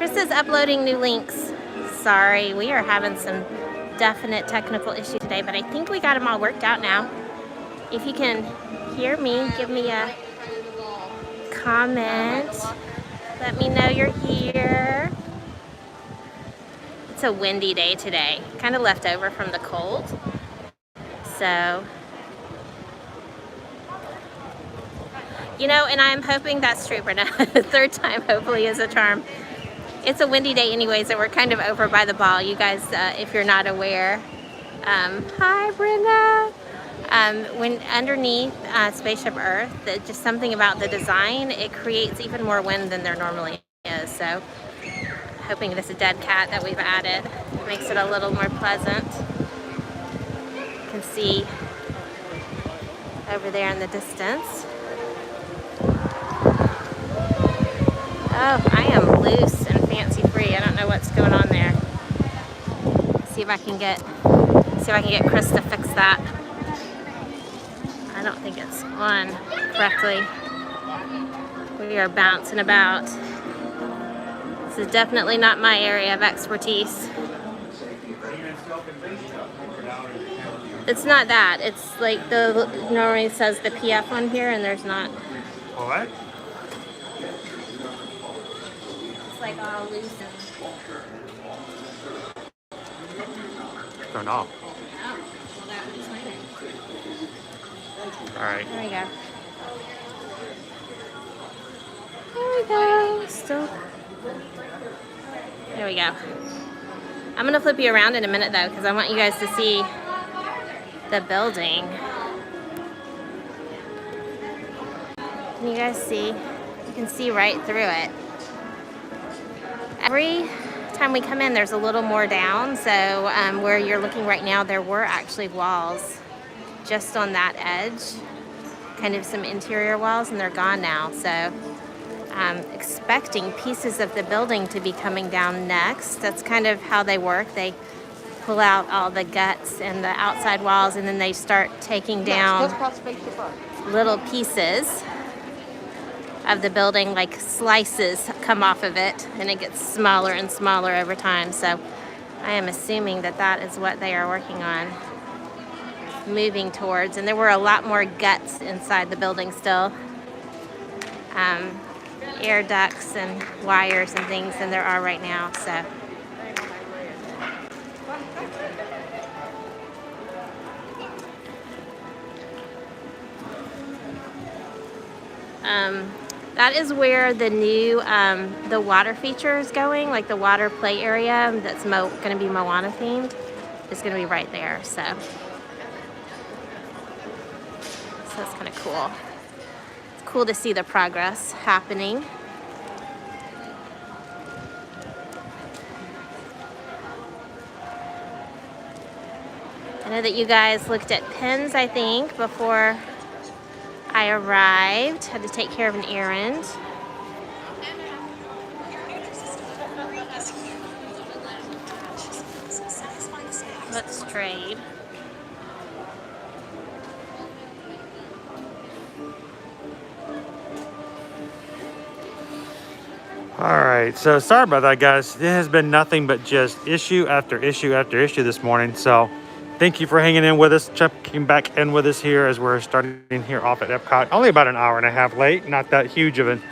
Chris is uploading new links. Sorry, we are having some definite technical issues today, but I think we got them all worked out now. If you can hear me, give me a comment. Let me know you're here. It's a windy day today, kind of left over from the cold. So, you know, and I'm hoping that's true, Brenda. Third time hopefully is a charm. It's a windy day anyways, and we're kind of over by the ball. You guys, if you're not aware, hi Brenda. When underneath Spaceship Earth, just something about the design, it creates even more wind than there normally is. So, hoping this dead cat that we've added makes it a little more pleasant. You can see over there in the distance. Oh, I am loose and fancy free. I don't know what's going on there. See if I can get Chris to fix that. I don't think it's on correctly. We are bouncing about. This is definitely not my area of expertise. It's not that. It's like normally says the PF on here, and there's not. What? It's like all loose and. Turned off. Oh, well, that would explain it. All right. There we go. There we go. Still. There we go. I'm gonna flip you around in a minute though, because I want you guys to see the building. Can you guys see? You can see right through it. Every time we come in, there's a little more down. So where you're looking right now, there were actually walls just on that edge, kind of some interior walls, and they're gone now. So I'm expecting pieces of the building to be coming down next. That's kind of how they work. They pull out all the guts and the outside walls, and then they start taking down little pieces of the building, like slices come off of it, and it gets smaller and smaller over time. So I am assuming that that is what they are working on, moving towards. And there were a lot more guts inside the building still. Air ducts and wires and things than there are right now. So that is where the new the water feature is going, like the water play area that's going to be Moana themed is going to be right there. So that's kind of cool. Cool to see the progress happening. I know that you guys looked at pins, I think, before I arrived. Had to take care of an errand. Let's trade. All right, so sorry about that, guys. It has been nothing but just issue after issue after issue this morning. So thank you for hanging in with us, checking back in with us here as we're starting here off at EPCOT. Only about an hour and a half late, not that huge of an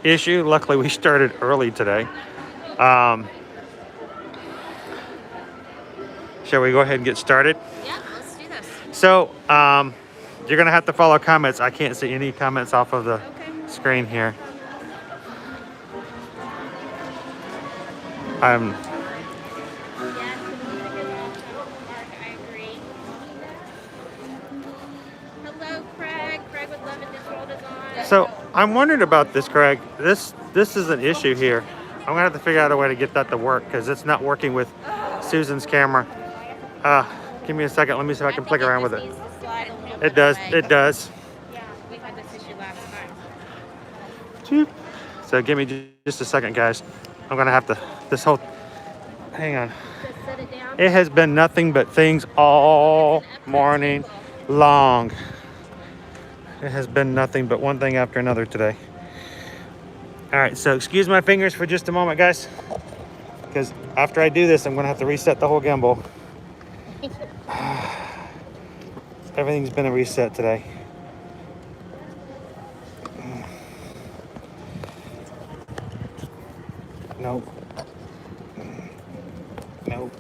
issue. Luckily, we started early today. Shall we go ahead and get started? Yeah, let's do this. So you're gonna have to follow comments. I can't see any comments off of the screen here. Yeah, I agree. Hello, Craig. Craig with Love in This World is on. So I'm wondering about this, Craig. This is an issue here. I'm gonna have to figure out a way to get that to work because it's not working with Susan's camera. Give me a second. Let me see if I can play around with it. It does. It does. Yeah, we had this issue last time. So give me just a second, guys. I'm gonna have to. Hang on. Just set it down. It has been nothing but things all morning long. It has been nothing but one thing after another today. All right, so excuse my fingers for just a moment, guys, because after I do this, I'm gonna have to reset the whole gimbal. Everything's been a reset today. Nope. Nope.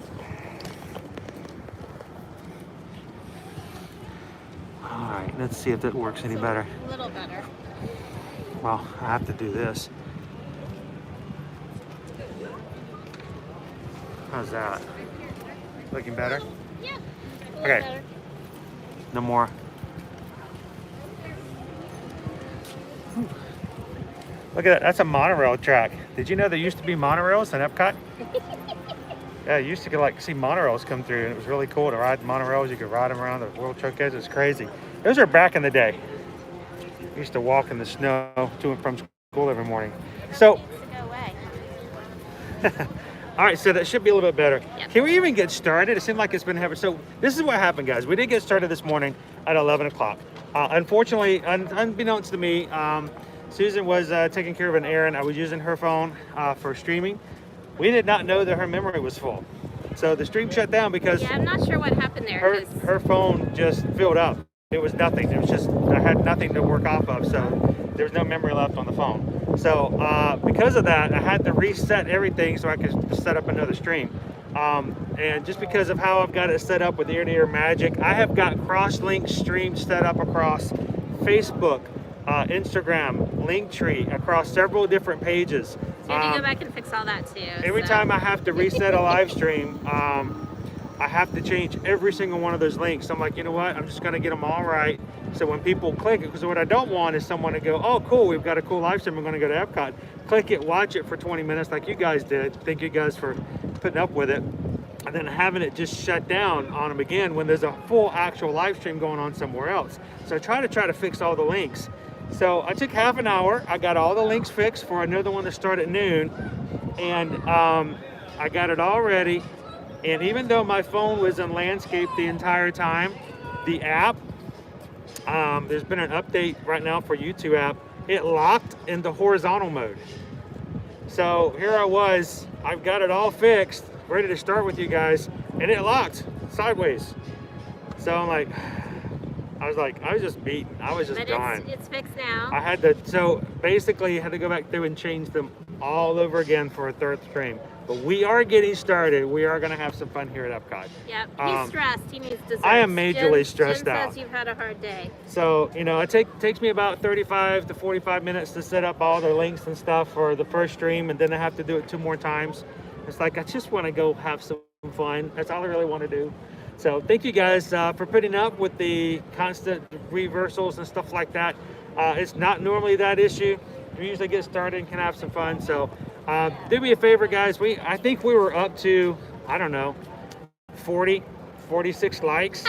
All right, let's see if that works any better. A little better. Well, I have to do this. How's that? Looking better? Yeah. Okay. Better. No more. Look at that. That's a monorail track. Did you know there used to be monorails in Epcot? Yeah, you used to see monorails come through, and it was really cool to ride monorails. You could ride them around the World Showcase. It's crazy. Those are back in the day. I used to walk in the snow to and from school every morning. So, Go away. all right, so that should be a little bit better. Yep. Can we even get started? It seemed like it's been happening. So this is what happened, guys. We did get started this morning at 11 o'clock. Unfortunately, unbeknownst to me, Susan was taking care of an errand. I was using her phone for streaming. We did not know that her memory was full. So the stream shut down because Yeah, I'm not sure what happened there. her phone just filled up. It was nothing. It was just, I had nothing to work off of. So there was no memory left on the phone. So because of that, I had to reset everything so I could set up another stream. And just because of how I've got it set up with ear-to-ear magic, I have got cross-link streams set up across Facebook, Instagram, Linktree, across several different pages. So you need to go back and fix all that too. Every time I have to reset a live stream, I have to change every single one of those links. So I'm like, you know what? I'm just going to get them all right. So when people click it, because what I don't want is someone to go, oh, cool, we've got a cool live stream. I'm going to go to Epcot. Click it, watch it for 20 minutes like you guys did. Thank you guys for putting up with it. And then having it just shut down on them again when there's a full actual live stream going on somewhere else. So I try to fix all the links. So I took half an hour. I got all the links fixed for another one that started at noon. And I got it all ready. And even though my phone was in landscape the entire time, the app, there's been an update right now for YouTube app. It locked into horizontal mode. So here I was, I've got it all fixed, ready to start with you guys, and it locked sideways. So I'm like, I was just beaten. I was just dying. It's fixed now. I had to, so basically I had to go back through and change them all over again for a third stream. But we are getting started. We are going to have some fun here at Epcot. Yep. He's stressed. He needs dessert. I am majorly stressed out. Jim says you've had a hard day. So, you know, it takes me about 35 to 45 minutes to set up all the links and stuff for the first stream, and then I have to do it 2 more times. It's like, I just want to go have some fun. That's all I really want to do. So thank you guys for putting up with the constant reversals and stuff like that. It's not normally that issue. We usually get started and can have some fun. So do me a favor, guys. I think we were up to, I don't know, 46 likes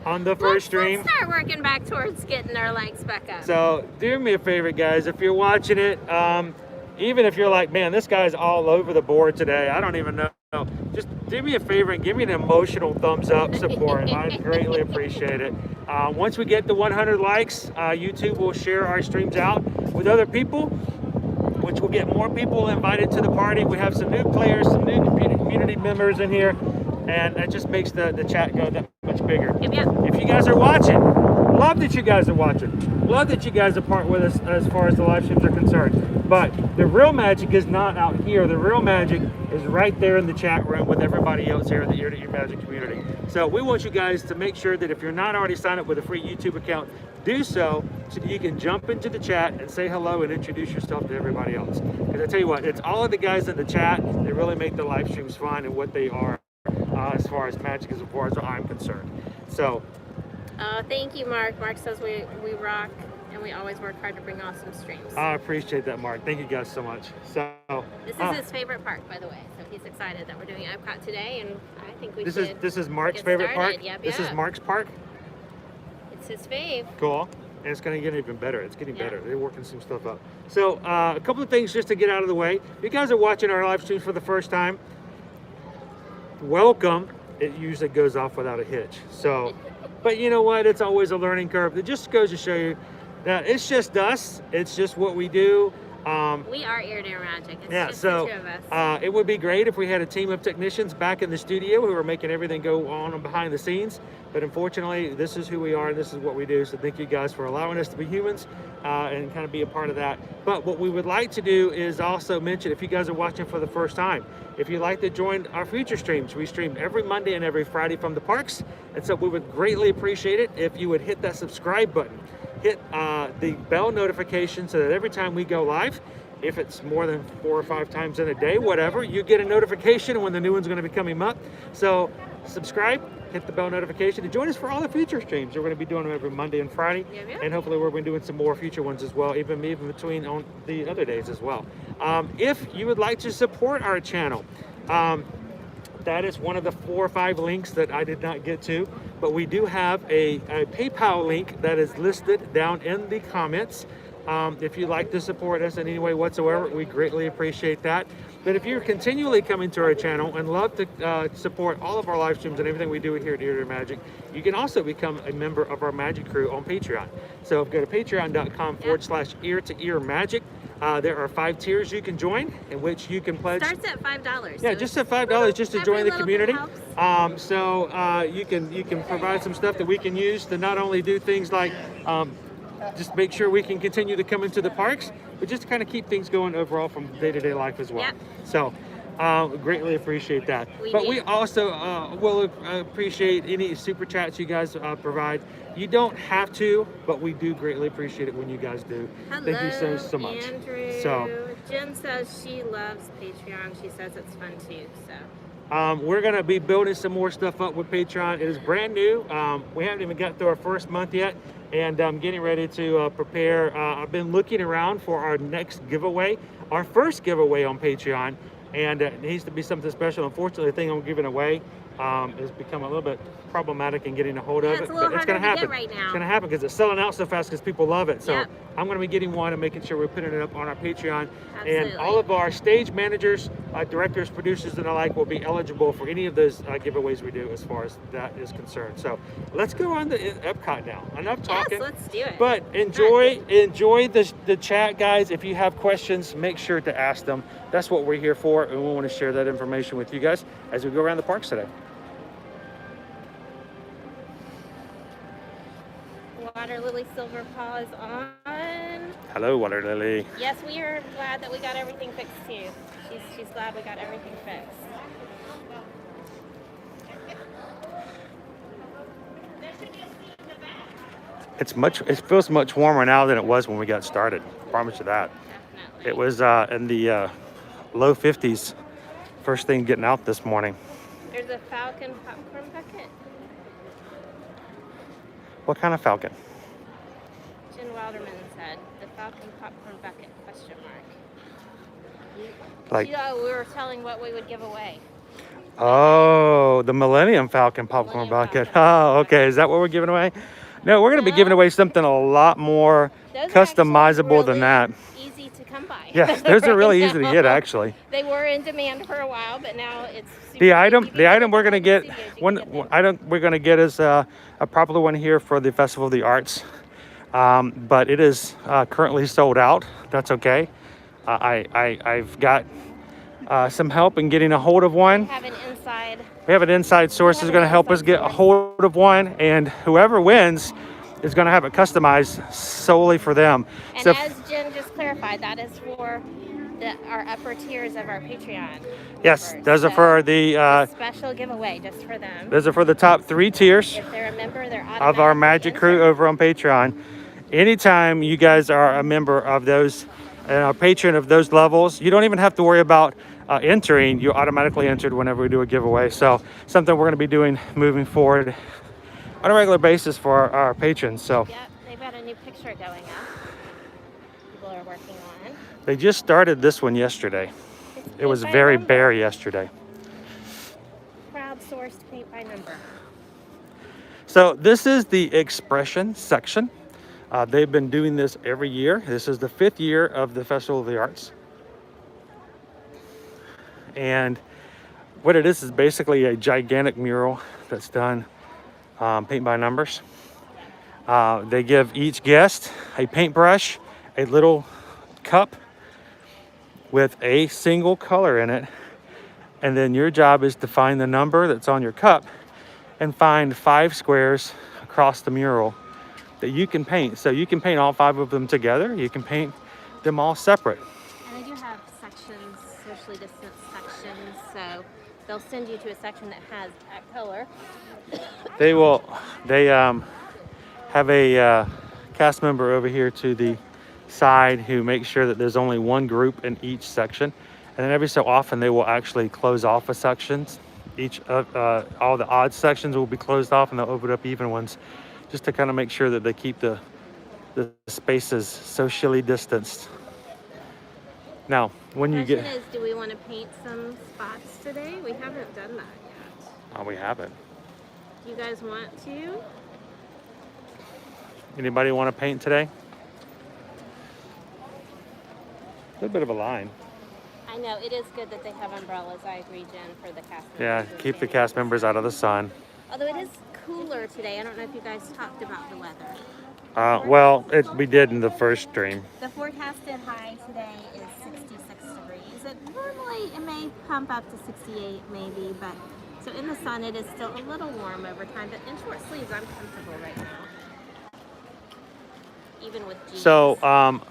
on the first stream. Let's start working back towards getting our likes back up. So do me a favor, guys. If you're watching it, even if you're like, man, this guy's all over the board today, I don't even know. Just do me a favor and give me an emotional thumbs up support. I greatly appreciate it. Once we get to 100 likes, YouTube will share our streams out with other people, which will get more people invited to the party. We have some new players, some new community members in here, and that just makes the chat go that much bigger. Yep. If you guys are watching, love that you guys are watching. Love that you guys are part with us as far as the live streams are concerned. But the real magic is not out here. The real magic is right there in the chat room with everybody else here in the Ear to Ear Magic community. So we want you guys to make sure that if you're not already signed up with a free YouTube account, do so that you can jump into the chat and say hello and introduce yourself to everybody else. Because I tell you what, it's all of the guys in the chat that really make the live streams fun and what they are as far as magic, as far as I'm concerned. So. Thank you, Mark. Mark says we rock. And we always work hard to bring awesome streams. I appreciate that, Mark. Thank you guys so much. So this is his favorite park, by the way. So he's excited that we're doing Epcot today, and I think we should. This is Mark's favorite park. Yep, this is Mark's park. It's his fave. Cool, and it's going to get even better. It's getting better. They're working some stuff out. So a couple of things just to get out of the way. If you guys are watching our live streams for the first time, welcome. It usually goes off without a hitch. So, but you know what? It's always a learning curve. It just goes to show you that it's just us. It's just what we do. We are Ear to Ear Magic. It's Yeah, just so the two of us. it would be great if we had a team of technicians back in the studio who are making everything go on and behind the scenes. But unfortunately, this is who we are and this is what we do. So thank you guys for allowing us to be humans and kind of be a part of that. But what we would like to do is also mention, if you guys are watching for the first time, if you'd like to join our future streams, we stream every Monday and every Friday from the parks. And so we would greatly appreciate it if you would hit that subscribe button. Hit the bell notification so that every time we go live, if it's more than 4 or 5 times in a day, whatever, you get a notification when the new one's going to be coming up. So subscribe, hit the bell notification, and join us for all the future streams. We're going to be doing them every Monday and Friday, and hopefully we're going to be doing some more future ones as well, even between on the other days as well. If you would like to support our channel, that is one of the 4 or 5 links that I did not get to, but we do have a PayPal link that is listed down in the comments. If you'd like to support us in any way whatsoever, we greatly appreciate that. But if you're continually coming to our channel and love to support all of our live streams and everything we do here at Ear to Ear Magic, you can also become a member of our Magic Crew on Patreon. So go to patreon.com/ear to ear magic. There are 5 tiers you can join, in which you can pledge. Starts at $5. Yeah, so just at $5 just to join the community. Helps. You can provide some stuff that we can use to not only do things like just make sure we can continue to come into the parks, but just to kind of keep things going overall from day-to-day life as well. Yep. So greatly appreciate that. We We also will appreciate any super chats you guys provide. You don't have to, but we do greatly appreciate it when you guys do. Hello, Thank you so much. Andrew. So Jen says she loves Patreon. She says it's fun too. So. we're going to be building some more stuff up with Patreon. It is brand new. We haven't even got through our first month yet, and I'm getting ready to prepare. I've been looking around for our next giveaway, our first giveaway on Patreon, and it needs to be something special. Unfortunately, the thing I'm giving away has become a little bit problematic in getting a hold of Yeah, it, it's a little but it's going to harder to happen. get right now. It's going to happen because it's selling out so fast because people love it. So Yep. I'm going to be getting one and making sure we're putting it up on our Patreon. Absolutely. And all of our stage managers, directors, producers, and the like will be eligible for any of those giveaways we do as far as that is concerned. So let's go on to EPCOT now. Enough talking. Yes, let's do it. But enjoy the chat, guys. If you have questions, make sure to ask them. That's what we're here for, and we want to share that information with you guys as we go around the parks today. Water Lily Silver Paw is on. Hello, Water Lily. Yes, we are glad that we got everything fixed too. She's glad we got everything fixed. It feels much warmer now than it was when we got started. Promise you that. Definitely. It was in the low 50s first thing getting out this morning. There's a Falcon popcorn bucket. What kind of falcon? Jen Wilderman said the Falcon popcorn bucket ? Like, we were telling what we would give away. oh, the Millennium Falcon popcorn bucket. Oh, okay. Is that what we're giving away? No, we're going to be giving away something a lot more Those are customizable actually than that. really easy to come by. Yes, those are really easy to now. get, actually. They were in demand for a while, but now it's super The item we're going to easy get, to get one item we're going to get is a popular one here for the Festival of the Arts, but it is currently sold out. That's okay. I've got some help in getting a hold of one. We have an inside source that's going to help us get a hold of one, and whoever wins is going to have it customized solely for them. And so, as Jen just clarified, that is for our upper tiers of our Patreon. yes, members. those are for the special giveaway just for them. those are for the top 3 tiers If they're a member, they're of our Magic Crew over on Patreon. Anytime you guys are a member of those and a patron of those levels, you don't even have to worry about entering. You're automatically entered whenever we do a giveaway. So something we're going to be doing moving forward on a regular basis for our patrons. So Yeah, they've got a new picture going up. People are working on. they just started this one yesterday. It was very bare yesterday. Crowdsourced paint by number. So this is the expression section. They've been doing this every year. This is the 5th year of the Festival of the Arts. And what it is basically a gigantic mural that's done paint by numbers. They give each guest a paintbrush, a little cup, with a single color in it. And then your job is to find the number that's on your cup and find 5 squares across the mural that you can paint. So you can paint all 5 of them together. You can paint them all separate. And they do have sections, socially distanced sections, so they'll send you to a section that has that color. They have a cast member over here to the side who makes sure that there's only one group in each section. And then every so often they will actually close off a section. All the odd sections will be closed off and they'll open up even ones, just to kind of make sure that they keep the spaces socially distanced. Now, when you get... The question is, do we want to paint some spots today? We haven't done that yet. Oh, we haven't. Do you guys want to? Anybody want to paint today? A little bit of a line. I know, it is good that they have umbrellas. I agree, Jen, for the cast members. Yeah, keep the cast members out of the sun. Although it is cooler today. I don't know if you guys talked about the weather. Well, we did in the first stream. The forecasted high today is 66 degrees. Normally it may pump up to 68 maybe, but so in the sun it is still a little warm over time, but in short sleeves I'm comfortable right now. Even with jeans. So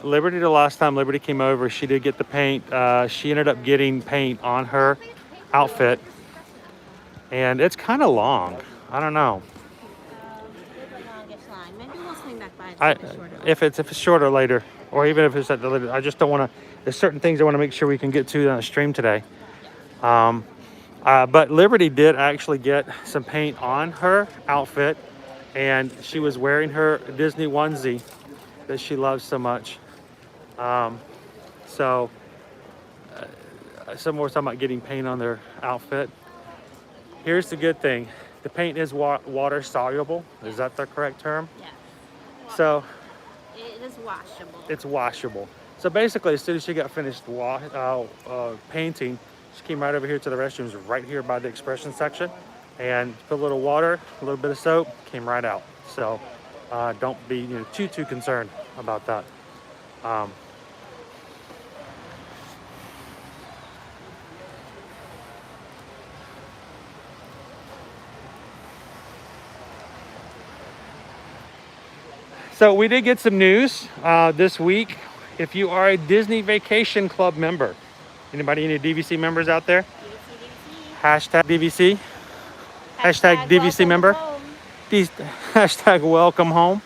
Liberty, the last time Liberty came over, she did get the paint. She ended up getting paint on her outfit, and it's kind of long. I don't know. If it's shorter later, or even if it's at the later, I just don't want to. There's certain things I want to make sure we can get to on the stream today. But Liberty did actually get some paint on her outfit, and she was wearing her Disney onesie that she loves so much. Some more talking about getting paint on their outfit. Here's the good thing: the paint is water soluble. Is that the correct term? Yes. So it is washable. It's washable. So basically, as soon as she got finished painting, she came right over here to the restrooms, right here by the expression section, and put a little water, a little bit of soap, came right out. So don't be too concerned about that. So we did get some news this week. If you are a Disney Vacation Club member, anybody, any DVC members out there? Hashtag DVC. Hashtag DVC member. Hashtag welcome home.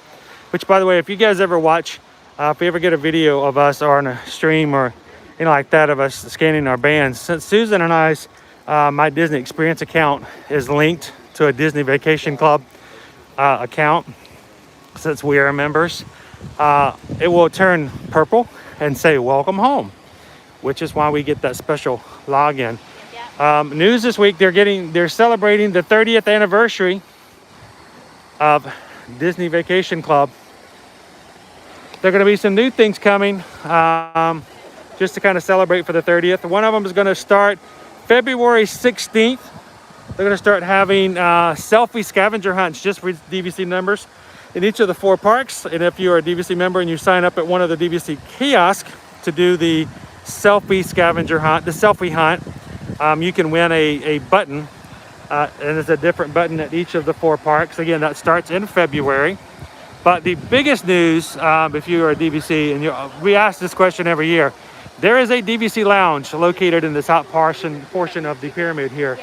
Which, by the way, if you guys ever watch, if we ever get a video of us or on a stream or like that of us scanning our bands, since Susan and I's my Disney Experience account is linked to a Disney Vacation Club account, since we are members, it will turn purple and say welcome home, which is why we get that special login. News this week, they're celebrating the 30th anniversary of Disney Vacation Club. There are going to be some new things coming just to kind of celebrate for the 30th. One of them is going to start February 16th. They're going to start having selfie scavenger hunts just for DVC members in each of the 4 parks. And if you're a DVC member and you sign up at one of the DVC kiosks to do the selfie scavenger hunt, the selfie hunt, you can win a button. And there's a different button at each of the 4 parks. Again, that starts in February. But the biggest news, if you are a DVC, and we ask this question every year, there is a DVC lounge located in the top portion of the pyramid here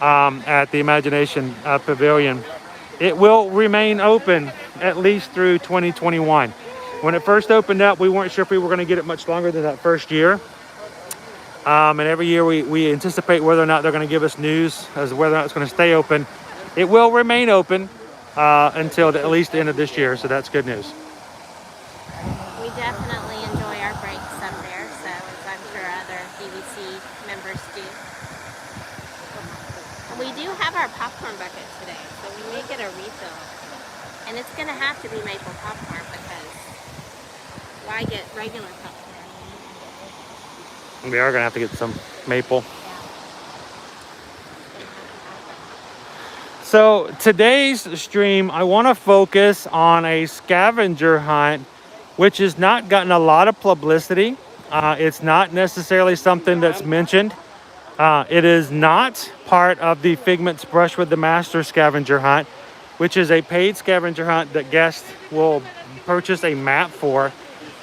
at the Imagination Pavilion. It will remain open at least through 2021. When it first opened up, we weren't sure if we were going to get it much longer than that first year. And every year we anticipate whether or not they're going to give us news as to whether or not it's going to stay open. It will remain open until at least the end of this year, so that's good news. We definitely enjoy our breaks up there, so as I'm sure other DVC members do. And we do have our popcorn bucket today, so we may get a refill. And it's going to have to be maple popcorn because why get regular popcorn? We are going to have to get some maple. So today's stream, I want to focus on a scavenger hunt, which has not gotten a lot of publicity. It's not necessarily something that's mentioned. It is not part of the Figment's Brush with the Master scavenger hunt, which is a paid scavenger hunt that guests will purchase a map for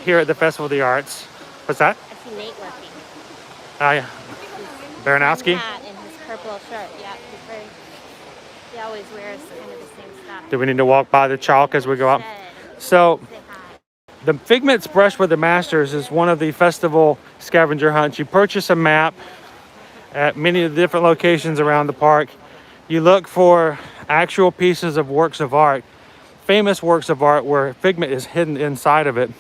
here at the Festival of the Arts. What's that? I see Nate working. Yeah. Baranowski? Hat and his purple shirt. Yeah, he always wears kind of the same stuff. Do we need to walk by the chalk as we go up? So, the Figment's Brush with the Masters is one of the festival scavenger hunts. You purchase a map at many of the different locations around the park. You look for actual pieces of works of art, famous works of art where Figment is hidden inside of it,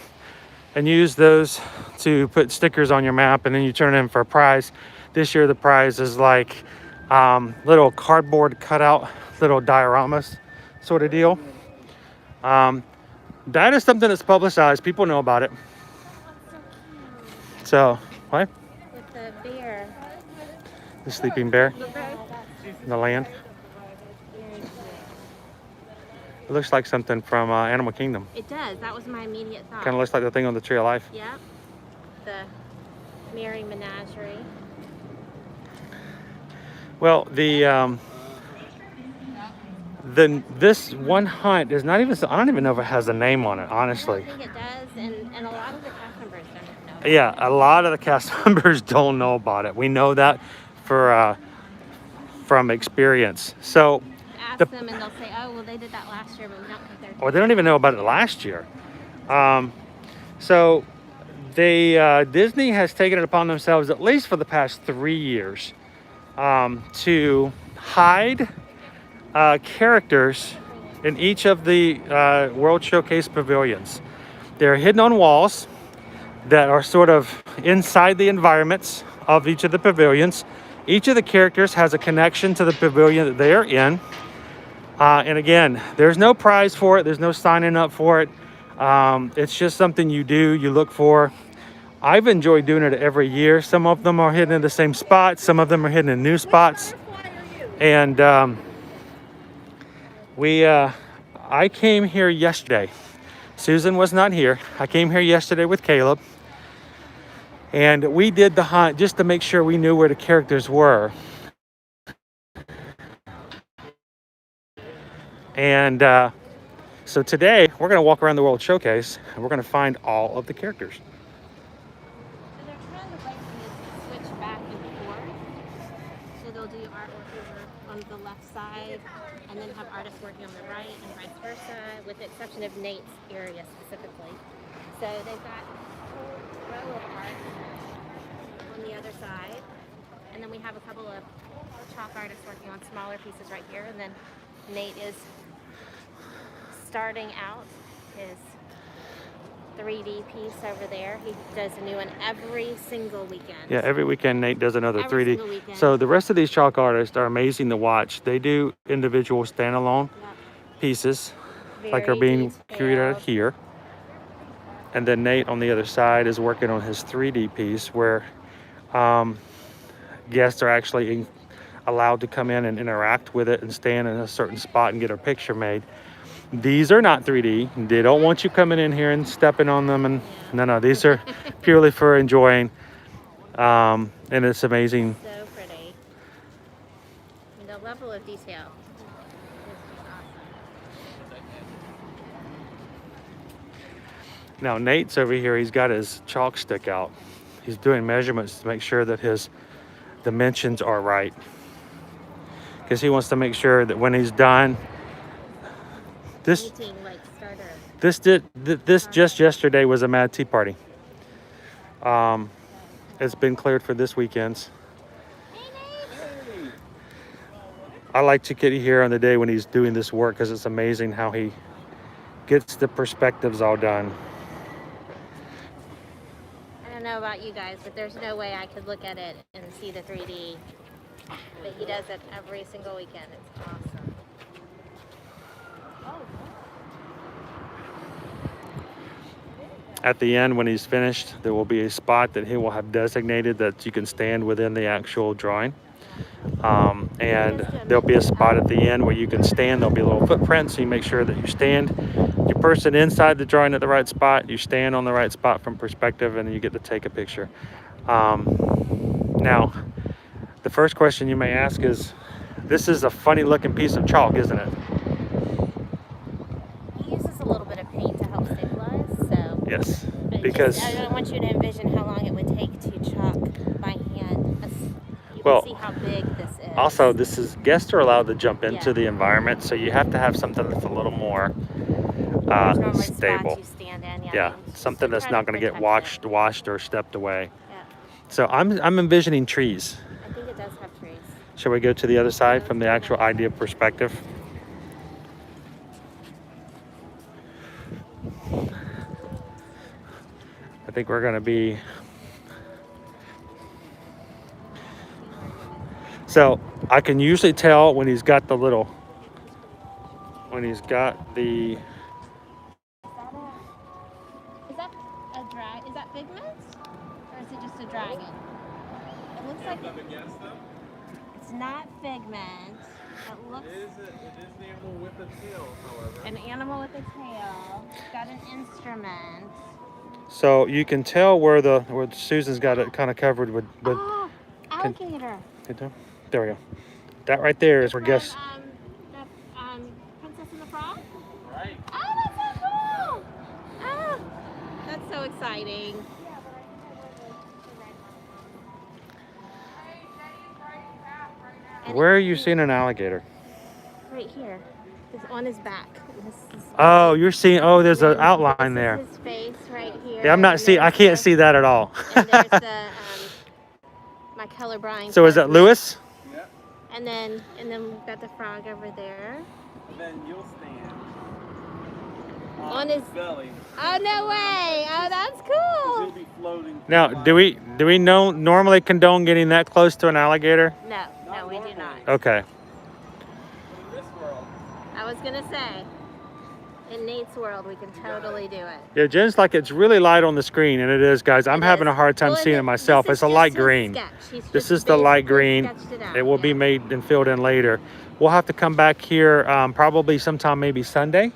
and use those to put stickers on your map, and then you turn it in for a prize. This year the prize is like little cardboard cutout, little dioramas sort of deal. That is something that's publicized. People know about it. So, what? With the bear. The sleeping bear in the land. It looks like something from Animal Kingdom. It does. That was my immediate thought. Kind of looks like the thing on the Tree of Life. Yep. The Merry Menagerie. Well, this one hunt is not even. I don't even know if it has a name on it, honestly. I don't think it does, and a lot of the cast members don't know. Yeah, a lot of the cast members don't know about it. We know that from experience. So Ask them, and they'll say, "Oh, well, they did that last year, but we don't think they're." Or they don't even know about it last year. So Disney has taken it upon themselves, at least for the past 3 years, to hide characters in each of the World Showcase pavilions. They're hidden on walls that are sort of inside the environments of each of the pavilions. Each of the characters has a connection to the pavilion that they are in. And again, there's no prize for it. There's no signing up for it. It's just something you do, you look for. I've enjoyed doing it every year. Some of them are hidden in the same spots. Some of them are hidden in new spots. And I came here yesterday. Susan was not here. I came here yesterday with Caleb. And we did the hunt just to make sure we knew where the characters were. And so today we're going to walk around the World Showcase and we're going to find all of the characters. So they're trying to like to switch back and forth. So they'll do artwork over on the left side and then have artists working on the right and vice versa, with the exception of Nate's area specifically. So they've got a whole row of art on the other side. And then we have a couple of chalk artists working on smaller pieces right here. And then Nate is starting out his 3D piece over there. He does a new one every single weekend. Yeah, every weekend Nate does another Every 3D. single weekend. So the rest of these chalk artists are amazing to watch. They do individual standalone pieces like are being created here. And then Nate on the other side is working on his 3D piece where guests are actually allowed to come in and interact with it and stand in a certain spot and get a picture made. These are not 3D. They don't want you coming in here and stepping on them. And no, these are purely for enjoying. And it's amazing. So pretty. I mean, the level of detail is just awesome. Now Nate's over here. He's got his chalk stick out. He's doing measurements to make sure that his dimensions are right, because he wants to make sure that when he's done, this just yesterday was a Mad Tea Party. It's been cleared for this weekend's. I like to get here on the day when he's doing this work because it's amazing how he gets the perspectives all done. I don't know about you guys, but there's no way I could look at it and see the 3D. But he does it every single weekend. It's awesome. At the end, when he's finished, there will be a spot that he will have designated that you can stand within the actual drawing. And there'll be a spot at the end where you can stand. There'll be a little footprint, so you make sure that you stand, you person inside the drawing at the right spot, you stand on the right spot from perspective, and you get to take a picture. Now, the first question you may ask is, this is a funny looking piece of chalk, isn't it? He uses a little bit of paint to help stabilize, so. Yes, But because just, I want you to envision how long it would take to chalk by hand. You well, can see how big this is. also, this is guests are allowed to jump into Yeah. the environment, so you have to have something that's a little more There's normally stable. spots you stand in, Yeah, something so that's try not to going to get protect washed or stepped away. Yeah, So I'm envisioning trees. I think it does have trees. Shall we go to the other side from the actual idea perspective? I think we're going to be. So I can usually tell when he's got the little, when he's got the. Is that a drag? Is that pigment, or is it just a dragon? It looks like it's not figment. It looks. It is an animal with a tail, however. An animal with a tail. It's got an instrument. So you can tell where Susan's got it kind of covered with. Oh, alligator. There we go. That right there is where From, guests. Princess and the Frog? Right. Oh, that's so cool! Oh, that's so exciting. And Where are you seeing an alligator? right here. It's on his back. This is, Oh, you're seeing. Oh, there's an outline this there. is his face right here. Yeah, I'm not and seeing. I there's can't the- see that at all. And there's the my colorblind. So is that judgment. Lewis? Yep. And then we've got the frog over there. And then you'll stand On his- belly. Oh no way! Oh, that's He'll cool. be floating. Now, do we normally condone getting that close to an alligator? No, we do not. Okay. In this world, I was gonna say, in Nate's world, we can totally do it. Yeah, Jen's like, it's really light on the screen, and it is, guys. I'm It having is. a hard time Well, seeing it and myself. this It's is a just light his green. sketch. He's This just is the light basically green. sketched it out, It will be yeah. made and filled in later. We'll have to come back here probably sometime maybe Sunday.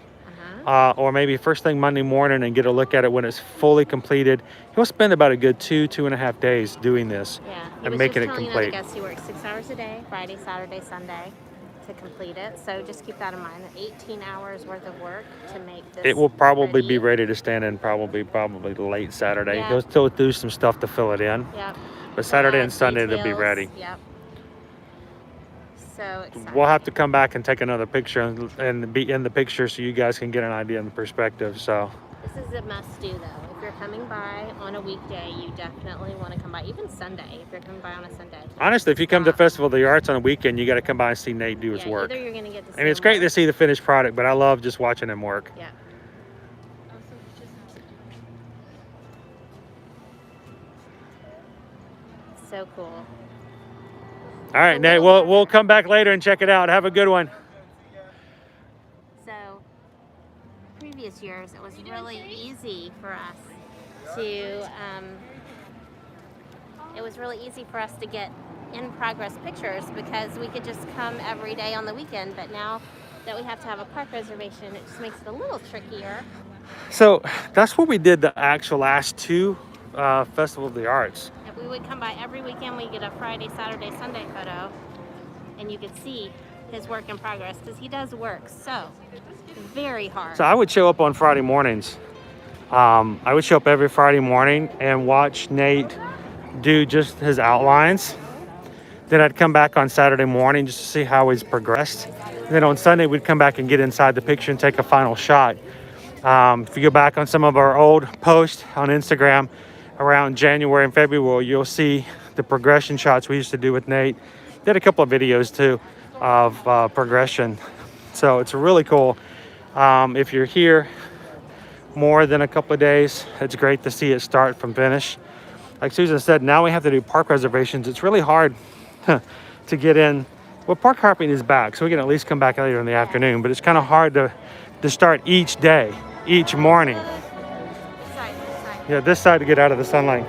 Uh-huh. Or maybe first thing Monday morning and get a look at it when it's fully completed. He'll spend about a good 2.5 days doing this Yeah. He and was making just it telling complete. other guests he works 6 hours a day, Friday, Saturday, Sunday, to complete it. So just keep that in mind. 18 hours worth of work to make this. It will probably be ready to stand in probably late Saturday. Yeah. He'll still do some stuff to fill it in, Yep. but Saturday and Add Sunday it'll be details. ready. Yep. So exciting. We'll have to come back and take another picture and be in the picture so you guys can get an idea and perspective. So This is a must-do though. If you're coming by on a weekday, you definitely want to come by. Even Sunday, if you're coming by on a Sunday. honestly, if you come to Stop. Festival of the Arts on a weekend, you got to come by and see Nate do his Yeah, work. either you're gonna get to see And it's him great to work- see the finished product, but I love just watching him work. Yeah. So cool. All right, Nate, we'll come back later and check it out. Have a good one. So, previous years, it was really easy for us to, to get in-progress pictures because we could just come every day on the weekend. But now that we have to have a park reservation, it just makes it a little trickier. So that's what we did the actual last two Festival of the Arts. If we would come by every weekend, we get a Friday, Saturday, Sunday photo, and you could see his work in progress because he does work so very hard. So I would show up on Friday mornings. I would show up every Friday morning and watch Nate do just his outlines. Then I'd come back on Saturday morning just to see how he's progressed. Then on Sunday, we'd come back and get inside the picture and take a final shot. If you go back on some of our old posts on Instagram around January and February, you'll see the progression shots we used to do with Nate. Did a couple of videos too of progression. So it's really cool. If you're here more than a couple of days, it's great to see it start from finish. Like Susan said, now we have to do park reservations. It's really hard to get in. Well, park hopping is back, so we can at least come back later in the afternoon, but it's kind of hard to start each day, each morning. Yeah, this side to get out of the sunlight.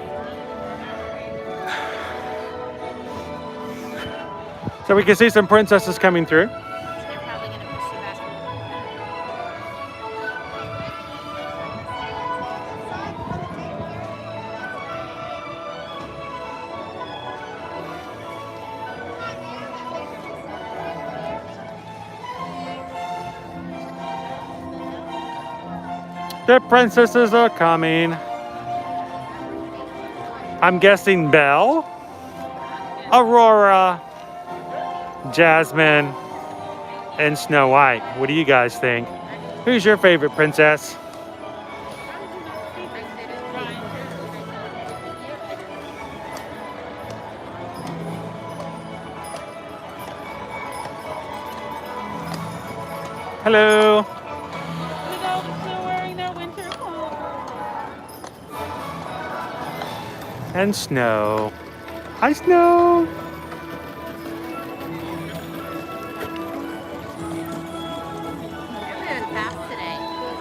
So we can see some princesses coming through. They're probably going to push you back. The princesses are coming. I'm guessing Belle, Aurora, Jasmine, and Snow White. What do you guys think? Who's your favorite princess? Hello. Still wearing their winter clothes. And Snow. Hi, Snow. They're moving fast today,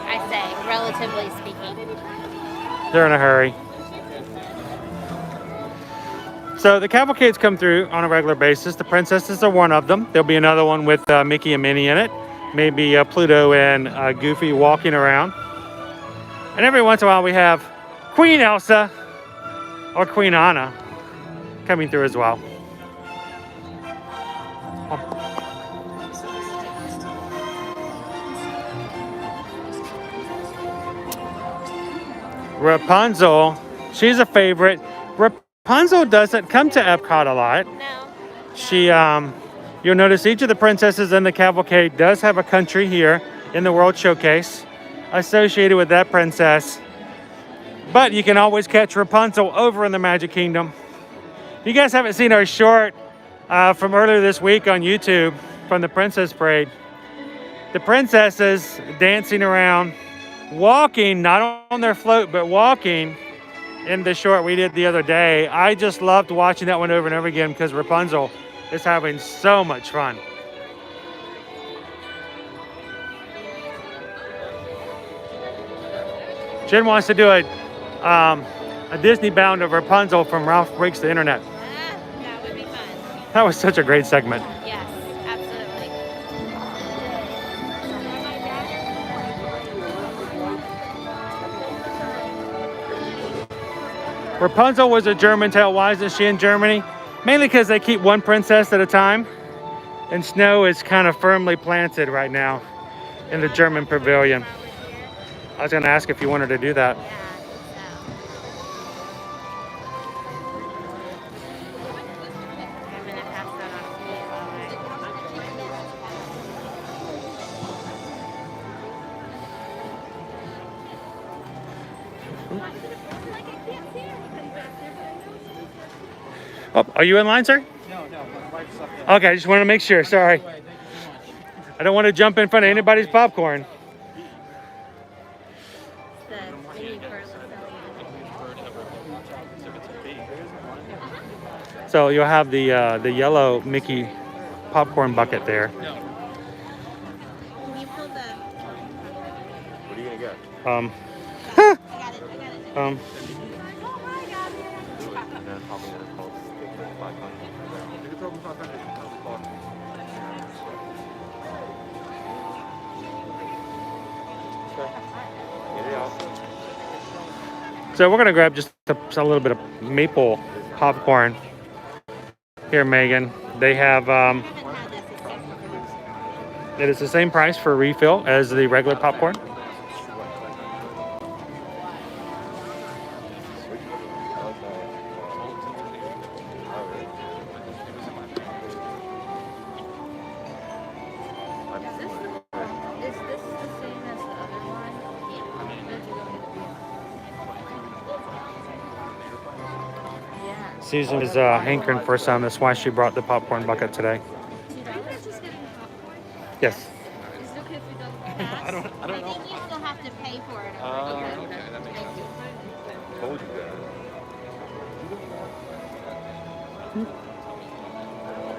I say, relatively speaking. They're in a hurry. So the cavalcades come through on a regular basis. The princesses are one of them. There'll be another one with Mickey and Minnie in it. Maybe Pluto and Goofy walking around. And every once in a while we have Queen Elsa or Queen Anna coming through as well. Rapunzel, she's a favorite. Rapunzel doesn't come to EPCOT a lot. No. She, you'll notice each of the princesses in the cavalcade does have a country here in the World Showcase associated with that princess. But you can always catch Rapunzel over in the Magic Kingdom. If you guys haven't seen our short from earlier this week on YouTube from the Princess Parade, the princesses dancing around, walking, not on their float, but walking in the short we did the other day. I just loved watching that one over and over again because Rapunzel is having so much fun. Jen wants to do a Disney bound of Rapunzel from Ralph Breaks the Internet. That would be fun. That was such a great segment. Yes, absolutely. Rapunzel was a German tale. Why isn't she in Germany? Mainly because they keep one princess at a time. And Snow is kind of firmly planted right now in the German pavilion. I was going to ask if you wanted to do that. Yeah, I'm going to pass that on to you. Oh, are you in line, sir? No, my wife's up there. Okay, I just wanted to make sure. Sorry. Thank you so much. I don't want to jump in front of anybody's popcorn. The mini pearl. So you'll have the yellow Mickey popcorn bucket there. Can you pull the... What are you gonna get? I got it. Um, Then probably gonna call it 500. You can throw them 500. Get it out. so we're gonna grab just a little bit of maple popcorn. Here, Megan. They have I haven't had this. It's so it is the same price for refill as the regular popcorn. Is this the same as the other one? Yeah. Susan is hankering for some. That's why she brought the popcorn bucket today. Yes. Is it okay if we don't I don't I know. think you still have to pay for it. Okay, that makes sense. Told you that.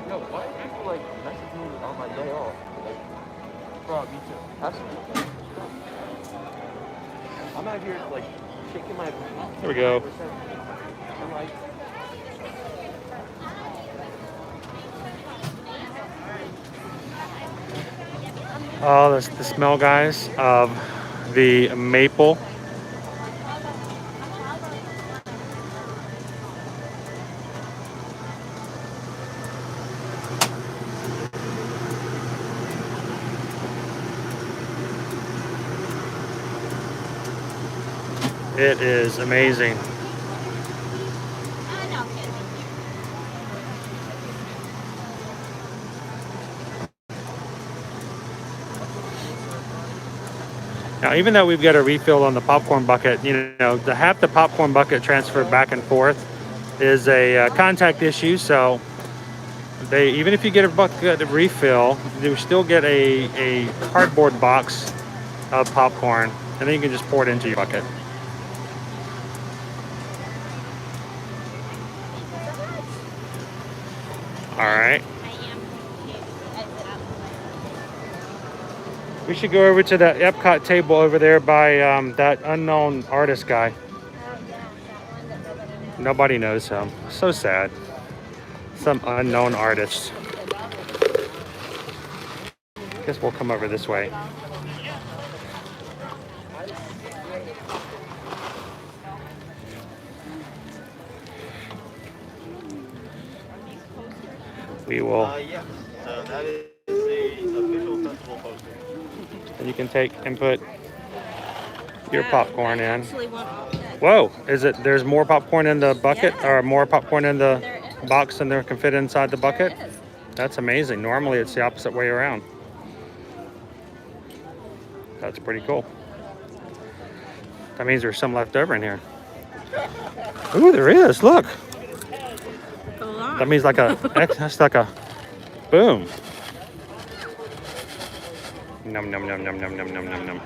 Yo, why are people like messaging me on my day off? Like, bro, me too. Absolutely. I'm out here like shaking my. Here we go. I'm like. Oh, that's the smell, guys, of the maple. It is amazing. Now, even though we've got a refill on the popcorn bucket, you know, to have the popcorn bucket transferred back and forth is a contact issue. So they, even if you get a bucket refill, you still get a cardboard box of popcorn, and then you can just pour it into your bucket. All right. We should go over to the EPCOT table over there by that unknown artist guy. Nobody knows him. So sad. Some unknown artist. Guess we'll come over this way. We will. Yes. So that is the official festival poster. And you can take and put your popcorn in. Actually want all that. Whoa! Is it? There's more popcorn in the bucket, or more popcorn in the box than there can fit inside the bucket? There is. That's amazing. Normally it's the opposite way around. That's pretty cool. That means there's some left over in here. Ooh, there is. Look. A lot. That means like a. That's like a. Boom. Num num num num num num num num num.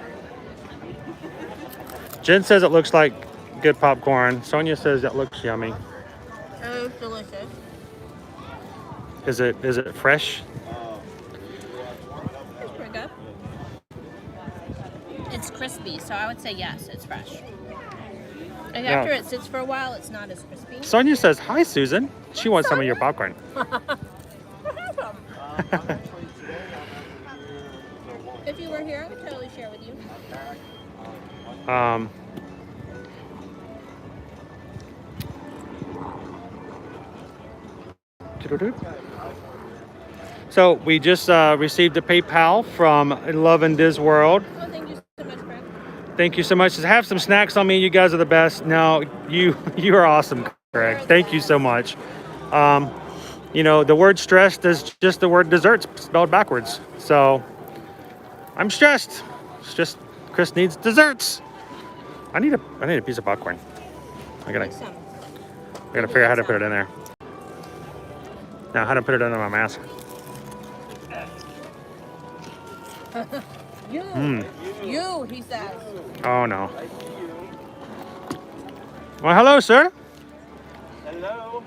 Jen says it looks like good popcorn. Sonia says it looks yummy. Oh, delicious. Is it fresh? It's pretty good. It's crispy, so I would say yes, it's fresh. And Yeah. after it sits for a while, it's not as crispy. Sonia says, "Hi, Susan." She wants some of your popcorn. If you were here, I would totally share with you. So we just received a PayPal from Love and Disney World. Well, thank you so much, Greg. Thank you so much. Just have some snacks on me. You guys are the best. No, you are awesome, Greg. Thank you so much. You know, the word stressed is just the word desserts spelled backwards. So I'm stressed. It's just Chris needs desserts. I need a piece of popcorn. I gotta figure out how to put it in there. Now, how to put it under my mask. You, he says. Oh no. Well, hello, sir. Hello.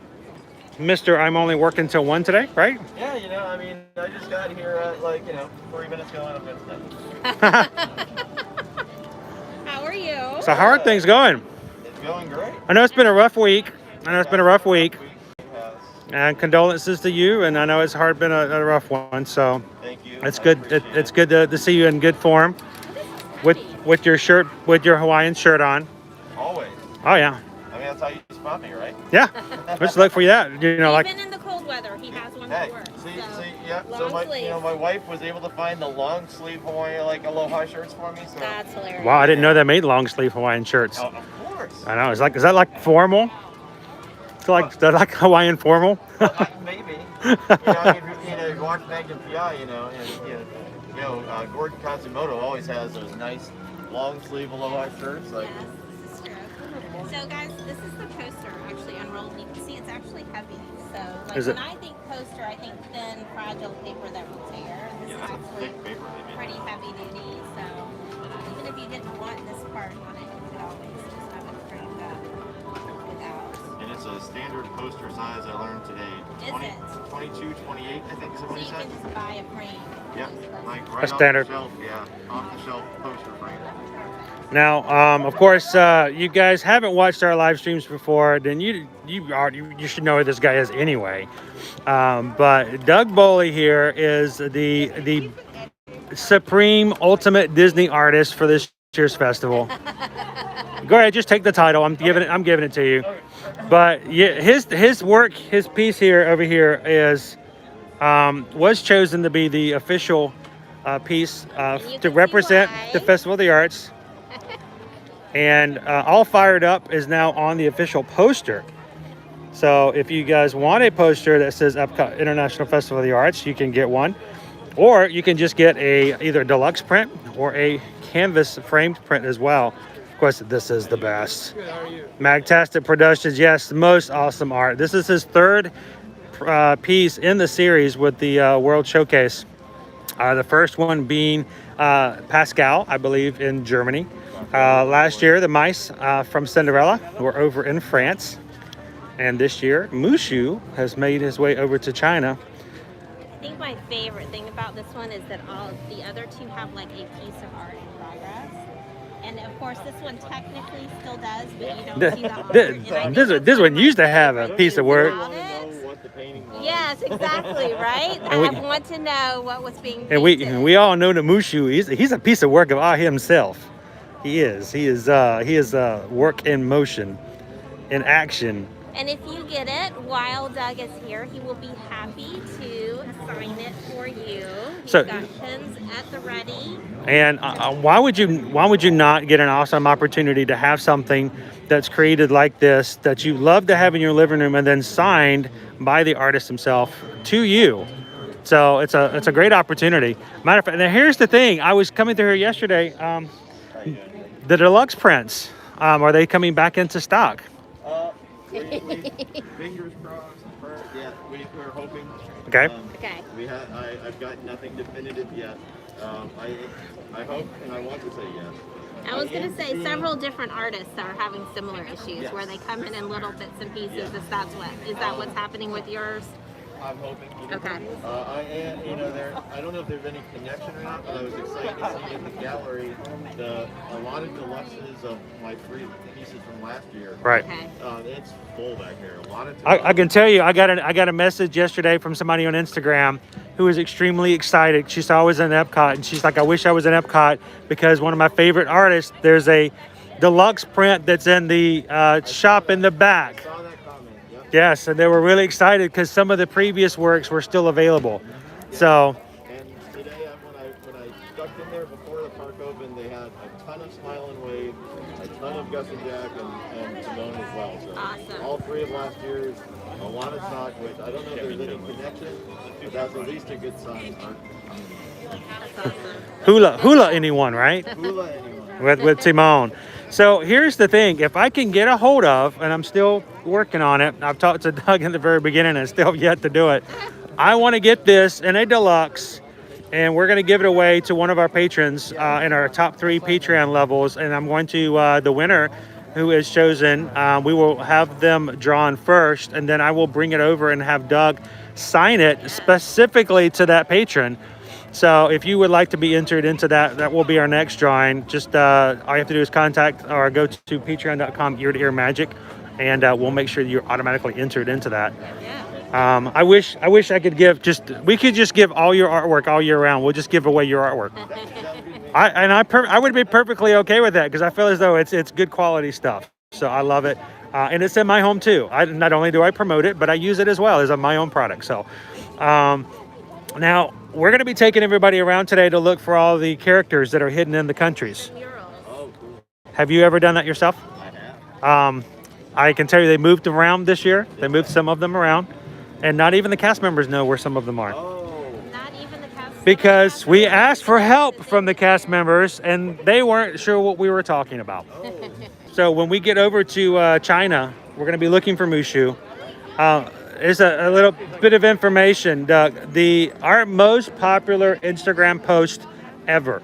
Mister, I'm only working till 1 today, right? Yeah, you know, I mean, I just got here at like, 40 minutes ago and I'm gonna How are you? So how are things going? It's going great. I know it's been a rough week. Yes. And condolences to you. And I know it's been a rough one. So Thank you. it's good. It's good to see you in good form with your shirt, with your Hawaiian shirt on. Always. Oh yeah. I mean, that's how you spot me, right? Yeah. Let's look for you that. You know, like. Even in the cold weather, he has one Hey, to wear. see, so yeah. So long sleeve. my wife was able to find the long sleeve Hawaiian, like aloha shirts for me. So. That's hilarious. Wow, I didn't know they made long sleeve Hawaiian shirts. Oh, of course. I know. Is that like formal? Is that like Hawaiian formal? Maybe. You watch Magnum PI, Gordon Katsumoto always has those nice long sleeve aloha shirts. Like, Yes, this is true. So guys, this is the poster actually unrolled. You can see it's actually heavy. So like Is when it? I think poster, I think thin, fragile paper that will tear. This is it's a actually thick paper. I mean. pretty heavy duty. So even if you didn't want this part on it, you could always just have it framed up without. And it's a standard poster size, I learned today. Is it? 22, 28, I think is So what he you said. can just buy a frame. Yep, like A right off standard. the shelf, off the shelf poster frame. Now, of course, you guys haven't watched our live streams before, then you should know who this guy is anyway. But Doug Boley here is the supreme ultimate Disney artist for this year's festival. Go ahead, just take the title. I'm giving it to you. But yeah, his work, his piece here over here is was chosen to be the official piece to represent the Festival of the Arts. And All Fired Up is now on the official poster. So if you guys want a poster that says EPCOT International Festival of the Arts, you can get one. Or you can just get either a deluxe print or a canvas framed print as well. Of course, this is the best. Magtastic Productions, yes, the most awesome art. This is his third piece in the series with the World Showcase. The first one being Pascal, I believe, in Germany. Last year, the mice from Cinderella were over in France. And this year, Mushu has made his way over to China. I think my favorite thing about this one is that all the other two have like a piece of art in progress. And of course, this one technically still does, but you don't see the art. This one used to have a piece of work. Yes, exactly, right? I want to know what was being painted. And we all know that Mushu, he's a piece of work of art himself. He is work in motion, in action. And if you get it while Doug is here, he will be happy to sign it for you. He's got pens at the ready. And why would you not get an awesome opportunity to have something that's created like this that you love to have in your living room and then signed by the artist himself to you? So it's a great opportunity. Matter of fact, now here's the thing. I was coming through here yesterday. The deluxe prints, are they coming back into stock? Fingers crossed. Yeah, we're hoping. Okay. Okay. I've got nothing definitive yet. I hope and I want to say yes. I was going to say several different artists are having similar issues where they come in little bits and pieces. Is that what's happening with yours? I'm hoping. Okay. I don't know if there's any connection or not, but I was excited to see in the gallery a lot of deluxes of my three pieces from last year. Right. Okay. It's full back here. A lot of. I can tell you, I got a message yesterday from somebody on Instagram who was extremely excited. She saw I was in Epcot, and she's like, "I wish I was in Epcot because one of my favorite artists. There's a deluxe print that's in the shop in the back." I saw that comment. Yep. Yes, and they were really excited because some of the previous works were still available. Yeah. So. And today, when I stuck in there before the park opened, they had a ton of Smile and Wave, a ton of Gus and Jack, and Simone as well. So Awesome. all three of last year's, a lot of stock, which I don't know if there's any connection, but that's at least a good sign. That's awesome. Hula anyone, right? Hula anyone. with Simone. So here's the thing, if I can get a hold of, and I'm still working on it, I've talked to Doug in the very beginning and still have yet to do it. I want to get this in a deluxe, and we're going to give it away to one of our patrons in our top 3 Patreon levels, and I'm going to, the winner who is chosen, we will have them drawn first, and then I will bring it over and have Doug sign it specifically to that patron. So if you would like to be entered into that, that will be our next drawing. Just all you have to do is contact or go to patreon.com ear-to-ear magic, and we'll make sure you're automatically entered into that. Yeah. I wish I could give we could just give all your artwork all year round. We'll just give away your artwork. I would be perfectly okay with that because I feel as though it's good quality stuff. So I love it, and it's in my home too. Not only do I promote it, but I use it as well as my own product. So now we're going to be taking everybody around today to look for all the characters that are hidden in the countries. Oh, cool. Have you ever done that yourself? I have. I can tell you they moved around this year. They moved some of them around, and not even the cast members know where some of them are. Oh. Not even the cast. Because we asked for help from the cast members, and they weren't sure what we were talking about. Oh. So when we get over to China, we're going to be looking for Mushu. There's a little bit of information, Doug. Our most popular Instagram post ever.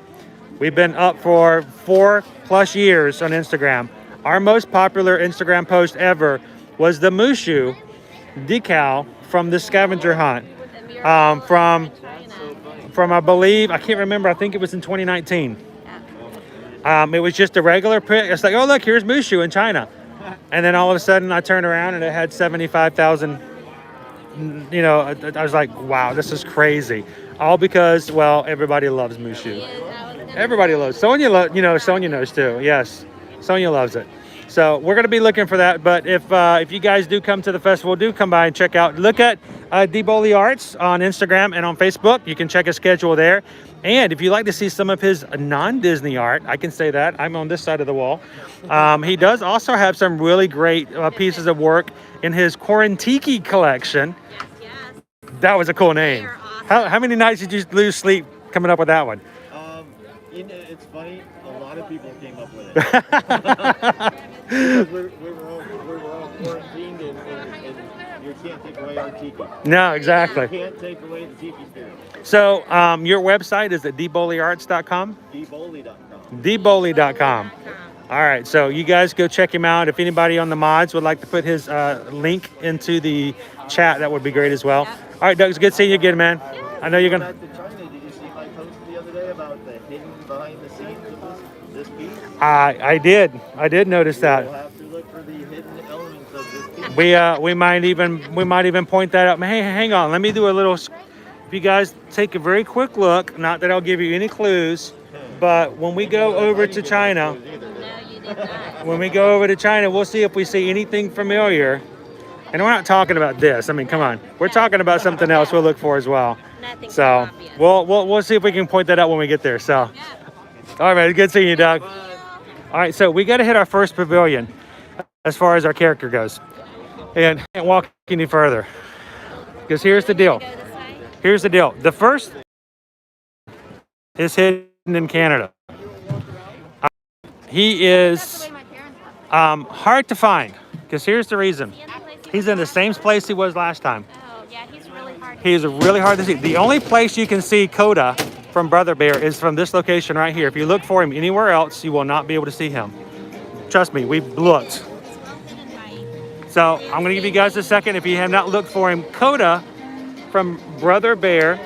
We've been up for 4+ years on Instagram. Our most popular Instagram post ever was the Mushu decal from the scavenger hunt. From I believe, I can't remember, I think it was in 2019. It was just a regular print. It's like, oh look, here's Mushu in China. And then all of a sudden I turned around and it had 75,000 you know, I was like, wow, this is crazy. All because, well, everybody loves Mushu. Everybody loves Sonia. You know, Sonia knows too. Yes, Sonia loves it. So we're going to be looking for that. But if you guys do come to the festival, do come by and check out. Look at Diboli Arts on Instagram and on Facebook. You can check his schedule there. And if you like to see some of his non-Disney art, I can say that. I'm on this side of the wall. He does also have some really great pieces of work in his Quarantiki collection. Yes, yes. That was a cool name. They are awesome. How many nights did you lose sleep coming up with that one? You know, it's funny. A lot of people came up with it. Because we were all quarantined, and you can't take away our tiki. No, exactly. You can't take away the tiki spirit. So your website is at deboliarts.com? Deboli.com. Deboli.com. All right, so you guys go check him out. If anybody on the mods would like to put his link into the chat, that would be great as well. All right, Doug, it's good seeing you again, man. I know you're going to... Back to China, did you see my post the other day about the hidden behind the scenes of this piece? I did notice that. We'll have to look for the hidden elements of this piece. We might even point that out. Hey, hang on. Let me do a little. If you guys take a very quick look, not that I'll give you any clues, but when we go over to China, No, you did not. when we go over to China, we'll see if we see anything familiar. And we're not talking about this. I mean, come on. We're talking about something else we'll look for as well. Nothing So obvious. we'll see if we can point that out when we get there. So, all right, man. Good seeing you, Doug. All right, so we got to hit our first pavilion as far as our character goes, and can't walk any further because here's the deal. Go this way. Here's the deal. The first is hidden in Canada. He is hard to find because here's the reason. He's in the same place he was last time. Oh, yeah, he's really hard. He's really hard to see. The only place you can see Coda from Brother Bear is from this location right here. If you look for him anywhere else, you will not be able to see him. Trust me, we've looked. So I'm going to give you guys a second. If you have not looked for him, Coda from Brother Bear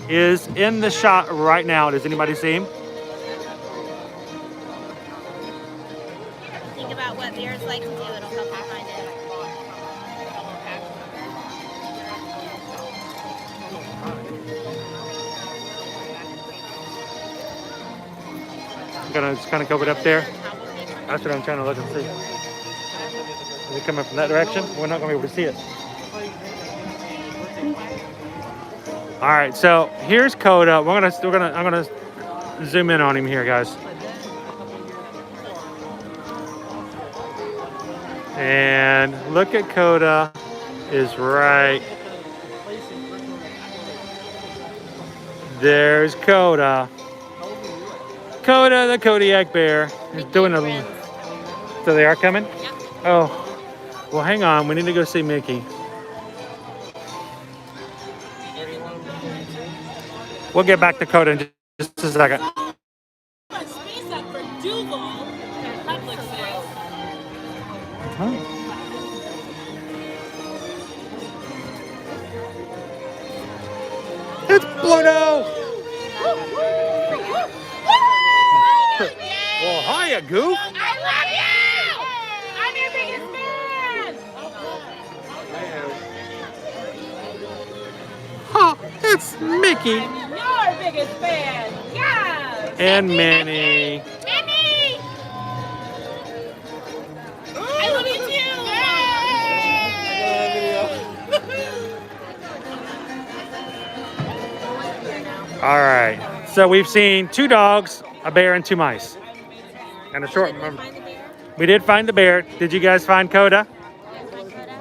is in the shot right now. Does anybody see him? Think about what bears like to do. It'll help you find it. I'm going to just kind of go it up there. That's what I'm trying to look and see. Is it coming from that direction? We're not going to be able to see it. All right, so here's Coda. I'm gonna zoom in on him here, guys. And look at Coda is right. There's Coda. Coda, the Kodiak bear, is doing a. So they are coming? Yep. Oh, well, hang on. We need to go see Mickey. We'll get back to Coda in just a second. Space up for Duval and public sales. Huh? It's Pluto! Well, hiya, Goof. I love you! I'm your biggest fan! Huh, it's Mickey Your biggest fan! Yes! and Minnie. Minnie! I love you too! All right, so we've seen 2 dogs, a bear, and 2 mice. And a short. Find the bear. We did find the bear. Did you guys find Coda? Find Coda.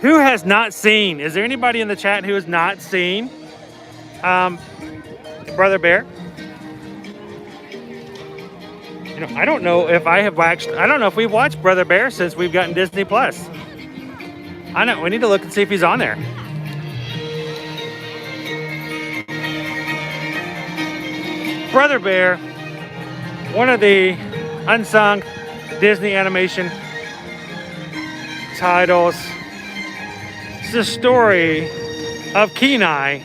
Who has not seen? Is there anybody in the chat who has not seen Brother Bear? You know, I don't know if I have watched. I don't know if we've watched Brother Bear since we've gotten Disney Plus. I know. We need to look and see if he's on there. Brother Bear, one of the unsung Disney animation titles. It's the story of Kenai.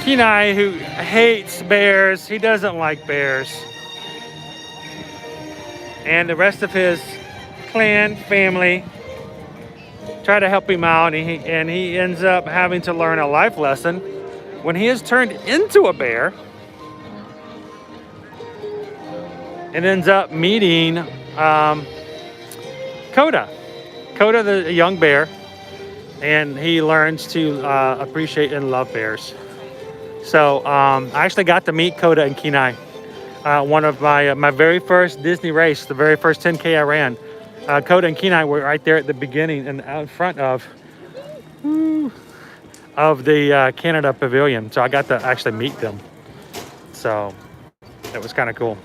Kenai, who hates bears. He doesn't like bears. And the rest of his clan family try to help him out, and he ends up having to learn a life lesson when he is turned into a bear and ends up meeting Coda, the young bear, and he learns to appreciate and love bears. So I actually got to meet Coda and Kenai. One of my very first Disney race, the very first 10K I ran. Coda and Kenai were right there at the beginning and out in front of the Canada Pavilion. So I got to actually meet them. So it was kind of cool.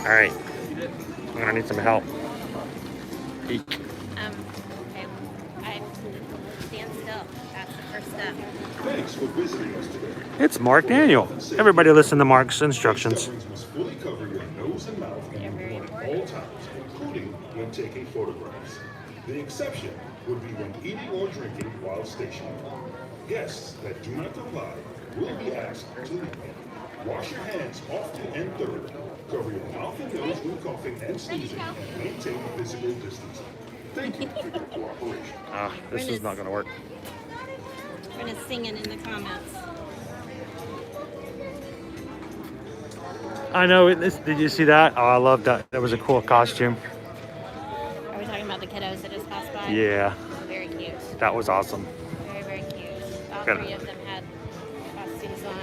All right, I'm gonna need some help. Eek. Okay. I stand still. That's the first step. Thanks for visiting us today. It's Mark Daniel. Everybody listen to Mark's instructions. Coverings must fully cover your nose and mouth and Very at all important. times, including when taking photographs. The exception would be when eating or drinking while stationary. Guests that do not comply will be asked to leave. Wash your hands often and thoroughly. Cover your mouth and nose when coughing and sneezing, and maintain physical distancing. Thank you for your cooperation. This is not gonna work. Brenna's singing in the comments. I know. Did you see that? Oh, I love that. That was a cool costume. Are we talking about the kiddos that just passed by? Yeah, Very cute. that was awesome. Very, very cute. All Good. 3 of them had costumes on.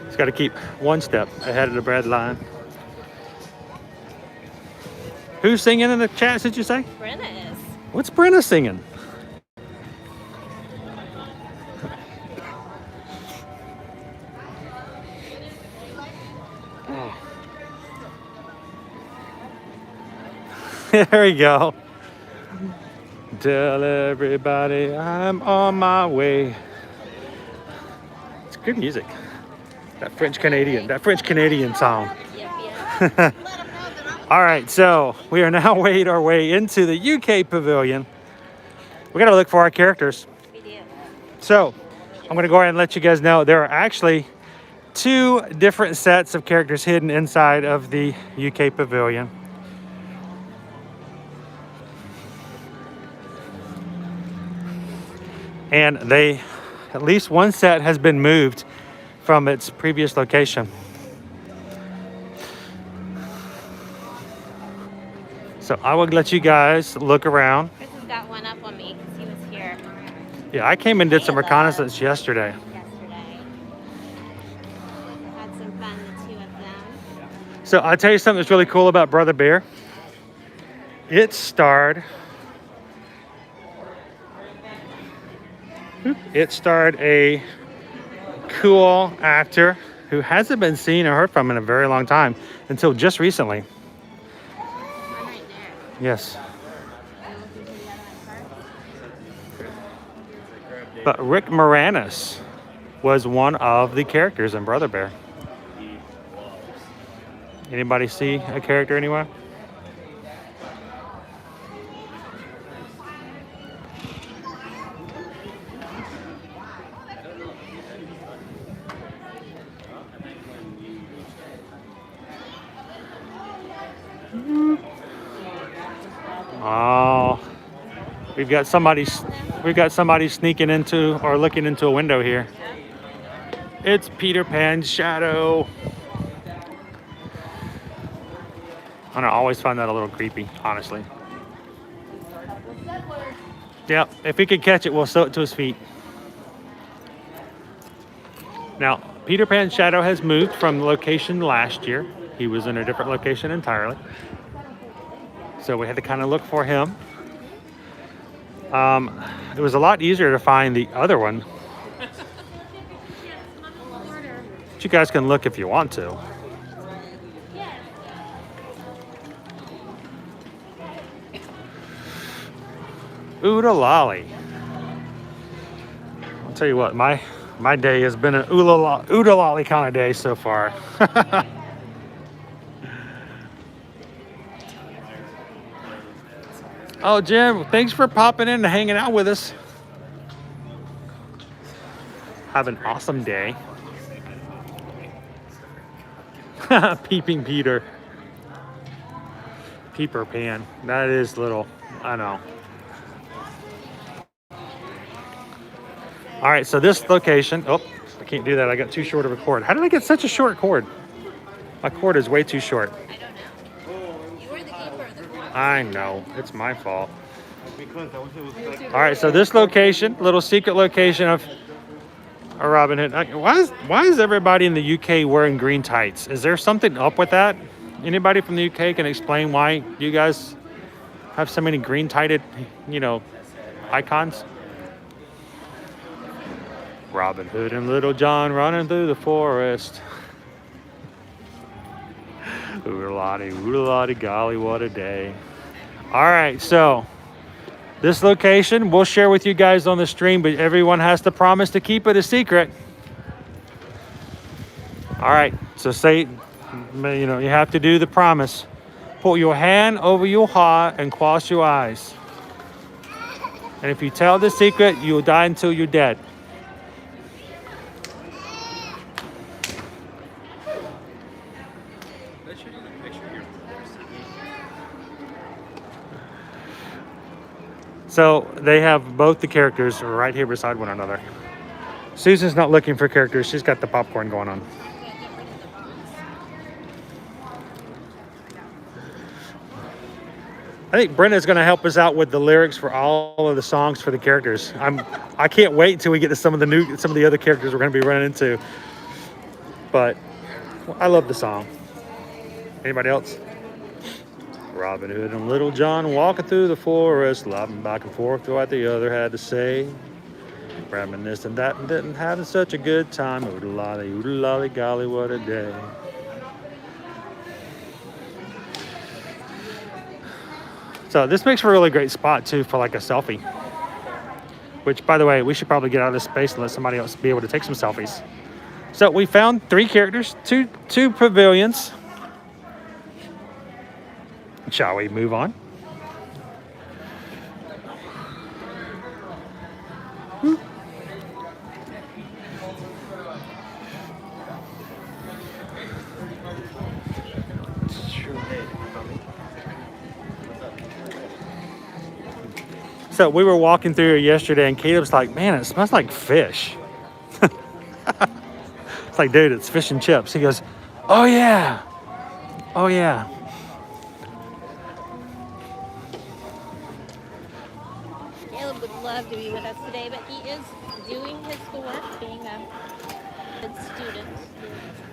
Just got to keep one step ahead of the bread line. Who's singing in the chat, did you say? Brenna is. What's Brenna singing? Oh. There we go. Tell everybody I'm on my way. It's good music. That French Canadian song. Yep, yep. All right, so we are now made our way into the UK pavilion. We got to look for our characters. We do. So I'm going to go ahead and let you guys know there are actually 2 different sets of characters hidden inside of the UK pavilion. And at least one set has been moved from its previous location. So I will let you guys look around. Chris has got one up on me because he was here Yeah, I came and did some Hello. reconnaissance yesterday. yesterday. Had some fun, the 2 of them. So I'll tell you something that's really cool about Brother Bear. It starred a cool actor who hasn't been seen or heard from in a very long time until just recently. One right there. Yes. Are you looking for the other one first? But Rick Moranis was one of the characters in Brother Bear. Anybody see a character anywhere? Oh, we've got somebody sneaking into or looking into a window here. It's Peter Pan's shadow. I always find that a little creepy, honestly. Yep, if we could catch it, we'll sew it to his feet. Now, Peter Pan's shadow has moved from location last year. He was in a different location entirely. So we had to kind of look for him. It was a lot easier to find the other one. But you guys can look if you want to. Ooda lolly. I'll tell you what, my day has been an ooda lolly kind of day so far. Oh, Jim, thanks for popping in and hanging out with us. Have an awesome day. Peeping Peter. Peeper Pan. That is little. I know. All right, so this location. Oh, I can't do that. I got too short of a cord. How did I get such a short cord? My cord is way too short. I don't know. You were the keeper of the court. I know. It's my fault. Because I wish it was like All right, so this location, little secret location of a Robin Hood. Why is everybody in the UK wearing green tights? Is there something up with that? Anybody from the UK can explain why you guys have so many green tighted, icons? Robin Hood and Little John running through the forest. Oodalotty, golly, what a day. All right, so this location we'll share with you guys on the stream, but everyone has to promise to keep it a secret. All right, so say, you have to do the promise. Put your hand over your heart and cross your eyes. And if you tell the secret, you'll die until you're dead. So they have both the characters right here beside one another. Susan's not looking for characters. She's got the popcorn going on. I think Brenda's going to help us out with the lyrics for all of the songs for the characters. I can't wait till we get to some of the other characters we're going to be running into. But I love the song. Anybody else? Robin Hood and Little John walking through the forest, lobbing back and forth to what the other had to say. Reminiscing that and didn't having such a good time. Oodalolly, golly, what a day. So this makes for a really great spot too for like a selfie. Which, by the way, we should probably get out of this space and let somebody else be able to take some selfies. So we found 3 characters, two pavilions. Shall we move on? So we were walking through here yesterday and Caleb's like, man, it smells like fish. It's like, dude, it's fish and chips. He goes, oh yeah. Oh yeah. Caleb would love to be with us today, but he is doing his schoolwork, being a good student.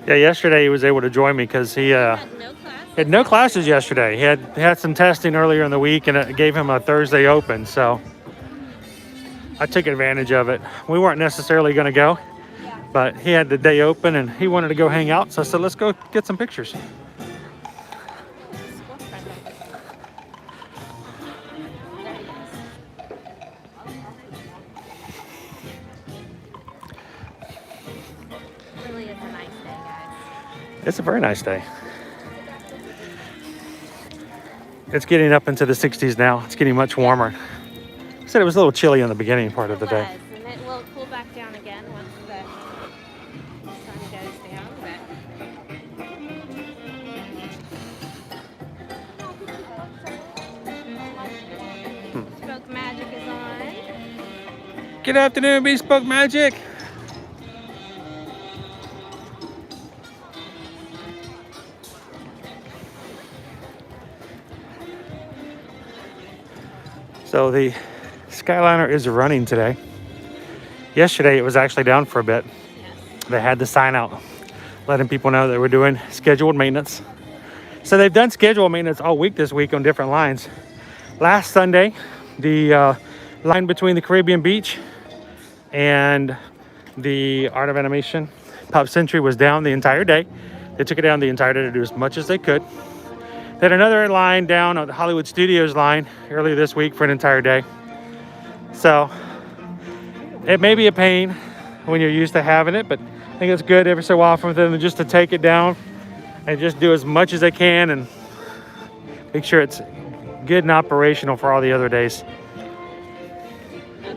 Yeah, yesterday he was able to join me because he had no classes yesterday. He had some testing earlier in the week and it gave him a Thursday open, so I took advantage of it. We weren't necessarily going to go, but he had the day open and he wanted to go hang out, so I said, let's go get some pictures. Really is a nice day, guys. It's a very nice day. It's getting up into the 60s now. It's getting much warmer. I said it was a little chilly in the beginning part of the day. And it will cool back down again once the sun goes down. Bespoke Magic is on. Good afternoon, Bespoke Magic. So the Skyliner is running today. Yesterday it was actually down for a bit. They had the sign out letting people know that we're doing scheduled maintenance. So they've done scheduled maintenance all week this week on different lines. Last Sunday, the line between the Caribbean Beach and the Art of Animation Pop Century was down the entire day. They took it down the entire day to do as much as they could. They had another line down on the Hollywood Studios line earlier this week for an entire day. So it may be a pain when you're used to having it, but I think it's good every so often for them just to take it down and just do as much as they can and make sure it's good and operational for all the other days.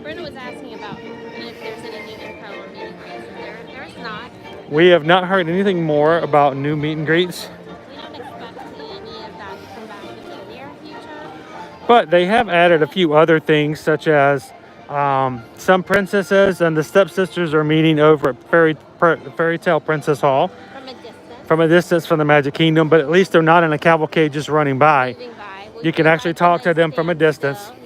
Brenda was asking about if there's any new info on meeting greets, and there's not. We have not heard anything more about new meet and greets, We don't expect any of that to come back in the near future. but they have added a few other things, such as some princesses and the stepsisters are meeting over at Fairy Tale Princess Hall From a distance. from the Magic Kingdom, but at least they're not in a cavalcade just running by. Moving by. You can actually talk to them from a distance. Still,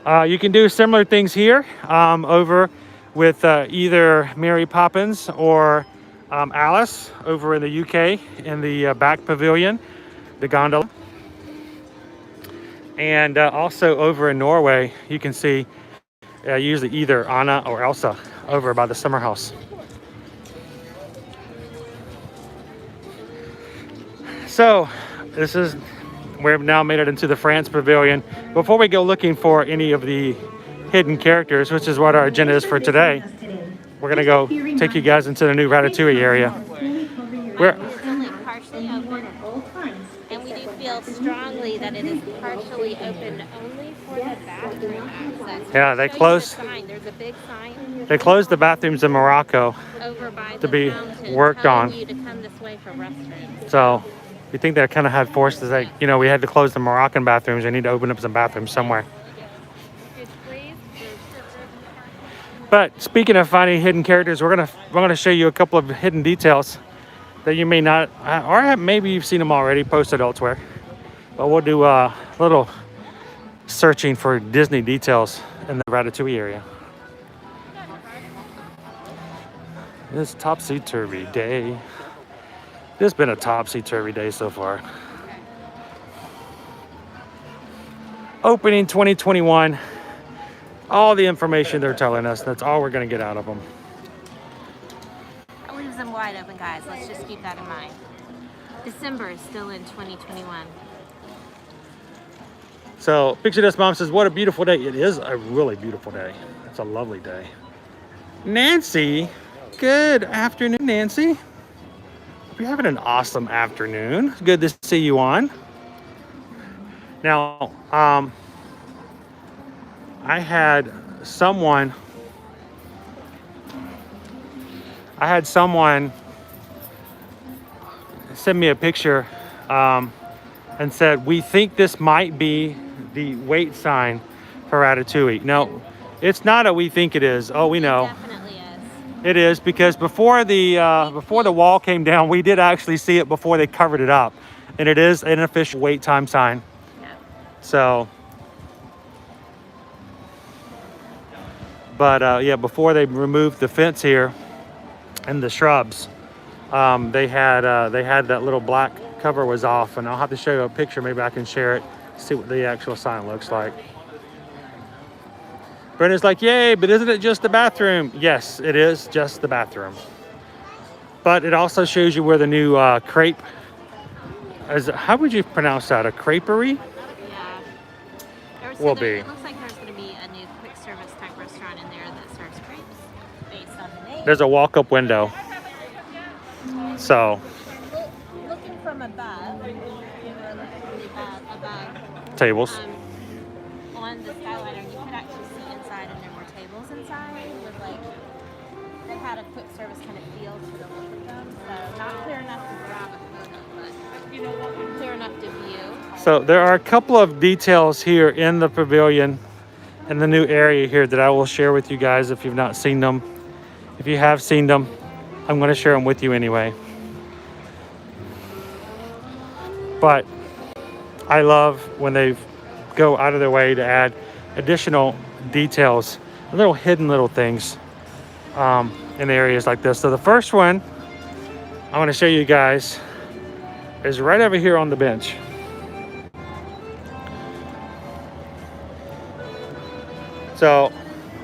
yes. You can do similar things here over with either Mary Poppins or Alice over in the UK in the back pavilion, the gondola. And also over in Norway, you can see usually either Anna or Elsa over by the summer house. So we've now made it into the France pavilion. Before we go looking for any of the hidden characters, which is what our agenda is for today, we're gonna go take you guys into the new Ratatouille area. It's only partially open, and we do feel strongly that it is partially open only for the bathroom access. Yeah, they Show you closed- the sign. There's a big sign They closed the bathrooms in Morocco, over by to the be fountain worked telling on. you to come this way for restrooms. so you think that kind of had forced us, like, we had to close the Moroccan bathrooms. We need to open up some bathrooms somewhere. Please. But speaking of finding hidden characters, we're gonna show you a couple of hidden details that you may not, or maybe you've seen them already posted elsewhere. But we'll do a little searching for Disney details in the Ratatouille area. This topsy-turvy day. It's been a topsy-turvy day so far. Opening 2021. All the information they're telling us, that's all we're going to get out of them. That leaves them wide open, guys. Let's just keep that in mind. December is still in 2021. So, Pixie Dust Mom says, what a beautiful day. It is a really beautiful day. It's a lovely day. Nancy, good afternoon, Nancy. Hope you're having an awesome afternoon. It's good to see you on. Now, I had someone send me a picture and said, we think this might be the wait sign for Ratatouille. No, it's not a we think it is. Oh, we know. Definitely is. It is, because before the wall came down, we did actually see it before they covered it up. And it is an official wait time sign. Yeah. So, but yeah, before they removed the fence here and the shrubs, they had that little black cover was off, and I'll have to show you a picture. Maybe I can share it, see what the actual sign looks like. Brenda's like, yay, but isn't it just the bathroom? Yes, it is just the bathroom. But it also shows you where the new crepe, how would you pronounce that? A creperie? Yeah. Will be. It looks like there's going to be a new quick service type restaurant in there that serves crepes based on the name. There's a walk-up window. So, Looking from above, above tables. on the Skyliner, you could actually see inside, and there were tables inside with they had a quick service kind of feel to the look of them. So not clear enough to grab a photo, but clear enough to view. So there are a couple of details here in the pavilion, in the new area here, that I will share with you guys if you've not seen them. If you have seen them, I'm going to share them with you anyway. But I love when they go out of their way to add additional details, little hidden little things in areas like this. So the first one I want to show you guys is right over here on the bench. So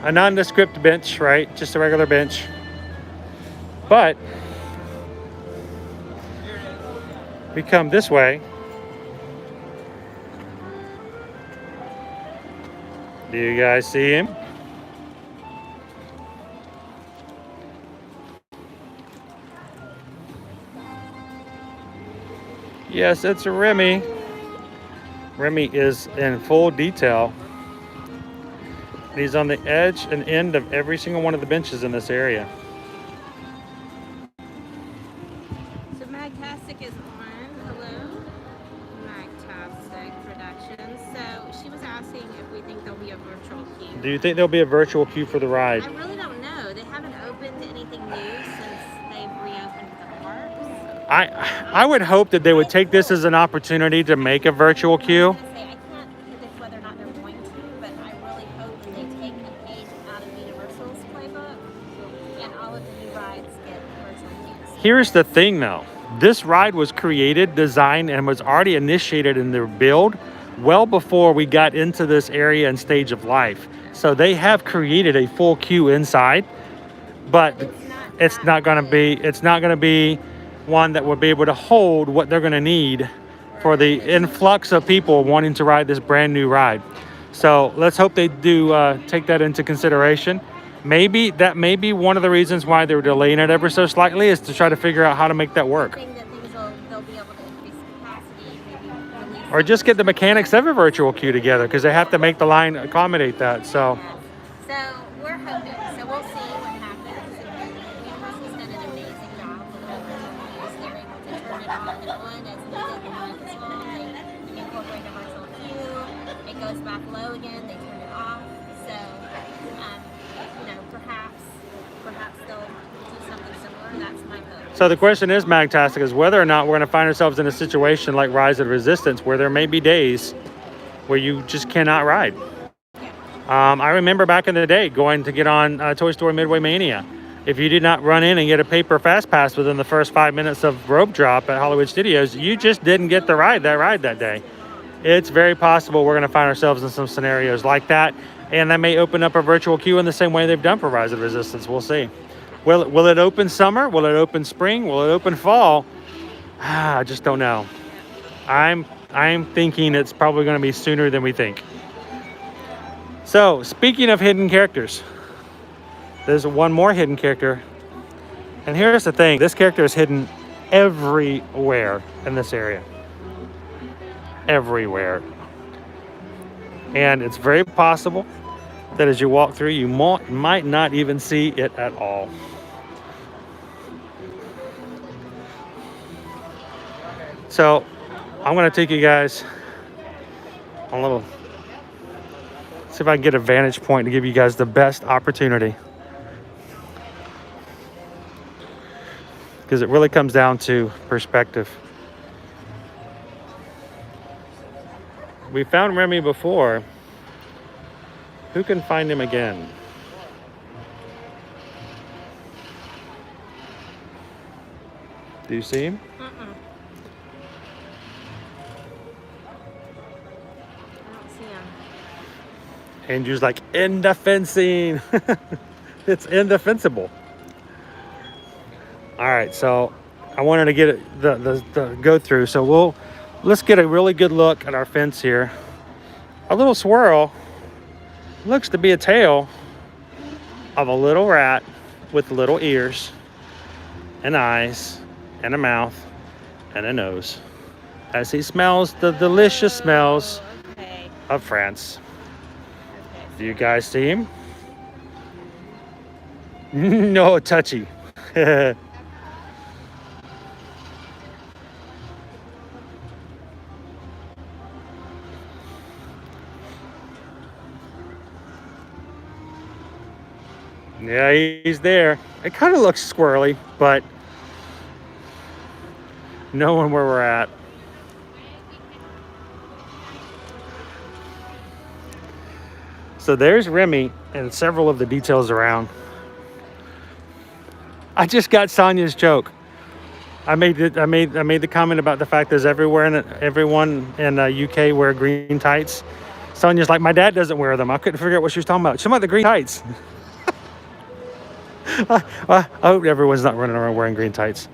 a nondescript bench, right? Just a regular bench. But we come this way. Do you guys see him? Yes, it's Remy. Remy is in full detail. And he's on the edge and end of every single one of the benches in this area. So Magtastic is on. Hello. Magtastic Productions. So she was asking if we think there'll be a virtual queue. Do you think there'll be a virtual queue for the ride? I really don't know. They haven't opened anything new since they've reopened the parks. I would hope that they would take this as an opportunity to make a virtual queue. I was gonna say, I can't predict whether or not they're going to, but I really hope that they take a page out of Universal's playbook and all of the new rides get virtual queues. Here's the thing though. This ride was created, designed, and was already initiated in their build well before we got into this area and stage of life. So they have created a full queue inside, but it's not going to be one that will be able to hold what they're going to need for the influx of people wanting to ride this brand new ride. So let's hope they do take that into consideration. Maybe that may be one of the reasons why they were delaying it ever so slightly, is to try to figure out how to make that work. Think that they'll be able to increase capacity, maybe release. Or just get the mechanics of a virtual queue together, because they have to make the line accommodate that. So So we're hoping. So we'll see what happens. Universal's done an amazing job with the virtual queues. They're able to turn it on and on as needed. The month is long. They incorporate a virtual queue. It goes back low again. They turn it off. So, perhaps they'll do something similar. That's my hope. So the question is, Magtastic, is whether or not we're going to find ourselves in a situation like Rise of Resistance, where there may be days where you just cannot ride. I remember back in the day going to get on Toy Story Midway Mania. If you did not run in and get a paper fast pass within the first 5 minutes of rope drop at Hollywood Studios, you just didn't get the ride that day. It's very possible we're going to find ourselves in some scenarios like that, and that may open up a virtual queue in the same way they've done for Rise of Resistance. We'll see. Will it open summer? Will it open spring? Will it open fall? I just don't know. I'm thinking it's probably going to be sooner than we think. So, speaking of hidden characters, there's one more hidden character. And here's the thing. This character is hidden everywhere in this area. Everywhere. And it's very possible that as you walk through, you might not even see it at all. So, I'm going to take you guys on a little... see if I can get a vantage point to give you guys the best opportunity. Because it really comes down to perspective. We found Remy before. Who can find him again? Do you see him? I don't see him. Andrew's like, in the fencing. It's indefensible. All right, so I wanted to get it, the go through. So let's get a really good look at our fence here. A little swirl looks to be a tail of a little rat with little ears and eyes and a mouth and a nose, as he smells the delicious smells Okay. of France. Do you guys see him? No, touchy. Yeah, he's there. It kind of looks squirrely, but knowing where we're at. So there's Remy and several of the details around. I just got Sonia's joke. I made the comment about the fact that everyone in UK wear green tights. Sonia's like, my dad doesn't wear them. I couldn't figure out what she was talking about. She's talking about the green tights. I hope everyone's not running around wearing green tights.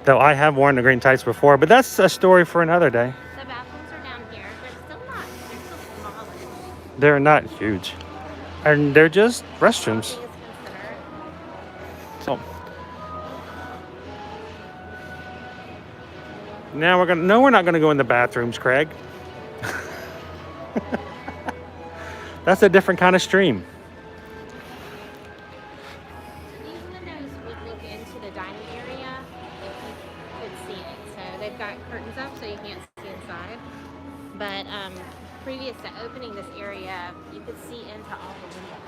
Though I have worn the green tights before, but that's a story for another day. The bathrooms are down here, but they're still smallish. They're not huge. And they're just restrooms. So Now we're gonna, no, we're not gonna go in the bathrooms, Craig. That's a different kind of stream. These windows would look into the dining area if you could see it. So they've got curtains up so you can't see inside. But previous to opening this area, you could see into all the windows.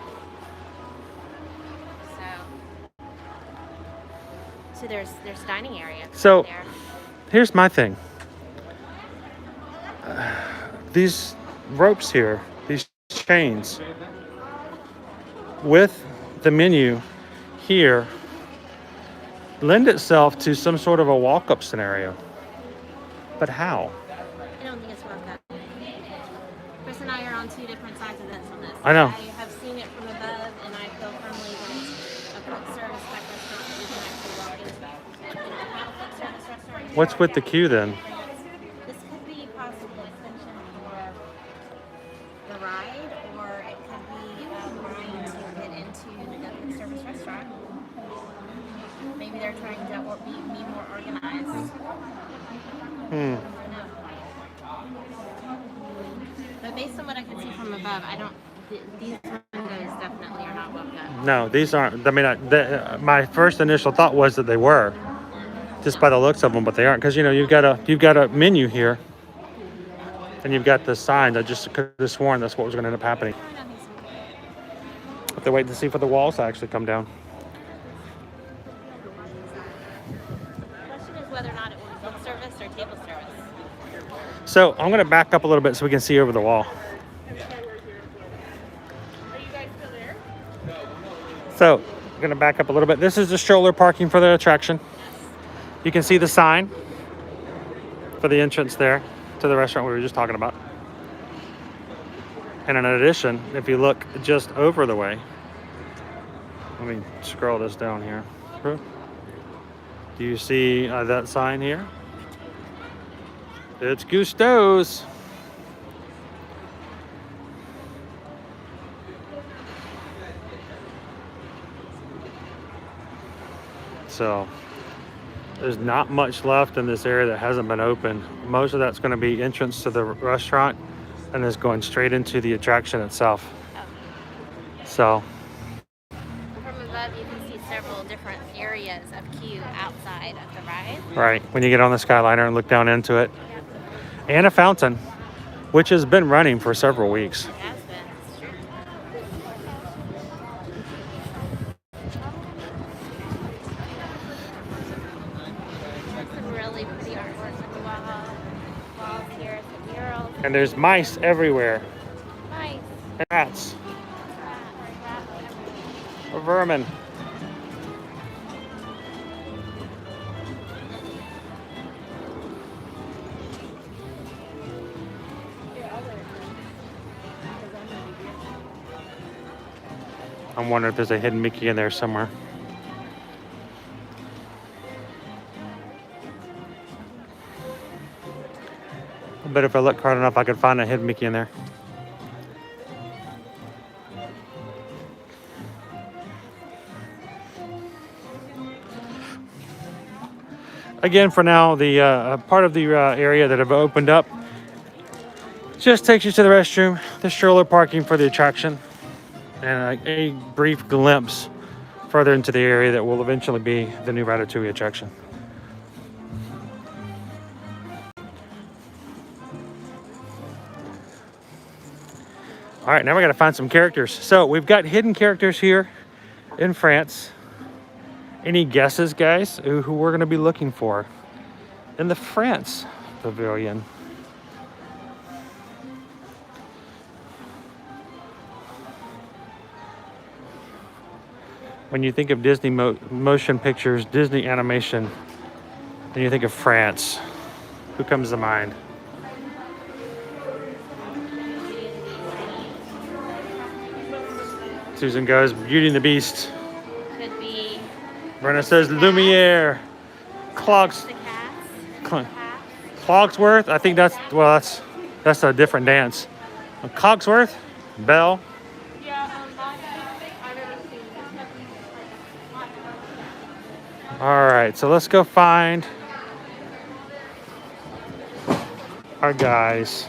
So there's dining area. So there. here's my thing. These ropes here, these chains, with the menu here, lend itself to some sort of a walk-up scenario. But how? I don't think it's worth that. Chris and I are on two different sides of this on this. I know. I have seen it from above, and I feel firmly that it's a quick service type restaurant that you can actually walk into. You know, not a quick service restaurant. What's with the queue then? This could be possibly extension for the ride, or it could be trying to get into the quick service restaurant. Maybe they're trying to be more organized. I don't know. But based on what I can see from above, I don't. These windows definitely are not woken up. No, these aren't. I mean, my first initial thought was that they were, just by the looks of them, but they aren't. Because you know, you've got a menu here, and you've got the sign. I just could have sworn that's what was going to end up happening. Have to wait to see for the walls to actually come down. The question is whether or not it will be quick service or table service. So I'm going to back up a little bit so we can see over the wall. Are you guys still there? So I'm going to back up a little bit. This is the stroller parking for the attraction. You can see the sign for the entrance there to the restaurant we were just talking about. And in addition, if you look just over the way, let me scroll this down here. Do you see that sign here? It's Gusteau's. So there's not much left in this area that hasn't been opened. Most of that's going to be entrance to the restaurant and is going straight into the attraction itself. So From above, you can see several different areas of queue outside of the ride. right, when you get on the Skyliner and look down into it. And a fountain, which has been running for several weeks. It has been. It's true. Some really pretty artwork on the walls here. Some murals. And there's mice everywhere. Nice. And rats. Rat. Or vermin. I'm wondering if there's a hidden Mickey in there somewhere. I bet if I look hard enough, I could find a hidden Mickey in there. Again, for now, the part of the area that have opened up just takes you to the restroom, the stroller parking for the attraction, and a brief glimpse further into the area that will eventually be the new Ratatouille attraction. All right, now we got to find some characters. So we've got hidden characters here in France. Any guesses, guys, who we're going to be looking for in the France pavilion? When you think of Disney motion pictures, Disney animation, and you think of France, who comes to mind? Susan goes, Beauty and the Beast. Could be Brenna says, Lumiere. Clogs. the cats. Cl- Cogsworth. I think that's a different dance. Cogsworth, Belle. All right, so let's go find our guys.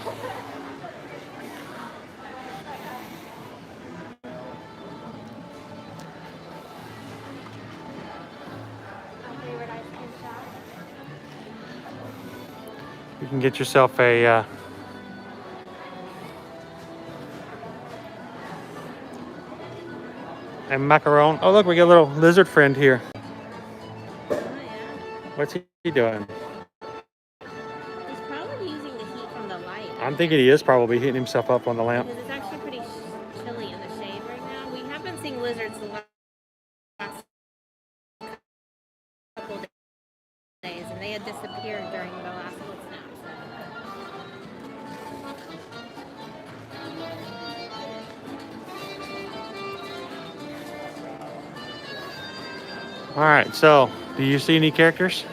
You can get yourself a macaron. Oh, look, we got a little lizard friend here. Oh, yeah. What's he doing? He's probably using the heat from the light. I'm thinking he is probably heating himself up on the lamp. Because it's actually pretty chilly in the shade right now. We have been seeing lizards the last couple of days, and they had disappeared during the last cold snap. All right, so do you see any characters? What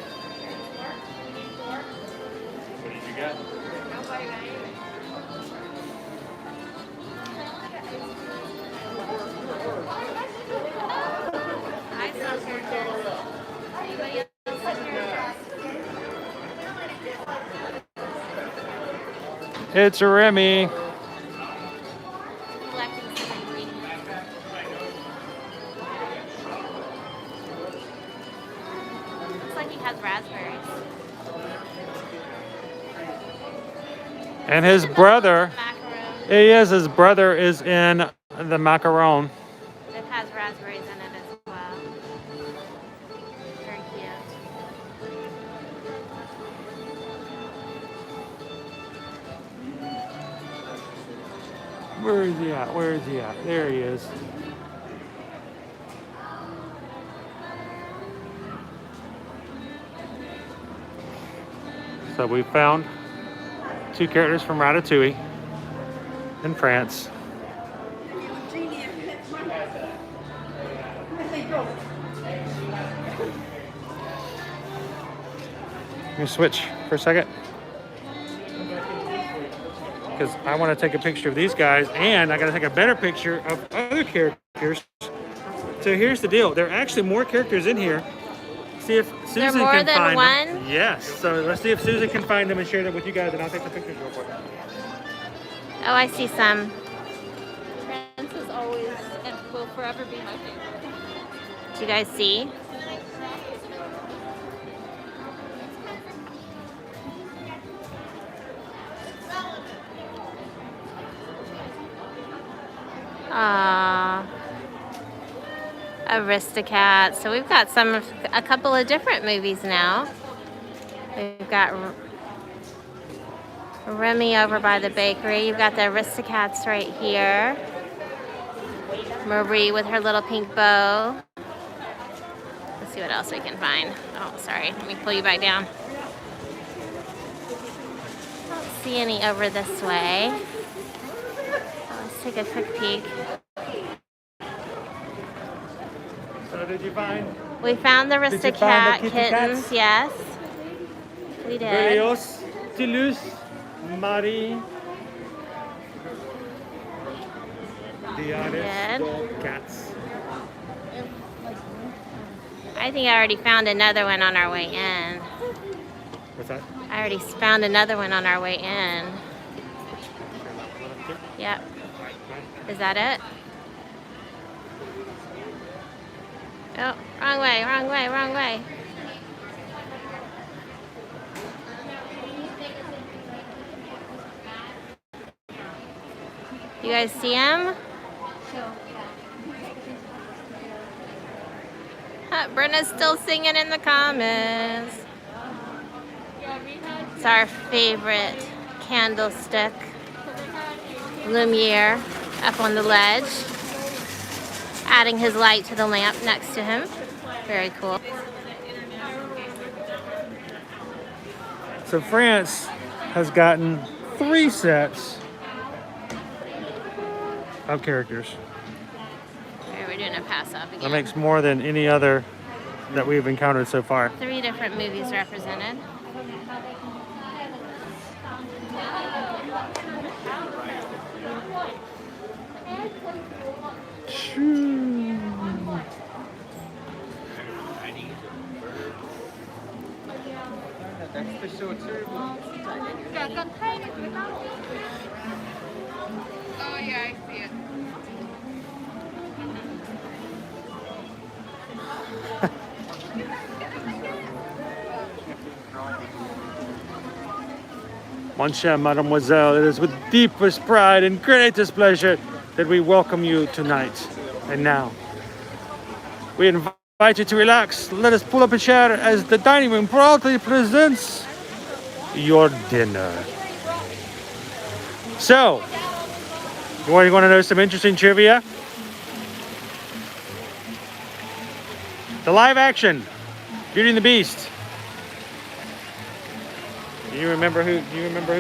did you get? I saw characters. Anybody else see characters? It's a Remy. Collecting some ingredients. Looks like he has raspberries. And his brother, Macaron. his brother is in the macaron. It has raspberries in it as well. Very cute. Where is he at? Where is he at? There he is. So we found 2 characters from Ratatouille in France. Let me switch for a second, because I want to take a picture of these guys, and I got to take a better picture of other characters. So here's the deal: there are actually more characters in here. See if Susan more can than find one? them. Yes. So let's see if Susan can find them and share them with you guys, and I'll take the pictures real quick. Oh, I see some. France is always and will forever be my favorite. Do you guys see? Aww. Aristocats. So we've got a couple of different movies now. We've got Remy over by the bakery. You've got the Aristocats right here. Marie with her little pink bow. Let's see what else we can find. Oh, sorry. Let me pull you back down. I don't see any over this way. Let's take a quick peek. So did you find? We found the Did you find Aristocat the kitty kittens. cats? Yes, we did. Berlioz, Toulouse, Marie, the artist, Good. cats. I think I already found another one on our way in. What's that? I already found another one on our way in. Yep. Is that it? Oh, wrong way, wrong way, wrong way. You guys see him? Brenna's still singing in the comments. It's our favorite candlestick. Lumiere up on the ledge, adding his light to the lamp next to him. Very cool. So France has gotten 3 sets of characters. Okay, we're doing a pass up That again. makes more than any other that we've encountered so far. 3 different movies represented. That's the show too. Oh yeah, I see it. Mon cher mademoiselle, it is with deepest pride and greatest pleasure that we welcome you tonight. And now, we invite you to relax. Let us pull up a chair as the dining room proudly presents your dinner. So, you want to know some interesting trivia? The live action, Beauty and the Beast. Do you remember who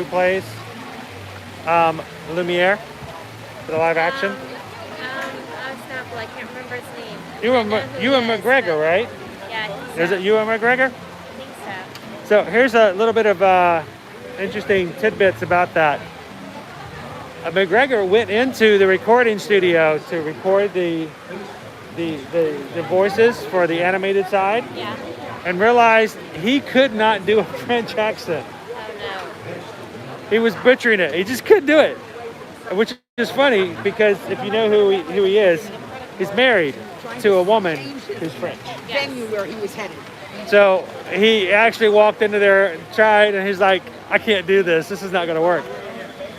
plays Lumiere for the live action? Snapple, I can't remember his name. Ewan McGregor, right? Yeah, Is it Ewan McGregor? I think so. So here's a little bit of interesting tidbits about that. McGregor went into the recording studio to record the voices for the animated side, Yeah. and realized he could not do a French accent. Oh He was butchering it. He just couldn't do it, which is funny because if you know who he is, he's married to a woman who's French. Venue where he was headed. So he actually walked into there, tried, and he's like, I can't do this. This is not going to work.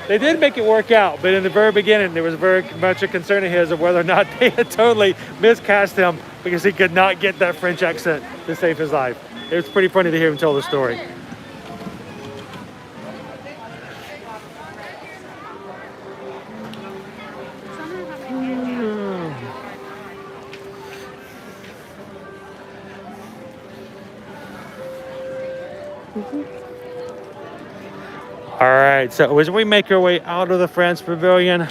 They did make it work out, but in the very beginning, there was very much a concern of his of whether or not they had totally miscast him because he could not get that French accent to save his life. It was pretty funny to hear him tell the story. All right, so as we make our way out of the France Pavilion,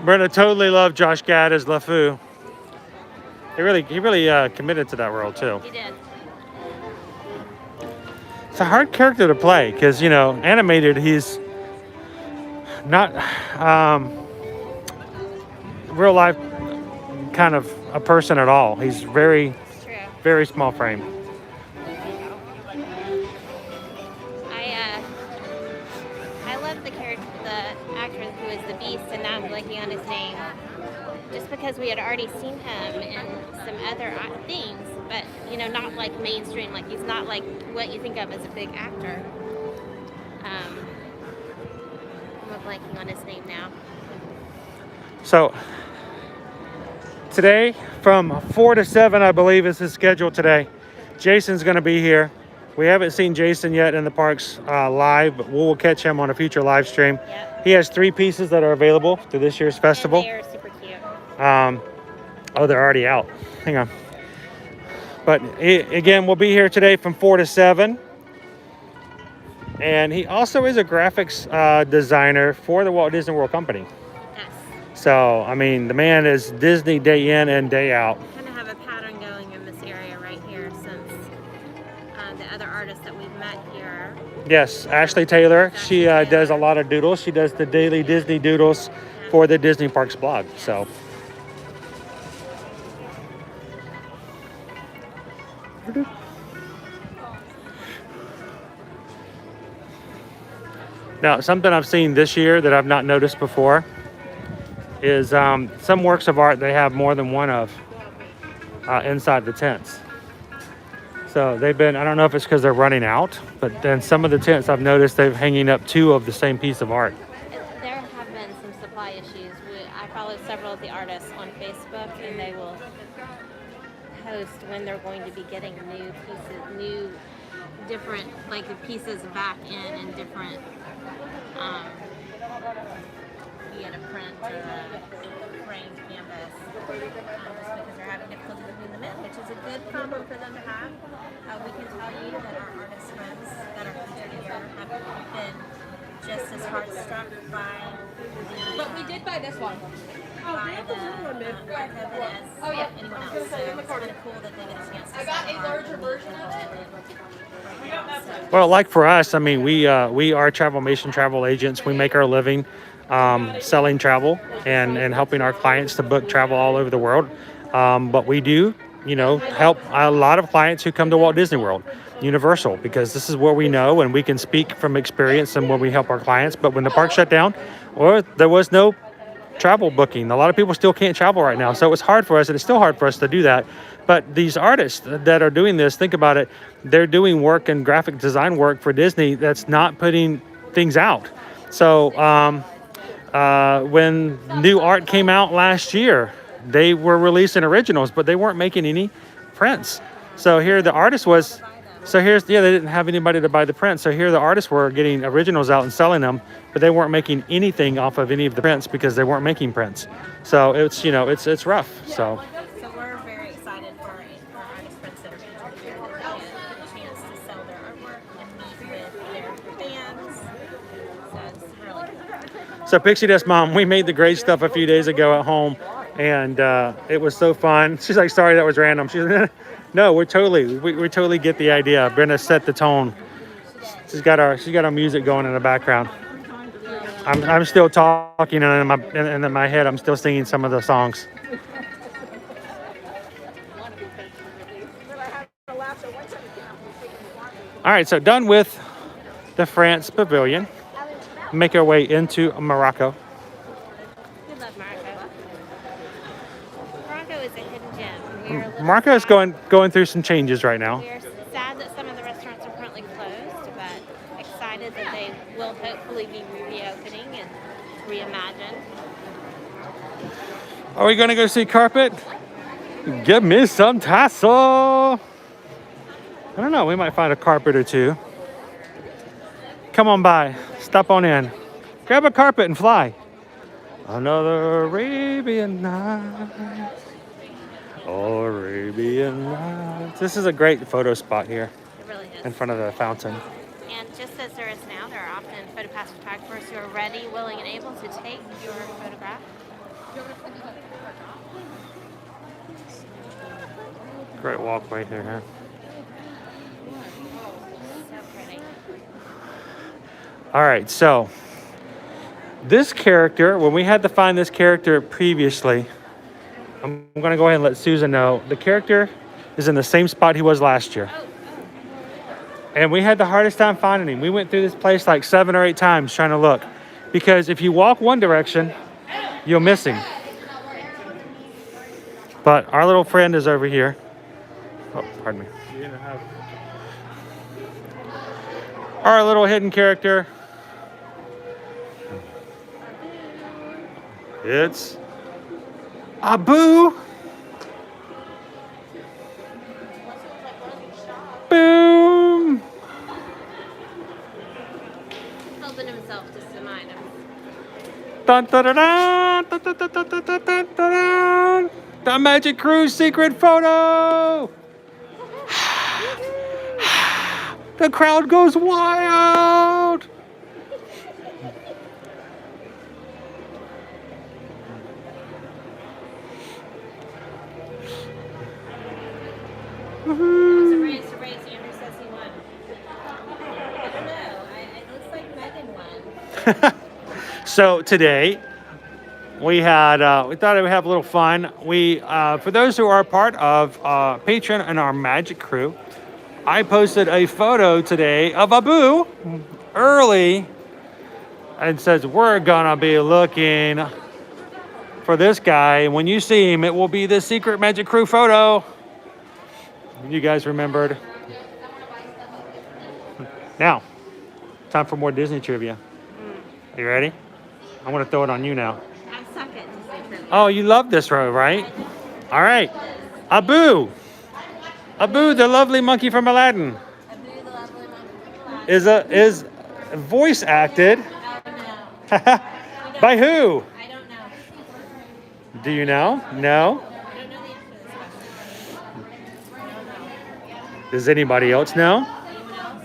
Brenda totally loved Josh Gad as LeFou. He really committed to that role too. He did. It's a hard character to play because, you know, animated, he's not real life kind of a person at all. He's very, It's true. very small frame. I love the character, the actor who is the Beast, and now I'm blanking on his name. Just because we had already seen him in some other things, but you know, not like mainstream. Like he's not like what you think of as a big actor. I'm blanking on his name now. So today from 4 to 7, I believe is his schedule today. Jason's going to be here. We haven't seen Jason yet in the parks live, but we'll catch him on a future live stream. Yep. He has 3 pieces that are available to this year's festival. And they are super cute. Oh, they're already out. Hang on. But again, we'll be here today from 4 to 7. And he also is a graphics designer for the Walt Disney World Company. Yes. So, I mean, the man is Disney day in and day out. Kind of have a pattern going in this area right here since the other artists that we've met here. Yes, Ashley Taylor. She does a lot of doodles. She does the daily Disney doodles for the Disney Parks blog. So. Now, something I've seen this year that I've not noticed before is some works of art they have more than one of inside the tents. So they've been, I don't know if it's because they're running out, but then some of the tents I've noticed they're hanging up 2 of the same piece of art. There have been some supply issues. I follow several of the artists on Facebook, and they will post when they're going to be getting new pieces, different, like the pieces back in different, be it a print or a framed canvas, just because they're having difficulty moving them in, which is a good problem for them to have. We can tell you that our artist friends that are featured here have been just as hard struck by the, But we did buy this one. by the art of it as anyone else. So it's kind of cool that they get a chance to I got see a art larger and version look of at it. right now. So Well, like for us, I mean, we are Travelmation travel agents. We make our living selling travel and helping our clients to book travel all over the world. But we do, help a lot of clients who come to Walt Disney World, Universal, because this is where we know and we can speak from experience and when we help our clients. But when the park shut down, or there was no travel booking, a lot of people still can't travel right now. So it was hard for us, and it's still hard for us to do that. But these artists that are doing this, think about it, they're doing work and graphic design work for Disney that's not putting things out. So when new art came out last year, they were releasing originals, but they weren't making any prints. So here the artist was, they didn't have anybody to buy the prints. So here the artists were getting originals out and selling them, but they weren't making anything off of any of the prints because they weren't making prints. So it's, it's rough. So we're very excited for artist friends that are featured here that they get a chance to sell their artwork and meet with their fans. So it's really cool. So Pixie Dust Mom, we made the great stuff a few days ago at home, and it was so fun. She's like, sorry, that was random. She's no, we totally get the idea. Brenda set the tone. She's got our music going in the background. I'm still talking, and in my head, I'm still singing some of the songs. All right, so done with the France Pavilion. Make our way into Morocco. We love Morocco. Morocco is a hidden gem. Morocco is going through some changes right now. We're sad that some of the restaurants are currently closed, but excited that they will hopefully be reopening and reimagined. Are we going to go see carpet? Give me some tassel. I don't know. We might find a carpet or two. Come on by. Stop on in. Grab a carpet and fly. Another Arabian night. Arabian nights. This is a great photo spot here It really is. in front of the fountain. And just as there is now, there are often PhotoPass photographers who are ready, willing, and able to take your photograph. Great walkway here, huh? So pretty. All right, so this character, when we had to find this character previously, I'm going to go ahead and let Susan know. The character is in the same spot he was last year. And we had the hardest time finding him. We went through this place like 7 or 8 times trying to look. Because if you walk one direction, you'll miss him. But our little friend is over here. Oh, pardon me. Our little hidden character. It's Abu. Boom. Helping himself to some items. Dun, dun, dun, dun, dun, dun, dun, dun, dun, dun, dun. The Magic Cruise secret photo. The crowd goes wild. It's a race. Andrew says he won. I don't know. It looks like Megan won. So today we had we thought we would have a little fun. We for those who are part of Patreon and our Magic Crew, I posted a photo today of Abu early and says we're gonna be looking for this guy. And when you see him, it will be the secret Magic Crew photo. You guys remembered. Now, time for more Disney trivia. Are you ready? I want to throw it on you now. I suck at Disney trivia. Oh, you love this row, right? All right. Abu, the lovely monkey from Aladdin, Abu, the lovely monkey. is voice acted Oh no. by who? I don't know. Do you know? No? I don't know the answer to this question. Does anybody else know? Anyone else?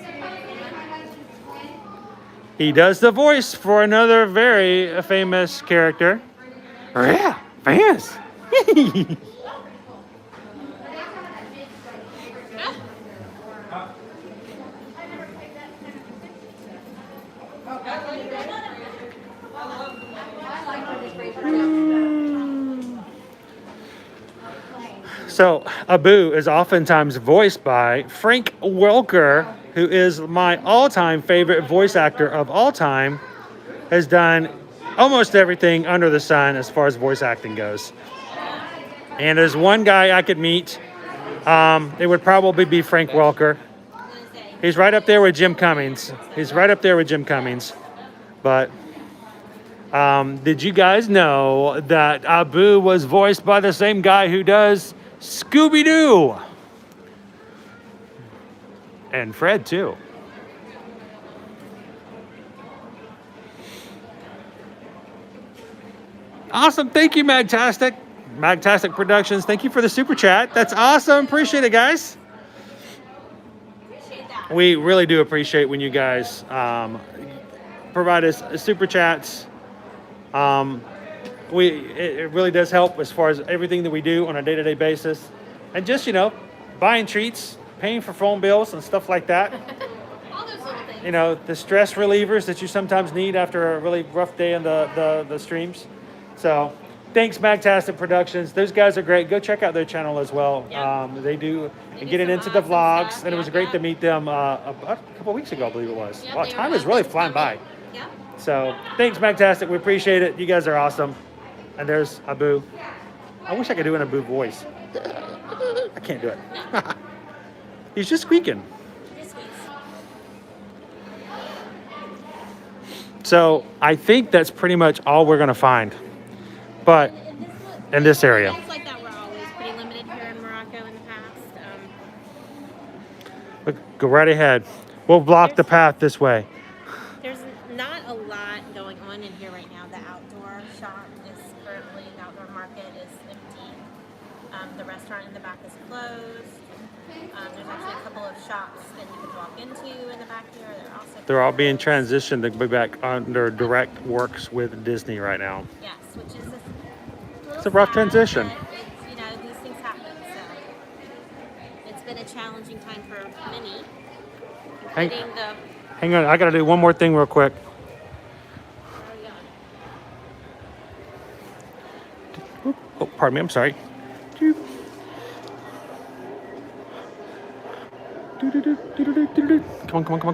He does the voice for another very famous character. Oh, yeah, famous. So Abu is oftentimes voiced by Frank Welker, who is my all-time favorite voice actor of all time. Has done almost everything under the sun as far as voice acting goes. And there's one guy I could meet. It would probably be Frank Welker. He's right up there with Jim Cummings. But did you guys know that Abu was voiced by the same guy who does Scooby-Doo? And Fred, too. Awesome. Thank you, Magtastic. Magtastic Productions. Thank you for the super chat. That's awesome. Appreciate it, guys. We really do appreciate when you guys provide us super chats. It really does help as far as everything that we do on a day-to-day basis. And just, buying treats, paying for phone bills and stuff like that. All those little things. The stress relievers that you sometimes need after a really rough day in the streams. So thanks, Magtastic Productions. Those guys are great. Go check out their channel as well. Yep. They do They and do get it some into the awesome vlogs. stuff. And it was Yep, great yep. to meet them a couple of weeks ago, I believe it was. Yep, Wow, they were time is really awesome. flying by. Yeah. So thanks, Magtastic. We appreciate it. You guys are awesome. And there's Abu. I wish I could do an Abu voice. I can't do it. He's just squeaking. So I think that's pretty much all we're going to find. But in this area. Things like that were always pretty limited here in Morocco in the past. Look, go right ahead. We'll block the path this way. There's not a lot going on in here right now. The outdoor shop is currently, the outdoor market is empty. The restaurant in the back is closed. There's actually a couple of shops that you could walk into in the back here. They're all being transitioned to be back under direct works with Disney right now. Yes, which is It's a rough transition. But it's, these things happen. So it's been a challenging time for many. Including Hang on, I got to do one more thing real quick. Oh, pardon me, I'm sorry. Come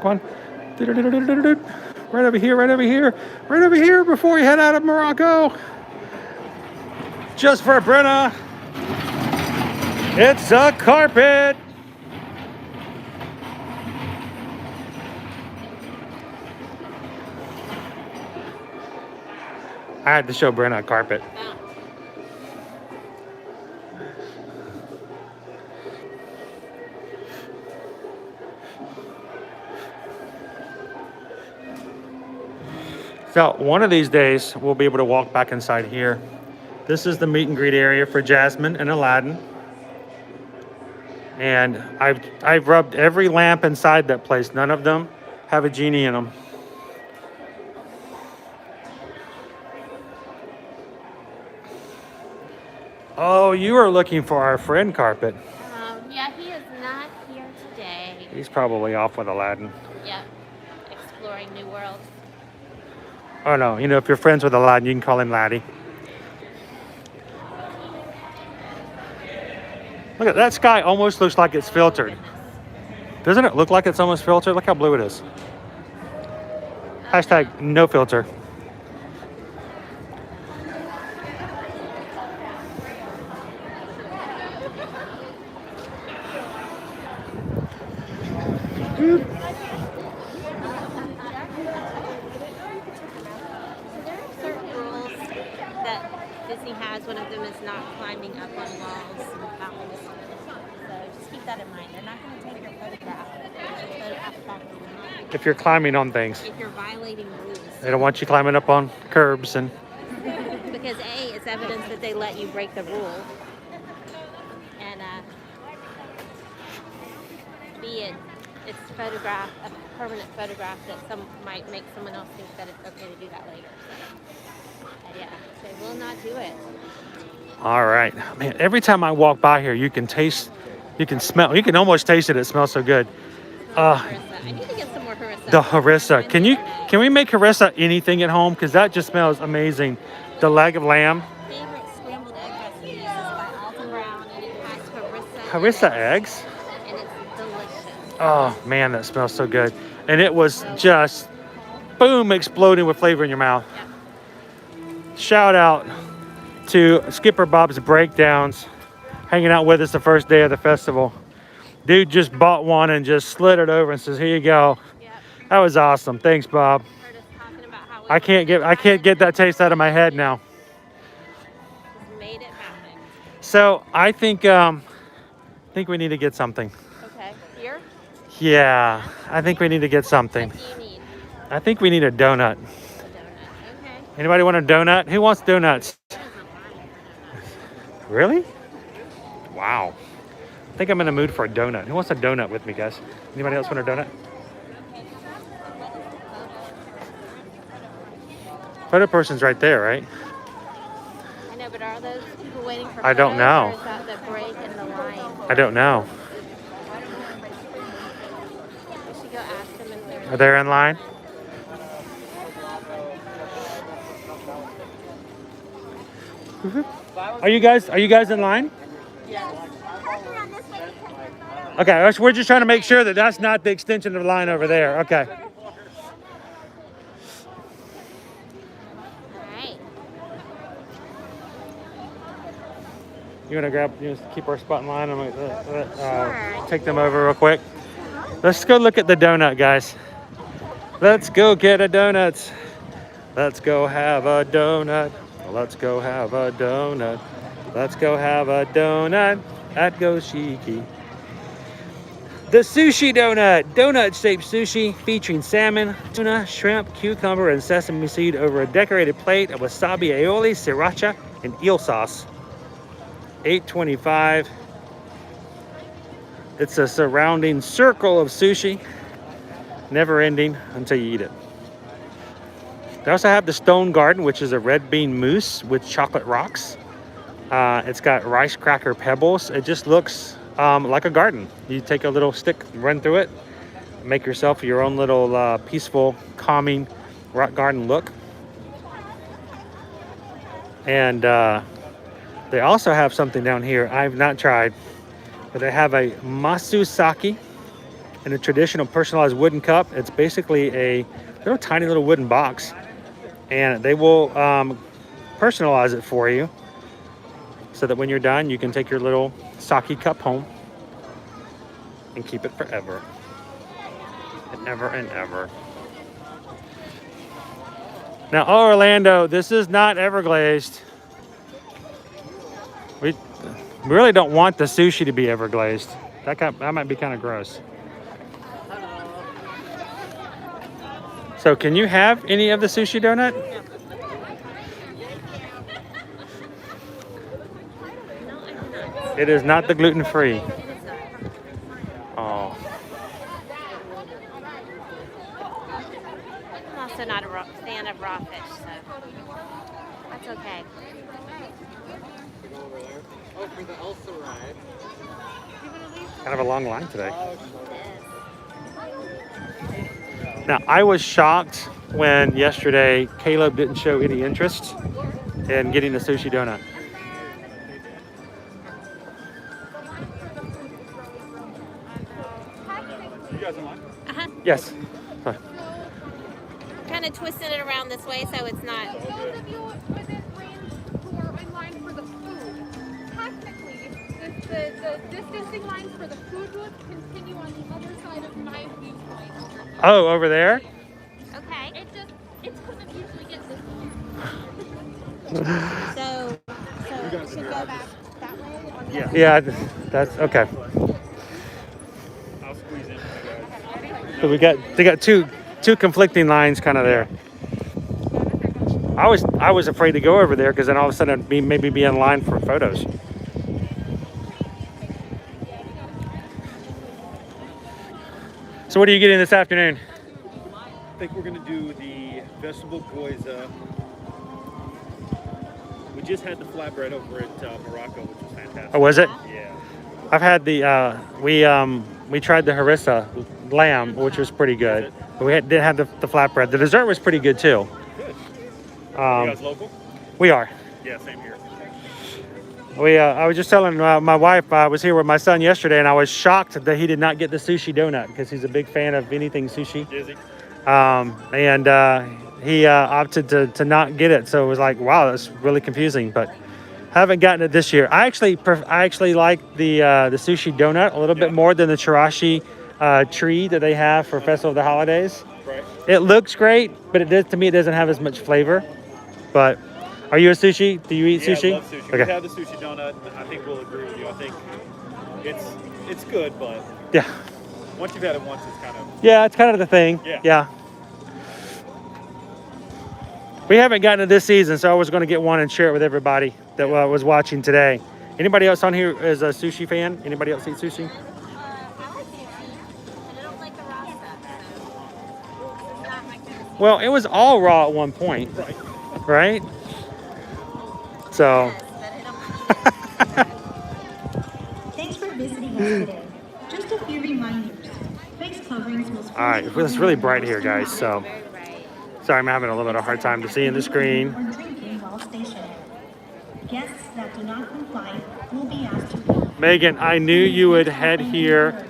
on. Right over here before we head out of Morocco. Just for Brenna, it's a carpet. I had to show Brenna a carpet. So one of these days, we'll be able to walk back inside here. This is the meet and greet area for Jasmine and Aladdin. And I've rubbed every lamp inside that place. None of them have a genie in them. Oh, you are looking for our friend Carpet. yeah, he is not here today. He's probably off with Aladdin. Yep, exploring new worlds. Oh no, if you're friends with Aladdin, you can call him Laddie. Look at that sky, almost looks like it's filtered. Doesn't it look like it's almost filtered? Look how blue it is. Hashtag no filter. Certain rules that Disney has. One of them is not climbing up on walls and mountains. So just keep that in mind. They're not going to take your photograph. If you're climbing on things, If you're violating rules. they don't want you climbing up on curbs and Because A, it's evidence that they let you break the rule. And B, it's photograph, a permanent photograph that might make someone else think that it's okay to do that later. So, yeah, they will not do it. all right, man. Every time I walk by here, you can taste, you can smell, you can almost taste it. It smells so good. Harissa. I need to get some more harissa. The harissa. Can we make harissa anything at home? Because that just smells amazing. The leg of lamb. Favorite scrambled egg recipe is by Alton Brown, and it has harissa eggs. And it's delicious. Oh man, that smells so good. And it was just boom, exploding with flavor in your mouth. Shout out to Skipper Bob's Breakdowns, hanging out with us the first day of the festival. Dude just bought one and just slid it over and says, "Here you go." Yep. That was awesome. Thanks, Bob. Heard us talking about how we I can't get that taste out of my head now. just made it happen. So I think we need to get something. Okay. Here? Yeah, I think we need to get something. What do you need? I think we need a donut. A donut. Okay. Anybody want a donut? Who wants donuts? Really? Wow. I think I'm in the mood for a donut. Who wants a donut with me, guys? Anybody else want a donut? Photo person's right there, right? I know, but are those people waiting for I don't photos, know. Or is that the break in the line? I don't know. We should go ask them if they're Are they in line? Are you guys in line? Okay, we're just trying to make sure that that's not the extension of the line over there. Okay. All right. You want to keep our spot in line? I'm gonna Sure. take them over real quick. Let's go look at the donut, guys. Let's go get a donut. Let's go have a donut. Let's go have a donut. Let's go have a donut at Goshiki. The sushi donut. Donut-shaped sushi featuring salmon, tuna, shrimp, cucumber, and sesame seed over a decorated plate of wasabi aioli, sriracha, and eel sauce. $8.25. It's a surrounding circle of sushi, never ending until you eat it. They also have the Stone Garden, which is a red bean mousse with chocolate rocks. It's got rice cracker pebbles. It just looks like a garden. You take a little stick, run through it, make yourself your own little peaceful, calming rock garden look. And they also have something down here I've not tried, but they have a masu sake in a traditional personalized wooden cup. It's basically a little tiny little wooden box, and they will personalize it for you so that when you're done, you can take your little sake cup home and keep it forever and ever and ever. Now, Orlando, this is not Everglazed. We really don't want the sushi to be Everglazed. That might be kind of gross. So can you have any of the sushi donut? It is not the gluten-free. Oh. I'm also not a fan of raw fish, so that's okay. Oh, for the Elsa ride. Kind of a long line today. Now, I was shocked when yesterday Caleb didn't show any interest in getting the sushi donut. You guys in line? Uh-huh. Yes. Sorry. Kind of twisting it around this way so it's not. Those of you within range who are in line for the food, technically, the distancing lines for the food booth continue on the other side of my viewpoint. Oh, over there? Okay. It doesn't usually get this So it should go back that way? On the other Yeah, that's okay. I'll squeeze in. So they got two conflicting lines kind of there. I was afraid to go over there because then all of a sudden I'd maybe be in line for photos. So what are you getting this afternoon? I think we're gonna do the vegetable goiza. We just had the flatbread over at Morocco, which was fantastic. Oh, was it? Yeah. I've had the we tried the harissa lamb, which was pretty good. But we did have the flatbread. The dessert was pretty good too. Good. You guys local? We are. Yeah, same here. I was just telling my wife, I was here with my son yesterday, and I was shocked that he did not get the sushi donut because he's a big fan of anything sushi. Is he? He opted to not get it, so it was like, wow, that's really confusing. But haven't gotten it this year. I actually like the sushi donut a little bit more than the chirashi tree that they have for Festival of the Holidays. Right. It looks great, but to me it doesn't have as much flavor. But are you a sushi? Do you eat sushi? I love sushi. Okay. We have the sushi donut. I think we'll agree with you. I think it's good, but Yeah. once you've had it once, it's kind of Yeah, it's kind of the thing. Yeah. We haven't gotten it this season, so I was going to get one and share it with everybody that was watching today. Anybody else on here is a sushi fan? Anybody else eat sushi? I like sushi, and I don't like the raw stuff. So it's not my kind of Well, it was all raw at one point, right. right? So, yes, but I don't eat it. Thanks for visiting us today. Just a few reminders. Face coverings must all right, it's really bright here, guys. So, Very right. sorry, I'm having a little bit of a hard time to see in the screen. Or drinking while stationary. Guests that do not comply will be asked to leave. Megan, I knew you would head here,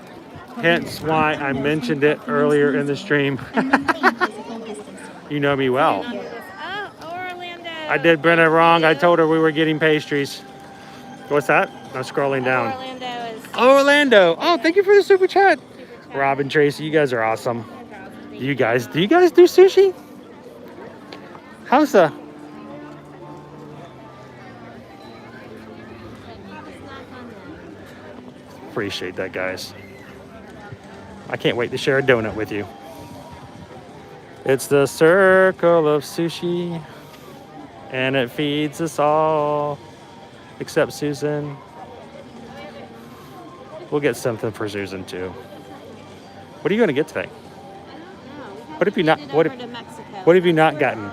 hence why I mentioned it earlier in the stream. And maintain physical distancing. You know me well. Oh, Orlando. I did Brenna wrong. I told her we were getting pastries. What's that? I'm scrolling down. Orlando is Orlando. Oh, thank you for the super chat. Rob and Tracy, you guys are awesome. Do you guys do sushi? How's the... Appreciate that, guys. I can't wait to share a donut with you. It's the circle of sushi, and it feeds us all, except Susan. We'll get something for Susan too. What are you going to get today? What have you not? What have you not gotten?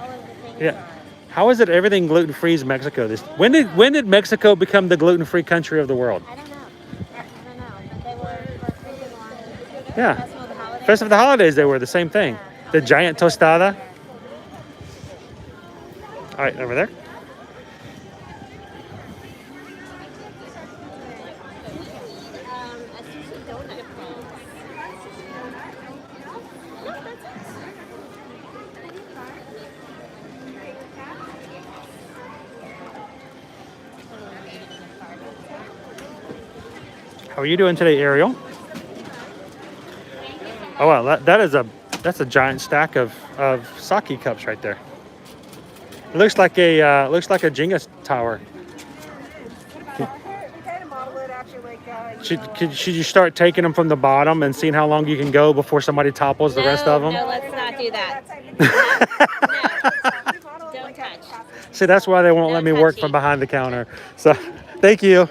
Yeah. How is it everything gluten-free is Mexico? When did Mexico become the gluten-free country of the world? I don't know. But they were thinking on Yeah. Festival of the Holidays. Festival of the Holidays, they were the same thing. The giant tostada. All right, over there. A sushi donut. No, that's it. How are you doing today, Ariel? Oh wow, that's a giant stack of sake cups right there. It looks like a Jenga tower. Should you start taking them from the bottom and seeing how long you can go before somebody topples the rest of them? No, let's not do that. No. Don't touch. See, that's why they won't let me work touchy. from behind the counter. So, thank you.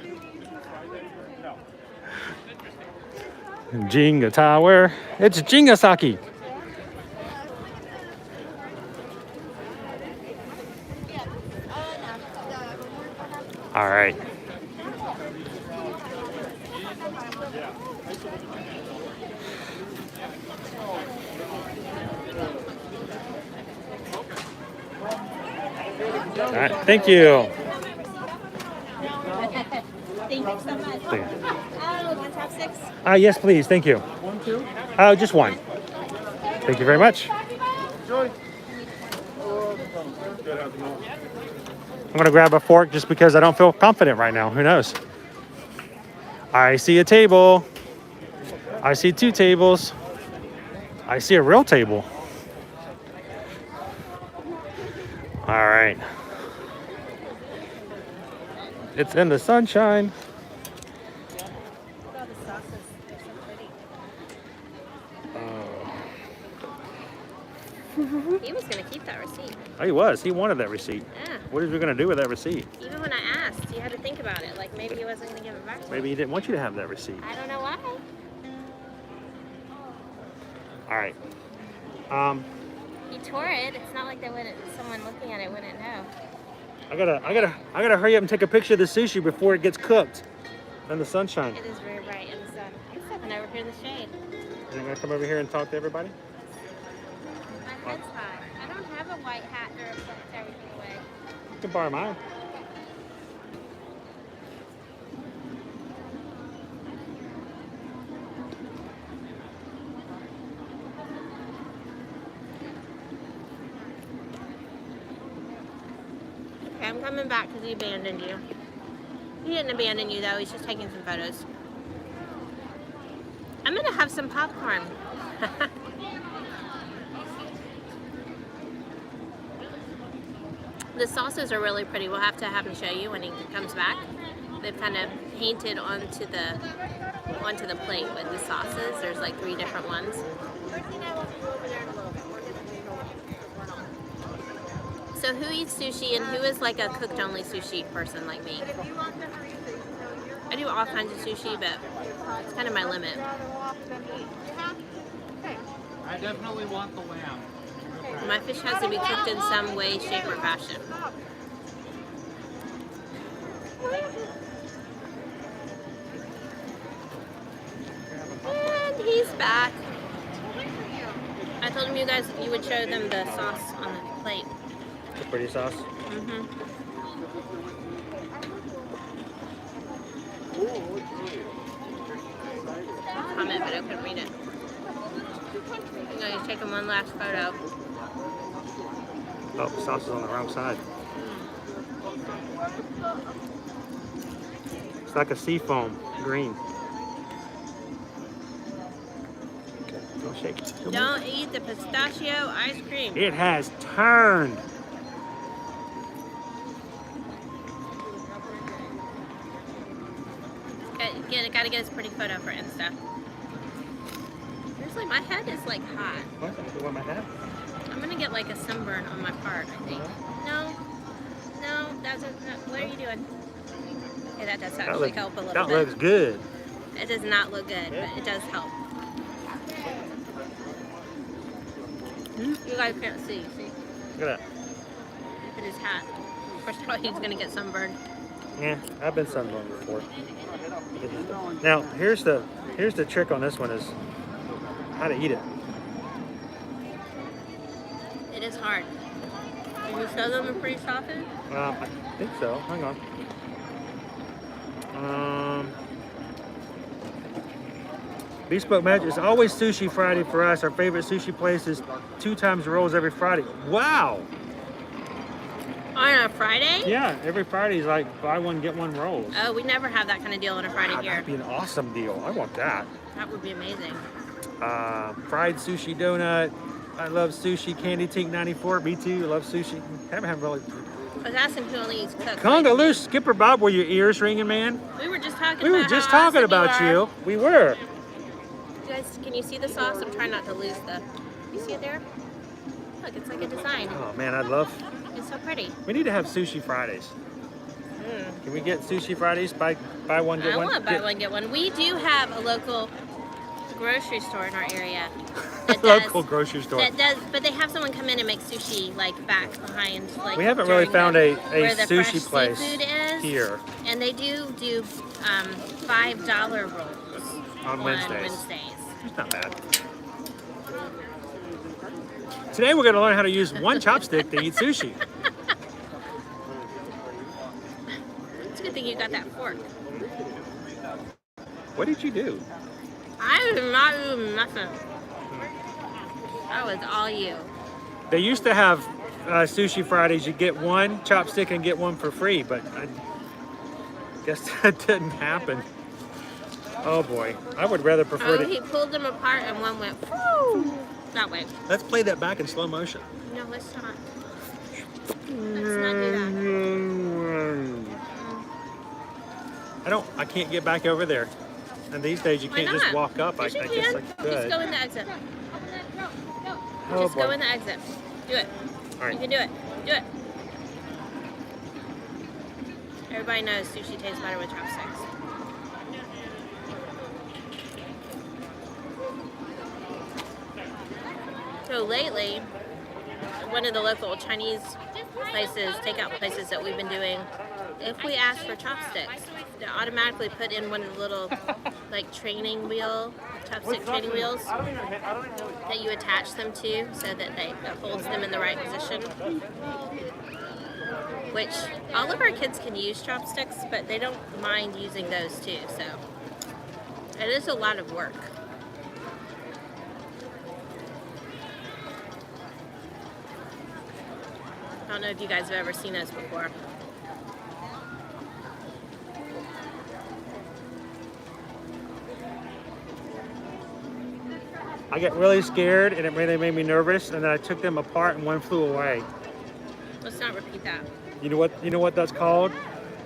Jenga tower. It's Jenga sake. All right. All right. Thank you. Thank you so much. Thank you. One top six. Yes, please. Thank you. Just one. Thank you very much. I'm going to grab a fork just because I don't feel confident right now. Who knows? I see a table. I see two tables. I see a real table. All right. It's in the sunshine. He was going to keep that receipt. Oh, he was. He wanted that receipt. Yeah. What are we going to do with that receipt? Even when I asked, you had to think about it. Like maybe he wasn't going to give it back to me. Maybe he didn't want you to have that receipt. I don't know why. All right. He tore it. It's not like they wouldn't. Someone looking at it wouldn't know. I gotta hurry up and take a picture of the sushi before it gets cooked in the sunshine. It is very bright in the sun. I'm stepping over here in the shade. You're gonna come over here and talk to everybody? My head's high. I don't have a white hat to reflect everything away. You can borrow mine. coming back because he abandoned you. He didn't abandon you though, he's just taking some photos. I'm gonna have some popcorn. The sauces are really pretty. We'll have to have him show you when he comes back. They've kind of painted onto the plate with the sauces. There's like 3 different ones. So who eats sushi and who is like a cooked only sushi person like me? I do all kinds of sushi, but it's kind of my limit. I definitely want the lamb. My fish has to be cooked in some way, shape, or fashion. And he's back. I told him you would show them the sauce on the plate. The pretty sauce. Mm-hmm. Comment, but I couldn't read it. I'm going to take him one last photo. Oh, the sauce is on the wrong side. It's like a sea foam, green. Okay, don't shake it. Don't eat the pistachio ice cream. It has turned. Gotta get his pretty photo for Insta. Seriously, my head is like hot. What? You want my hat? I'm gonna get like a sunburn on my part, I think. No, that's a, what are you doing? Okay, that does actually help a little That bit. looks good. It does not look good, but it does help. You guys can't see. Look at that. Look at his hat. First of all, he's gonna get sunburned. Yeah, I've been sunburned before. Now, here's the trick on this one is how to eat it. It is hard. Can you show them a pretty sausage? I think so. Hang on. Bespoke Magic is always Sushi Friday for us. Our favorite sushi place is 2 times rolls every Friday. Wow! On a Friday? Yeah, every Friday is like buy one, get one rolls. Oh, we never have that kind of deal on a Friday Wow, here. that'd be an awesome deal. I want that. That would be amazing. Fried sushi donut. I love sushi. Candy Tink 94. Me too. I love sushi. Haven't had really. I was asking who only eats cooked. Conga Loose, Skipper Bob, were your ears ringing, man? We were just talking We were about just how talking awesome about you. you. We were. You guys, can you see the sauce? I'm trying not to lose the. You see it there? Look, it's like a design. Oh man, I'd love. It's so pretty. We need to have sushi Fridays. Can we get sushi Fridays? Buy one, get I one. want to buy one, get one. We do have a local grocery store in our area. That Local does, grocery store. That does, but they have someone come in and make sushi like back behind. Like We haven't really during found the- a where the fresh sushi place seafood is. here And they do $5 rolls on Wednesdays. Wednesdays. It's not bad. Today we're going to learn how to use one chopstick to eat sushi. It's a good thing you got that fork. What did you do? I did not do nothing. That was all you. They used to have sushi Fridays. You get one chopstick and get one for free, but I guess that didn't happen. Oh boy, I would rather prefer Oh, to. he pulled them apart and one went whoo, that way. Let's play that back in slow motion. No, let's not. Let's not do that. I can't get back over there. And these days you Why can't just not? walk up. Yes, you I guess I can. could. Just go in the exit. Oh, Just go boy. in the exit. Do it. All right. You can do it. Do it. Everybody knows sushi tastes better with chopsticks. So lately, one of the local Chinese places, takeout places that we've been doing, if we ask for chopsticks, they automatically put in one of the little like training wheel, chopstick training wheels that you attach them to so that it holds them in the right position. Which all of our kids can use chopsticks, but they don't mind using those too, so it is a lot of work. I don't know if you guys have ever seen those before. I get really scared, and it really made me nervous. And then I took them apart, and one flew away. Let's not repeat that. You know what? You know what that's called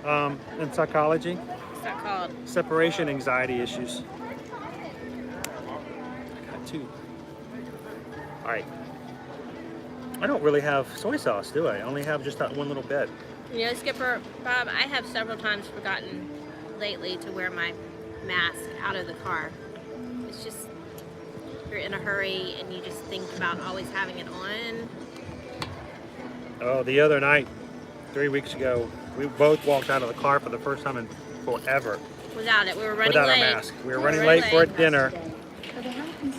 in psychology? What's that called? Separation anxiety issues. I got two. All right. I don't really have soy sauce, do I? I only have just that one little bit. You know, Skipper Bob, I have several times forgotten lately to wear my mask out of the car. It's just, you're in a hurry and you just think about always having it on. Oh, the other night, 3 weeks ago, we both walked out of the car for the first time in forever Without it, we were running without late. a mask. We were running late for dinner,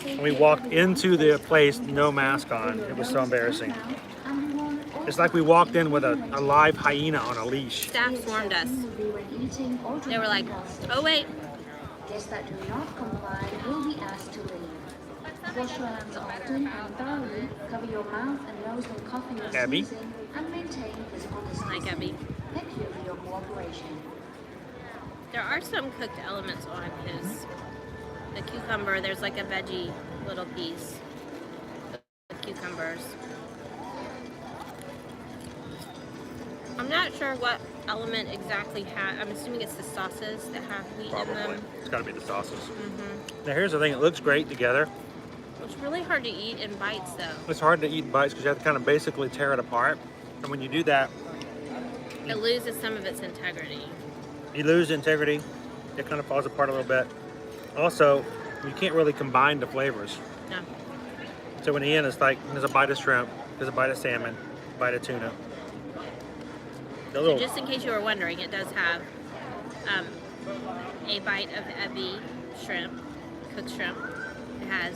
and we walked into the place, no mask on. It was so embarrassing. It's like we walked in with a live hyena on a leash. Staff swarmed us. They were like, oh wait. Guests that do not comply will be asked to leave. Wash your hands often and thoroughly, cover your mouth and nose when coughing or Abby? sneezing, and maintain physical distancing. Like Abby. Thank you for your cooperation. There are some cooked elements on his. The cucumber, there's like a veggie little piece with cucumbers. I'm not sure what element exactly I'm assuming it's the sauces that have wheat in Probably. them. It's got to be the sauces. Mm-hmm. Now here's the thing. It looks great together. It's really hard to eat in bites though. It's hard to eat in bites because you have to kind of basically tear it apart. And when you do that, It loses some of its integrity. you lose integrity. It kind of falls apart a little bit. Also, you can't really combine the flavors. No. So in the end, it's like there's a bite of shrimp, there's a bite of salmon, a bite of tuna. The So little, just in case you were wondering, it does have a bite of ebi shrimp, cooked shrimp. It has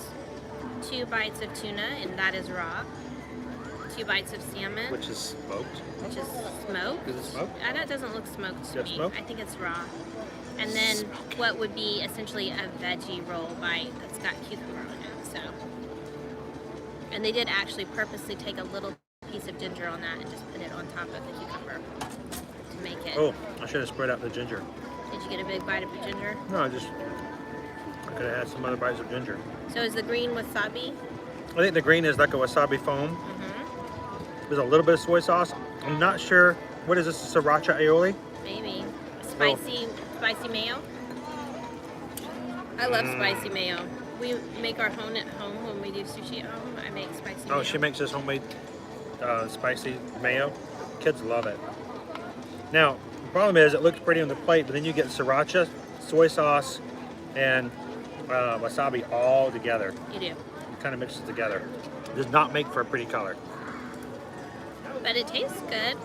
2 bites of tuna, and that is raw. 2 bites of salmon, which is smoked. which is smoked. Is it smoked? And it doesn't look smoked to Is it me. smoked? I think it's raw. And then what would be essentially a veggie roll bite that's got cucumber on it. So, and they did actually purposely take a little piece of ginger on that and just put it on top of the cucumber to make it. Oh, I should have spread out the ginger. Did you get a big bite of the ginger? No, I could have had some other bites of ginger. So is the green wasabi? I think the green is like a wasabi foam. Mm-hmm. There's a little bit of soy sauce. I'm not sure. What is this, sriracha aioli? Maybe. Spicy mayo? I love spicy mayo. We make our own at home when we do sushi at home. I make spicy mayo. Oh, she makes this homemade spicy mayo. Kids love it. Now, the problem is it looks pretty on the plate, but then you get sriracha, soy sauce, and wasabi all together. You do. It kind of mixes together. It does not make for a pretty color. But it tastes good.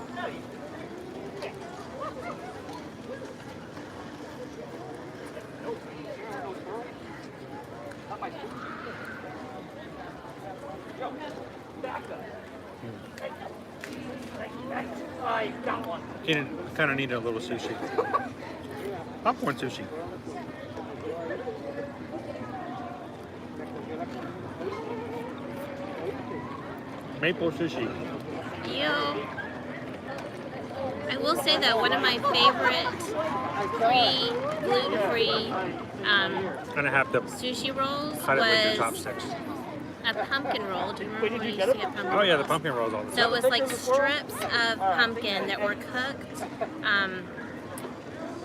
I kind of need a little sushi. Popcorn sushi. Maple sushi. Ew. I will say though, one of my favorite gluten-free Gonna have to sushi rolls cut it with your was chopsticks. a pumpkin roll. Do you remember when you used to get pumpkin Oh yeah, the rolls? pumpkin rolls all the So time. it was like strips of pumpkin that were cooked.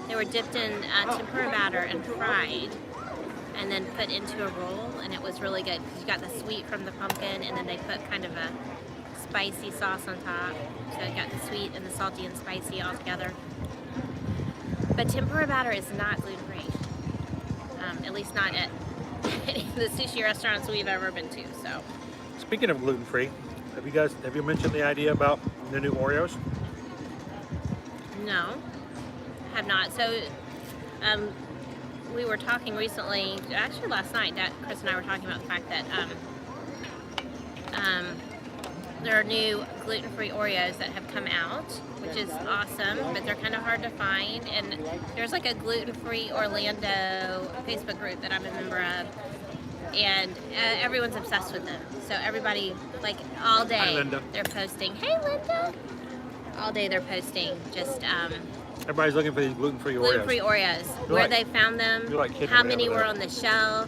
They were dipped in tempura batter and fried, and then put into a roll, and it was really good because you got the sweet from the pumpkin, and then they put kind of a spicy sauce on top. So you got the sweet and the salty and spicy all together. But tempura batter is not gluten-free, at least not at any of the sushi restaurants we've ever been to. So. Speaking of gluten-free, have you mentioned the idea about the new Oreos? No, have not. So, we were talking recently, actually last night, that Chris and I were talking about the fact that there are new gluten-free Oreos that have come out, which is awesome, but they're kind of hard to find. And there's like a gluten-free Orlando Facebook group that I'm a member of, and everyone's obsessed with them. So everybody, like all day, Hi, Linda. they're posting, "Hey, Linda!" All day they're posting just Everybody's looking for these gluten-free Oreos. gluten-free Oreos, where like- they found them, you're like kidding how me many over were there. on the shelf.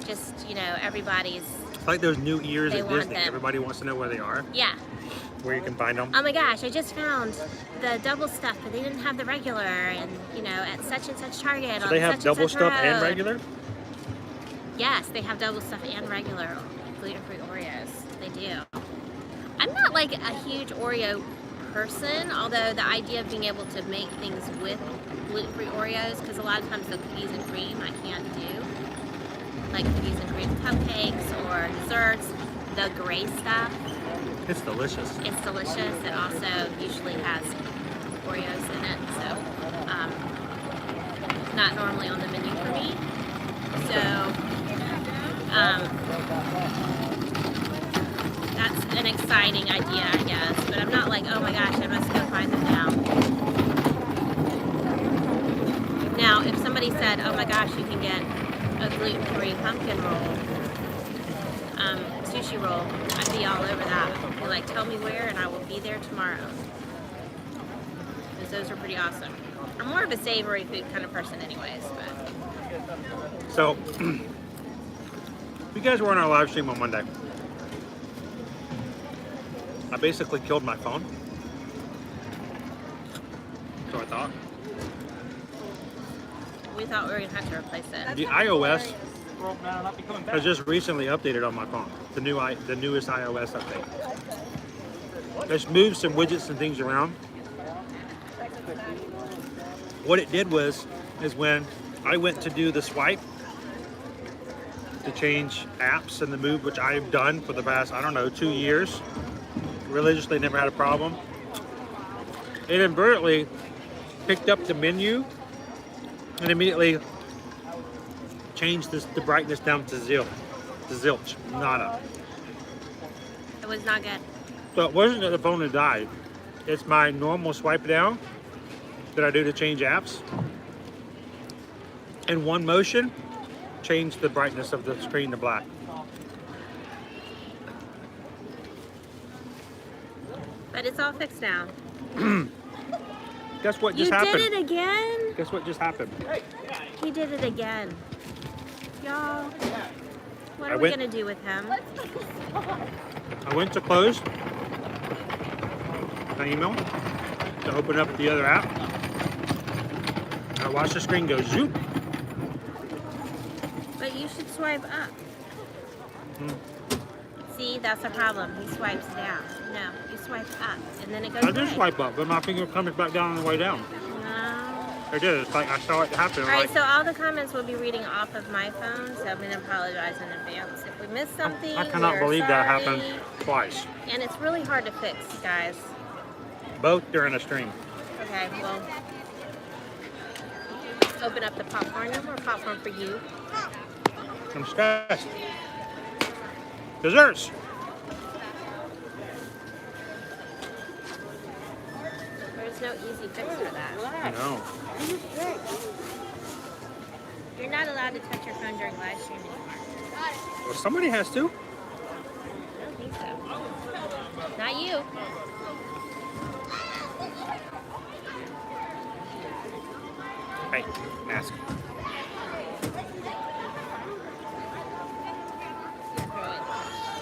just, you know, everybody's, It's like those new ears They at want Disney. them. Everybody wants to know where they are, yeah. where you can find them. Oh my gosh, I just found the double stuff, but they didn't have the regular, and you know, at such and such Target. So on they have such double and such stuff and road. regular? Yes, they have double stuff and regular gluten-free Oreos. They do. I'm not like a huge Oreo person, although the idea of being able to make things with gluten-free Oreos, because a lot of times the cookies and cream I can't do, like cookies and cream cupcakes or desserts, the gray stuff. It's delicious. It's delicious. It also usually has Oreos in it, so not normally on the menu for me. So that's an exciting idea, I guess. But I'm not like, oh my gosh, I must go find them now. Now, if somebody said, oh my gosh, you can get a gluten-free pumpkin roll, sushi roll, I'd be all over that. Be like, tell me where and I will be there tomorrow. Because those are pretty awesome. I'm more of a savory food kind of person anyways, but So, you guys were on our live stream on Monday. I basically killed my phone. So I thought. we thought we were gonna have to replace it. The iOS has just recently updated on my phone. The newest iOS update. Just moved some widgets and things around. What it did is when I went to do the swipe to change apps and the move, which I've done for the past, I don't know, 2 years, religiously never had a problem. It inadvertently picked up the menu and immediately changed the brightness down to zilch, nada. It was not good. So it wasn't that the phone had died. It's my normal swipe down that I do to change apps. In one motion, change the brightness of the screen to black. But it's all fixed now. Guess what You just happened? did it again? Guess what just happened? He did it again. Y'all, what I are we went- gonna do with him? I went to close my email to open up the other app. I watched the screen go zoop. But you should swipe up. Hmm. See, that's the problem. He swipes down. No, you swipe up, and then it goes I did away. swipe up, but my finger comes back down on the way down. No. I did. It's like I saw it happen. All I'm right, like, so all the comments will be reading off of my phone, so I'm going to apologize in advance if we missed something. I cannot we're believe that sorry. happened twice, And it's really hard to fix, guys. both during a stream. Okay, well, open up the popcorn. No more popcorn for you. I'm stressed. Desserts. There's no easy fix for that. No. You're not allowed to touch your phone during live stream anymore. Well, somebody has to. I don't think so. Not you. Hey, mask.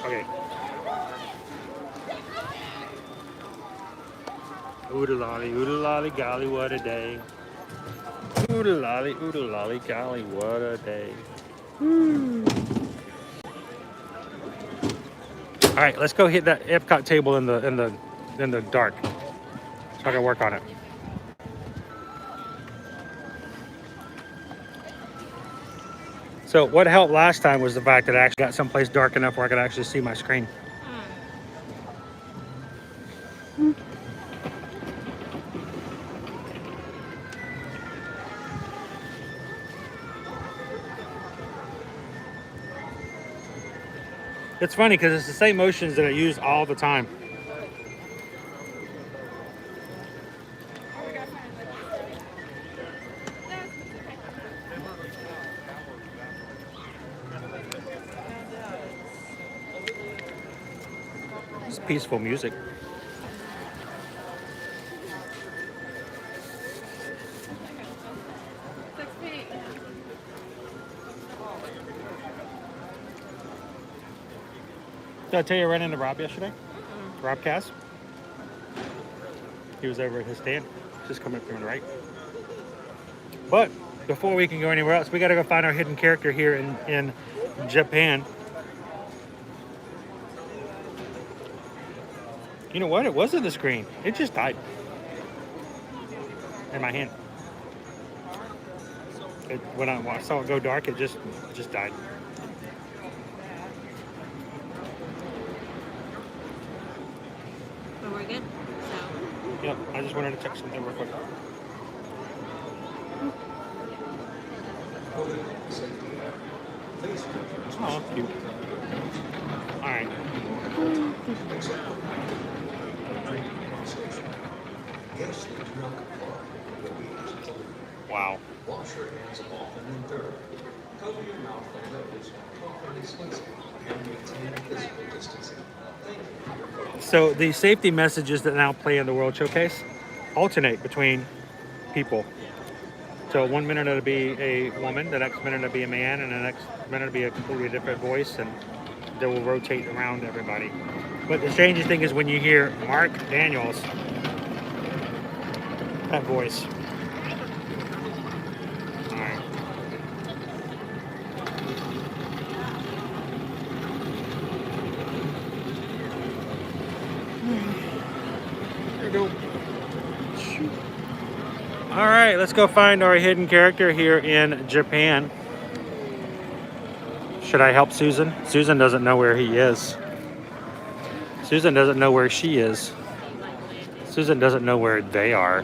Okay. Oodle lolly, golly, what a day. Oodle lolly, golly, what a day. All right, let's go hit that EPCOT table in the dark, so I can work on it. So what helped last time was the fact that I actually got someplace dark enough where I could actually see my screen. It's funny because it's the same motions that I use all the time. It's peaceful music. Did I tell you I ran into Rob yesterday? Rob Cass. He was over at his stand, just coming up from the right. But before we can go anywhere else, we got to go find our hidden character here in Japan. You know what? It wasn't the screen. It just died in my hand. When I saw it go dark, it just died. But we're good. So. Yep. I just wanted to check something real quick. Oh, cute. All right. Wow. Wash your hands often and thoroughly. Cover your mouth and nose while properly sneezing and maintain physical distancing. Thank you for your focus. So the safety messages that now play in the World Showcase alternate between people. So one minute it'll be a woman, the next minute it'll be a man, and the next minute it'll be a completely different voice, and they will rotate around everybody. But the strangest thing is when you hear Mark Daniels, that voice. All right. There you go. Shoot. All right, let's go find our hidden character here in Japan. Should I help Susan? Susan doesn't know where he is. Susan doesn't know where she is. Susan doesn't know where they are.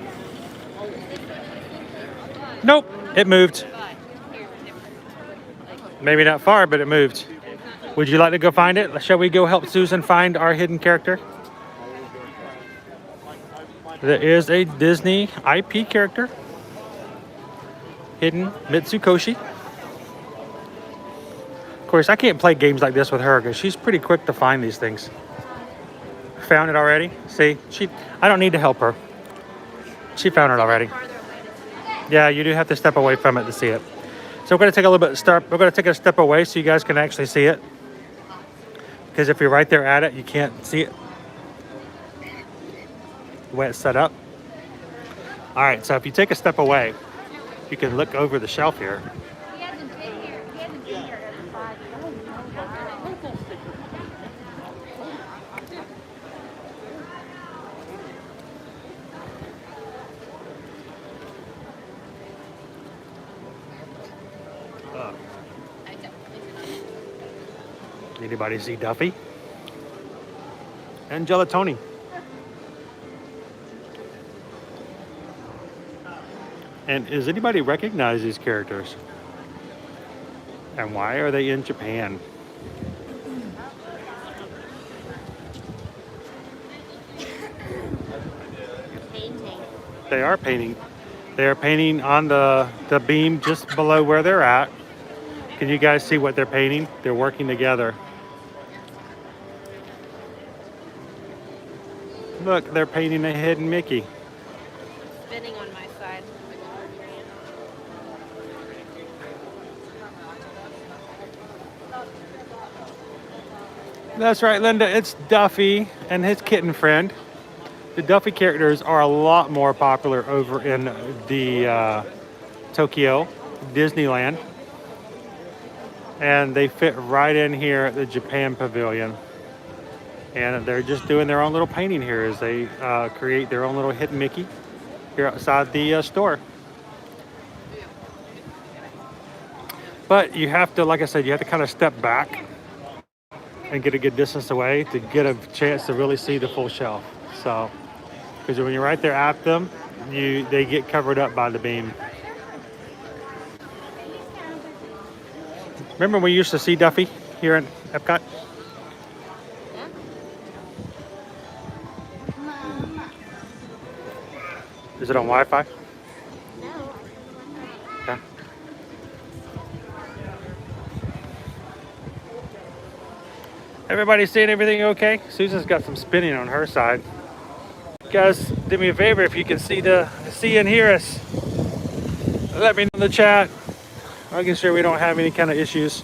Nope, it moved. Maybe not far, but it moved. Would you like to go find it? Shall we go help Susan find our hidden character? There is a Disney IP character. Hidden Mitsukoshi. Of course, I can't play games like this with her because she's pretty quick to find these things. Found it already? See, I don't need to help her. She found it already. Yeah, you do have to step away from it to see it. So we're going to take a little bit we're going to take a step away so you guys can actually see it. Because if you're right there at it, you can't see it. The way it's set up. All right, so if you take a step away, you can look over the shelf here. He hasn't been here. He hasn't been here every 5 years. Anybody see Duffy? And Gelatoni. And does anybody recognize these characters? And why are they in Japan? Painting. They are painting. They are painting on the beam just below where they're at. Can you guys see what they're painting? They're working together. Look, they're painting a hidden Mickey. Spinning on my side. That's right, Linda. It's Duffy and his kitten friend. The Duffy characters are a lot more popular over in the Tokyo Disneyland. And they fit right in here at the Japan Pavilion. And they're just doing their own little painting here as they create their own little hidden Mickey here outside the store. But you have to, like I said, you have to kind of step back and get a good distance away to get a chance to really see the full shelf. So, because when you're right there at them, they get covered up by the beam. Remember when we used to see Duffy here in EPCOT? Is it on Wi-Fi? No. Okay. Everybody seeing everything okay? Susan's got some spinning on her side. Guys, do me a favor if you can see and hear us. Let me know in the chat. Making sure we don't have any kind of issues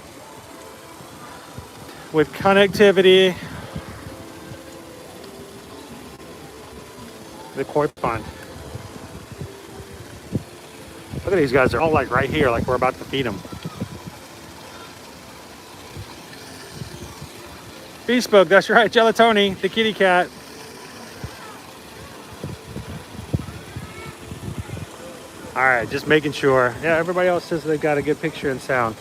with connectivity the koi pond. Look at these guys, they're all like right here, like we're about to feed them. Bespoke, that's right, Gelatoni, the kitty cat. All right, just making sure. Yeah, everybody else says they've got a good picture and sound.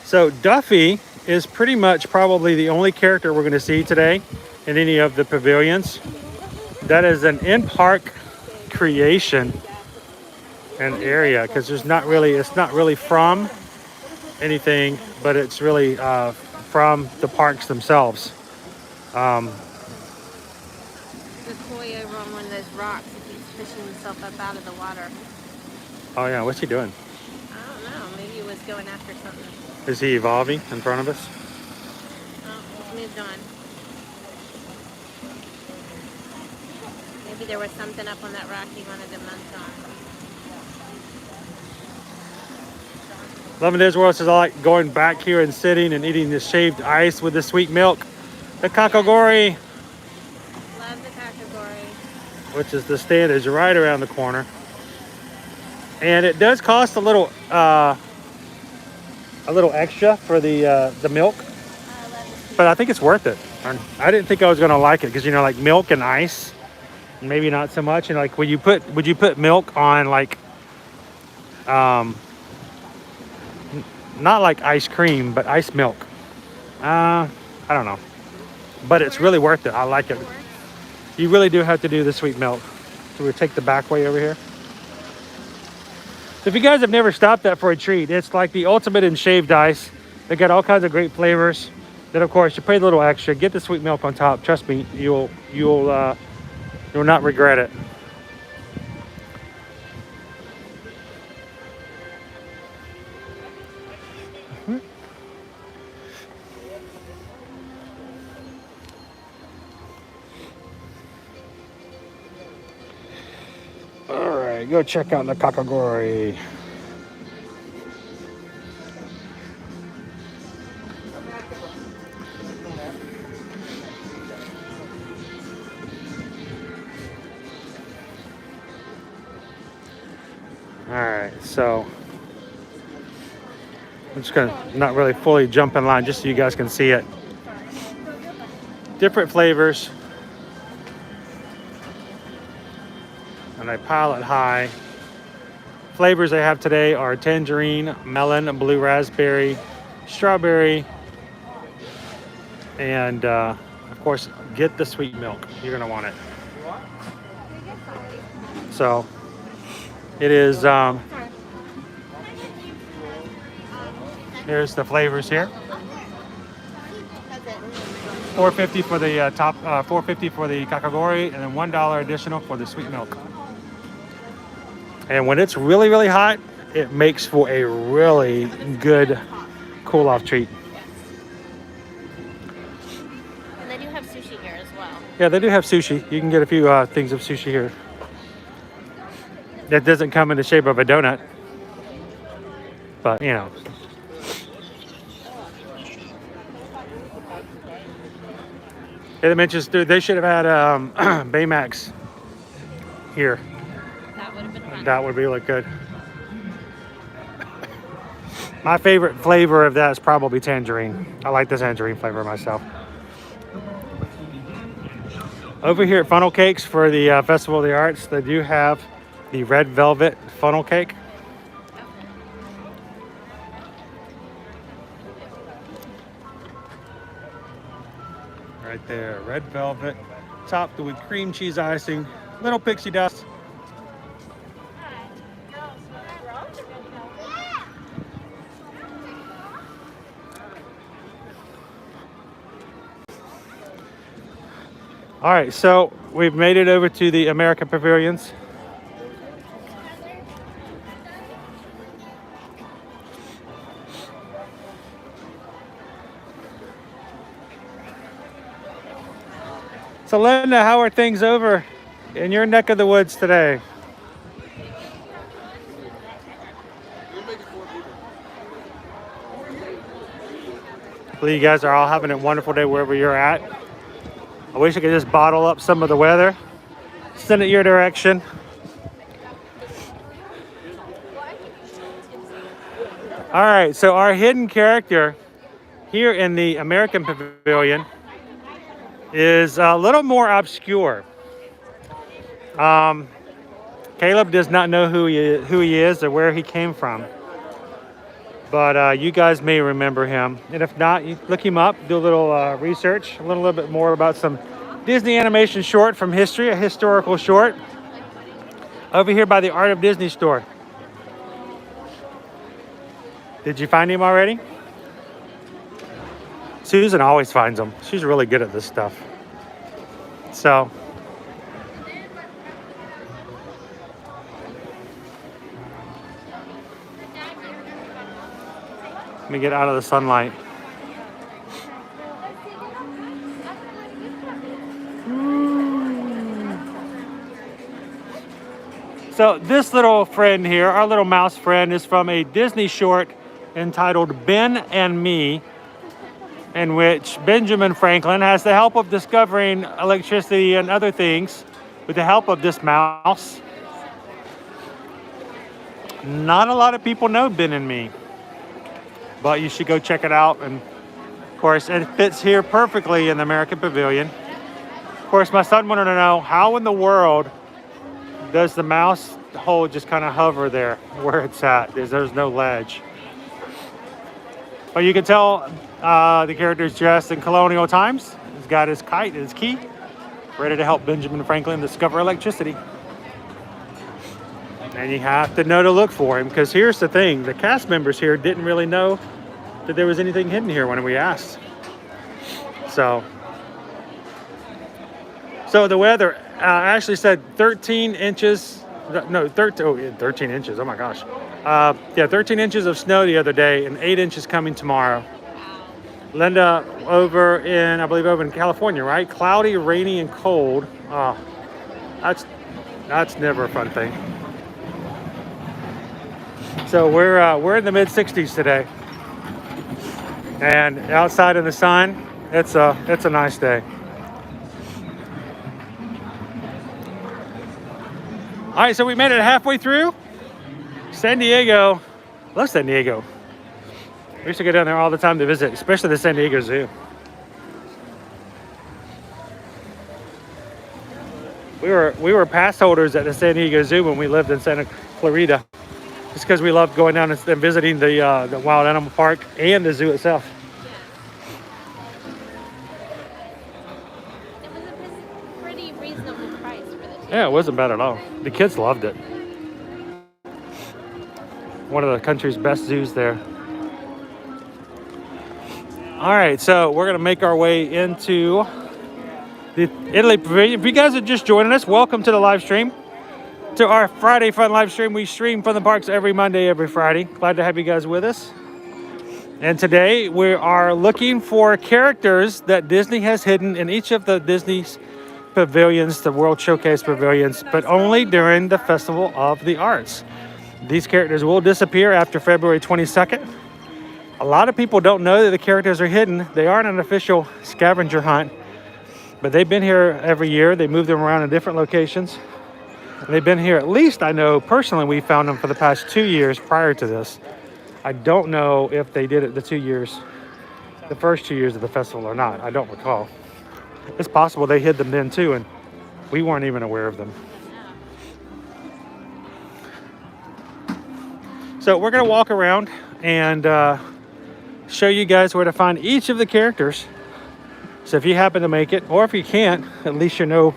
So Duffy is pretty much probably the only character we're going to see today in any of the pavilions. That is an in-park creation and area, because it's not really from anything, but it's really from the parks themselves. The koi over on one of those rocks, he keeps fishing himself up out of the water. Oh yeah, what's he doing? I don't know, maybe he was going after something. Is he evolving in front of us? Oh, he's moved on. Maybe there was something up on that rock he wanted to munch on. Loving Disney World says, I like going back here and sitting and eating the shaved ice with the sweet milk. The kakagori, Love the kakagori. which is the stand, is right around the corner. And it does cost a little extra for the milk, but I think it's worth it. I didn't think I was gonna like it because, you know, like milk and ice, maybe not so much. And like, would you put milk on like not like ice cream, but ice milk? I don't know, but it's really worth it. I like it. You really do have to do the sweet milk. So we'll take the back way over here. If you guys have never stopped that for a treat, it's like the ultimate in shaved ice. They got all kinds of great flavors. Then of course you pay a little extra, get the sweet milk on top. Trust me, you'll not regret it. All right, go check out the kakagori. All right, so I'm just gonna not really fully jump in line just so you guys can see it. Different flavors. And I pile it high. Flavors they have today are tangerine, melon, blue raspberry, strawberry, and of course, get the sweet milk. You're gonna want it. So it is. Here's the flavors here. $4.50 for the top. $4.50 for the kakagori, and then $1 additional for the sweet milk. And when it's really, really hot, it makes for a really good cool-off treat. And they do have sushi here as well. Yeah, they do have sushi. You can get a few things of sushi here. That doesn't come in the shape of a donut, but you know. Yeah, they mentioned they should have had Baymax here. That would have been fun. That would be really good. My favorite flavor of that is probably tangerine. I like the tangerine flavor myself. Over here at Funnel Cakes for the Festival of the Arts, they do have the red velvet funnel cake. Right there, red velvet, topped with cream cheese icing, little pixie dust. All right, so we've made it over to the American Pavilions. So Linda, how are things over in your neck of the woods today? Hopefully you guys are all having a wonderful day wherever you're at. I wish I could just bottle up some of the weather, send it your direction. All right, so our hidden character here in the American Pavilion is a little more obscure. Caleb does not know who he is or where he came from. But you guys may remember him. And if not, you look him up, do a little research, a little bit more about some Disney animation short from history, a historical short. Over here by the Art of Disney store. Did you find him already? Susan always finds them. She's really good at this stuff. So, let me get out of the sunlight. So this little friend here, our little mouse friend, is from a Disney short entitled Ben and Me, in which Benjamin Franklin has the help of discovering electricity and other things with the help of this mouse. Not a lot of people know Ben and Me, but you should go check it out. And of course, it fits here perfectly in the American Pavilion. Of course, my son wanted to know, how in the world does the mouse hole just kind of hover there where it's at? There's no ledge. But you can tell the character's dressed in colonial times. He's got his kite, his key, ready to help Benjamin Franklin discover electricity. And you have to know to look for him, because here's the thing. The cast members here didn't really know that there was anything hidden here when we asked. So the weather actually said 13 inches. No, 13 inches. Oh my gosh. 13 inches of snow the other day and 8 inches coming tomorrow. Linda, I believe over in California, right? Cloudy, rainy, and cold. Oh, that's never a fun thing. So we're in the mid 60s today, and outside in the sun, it's a nice day. All right, so we made it halfway through San Diego. Love San Diego. We used to go down there all the time to visit, especially the San Diego Zoo. We were pass holders at the San Diego Zoo when we lived in Santa Clarita, just because we loved going down and visiting the Wild Animal Park and the zoo itself. It was a pretty reasonable price for the ticket. Yeah, it wasn't bad at all. The kids loved it. One of the country's best zoos there. All right, so we're gonna make our way into the Italy Pavilion. If you guys are just joining us, welcome to the live stream. To our Friday Fun live stream. We stream from the parks every Monday, every Friday. Glad to have you guys with us. And today we are looking for characters that Disney has hidden in each of the Disney's pavilions, the World Showcase pavilions, but only during the Festival of the Arts. These characters will disappear after February 22nd. A lot of people don't know that the characters are hidden. They aren't an official scavenger hunt, but they've been here every year. They move them around in different locations. And they've been here, at least I know personally, we found them for the past 2 years prior to this. I don't know if they did it the first 2 years of the festival or not. I don't recall. It's possible they hid them then too, and we weren't even aware of them. So we're gonna walk around and show you guys where to find each of the characters. So if you happen to make it, or if you can't, at least you know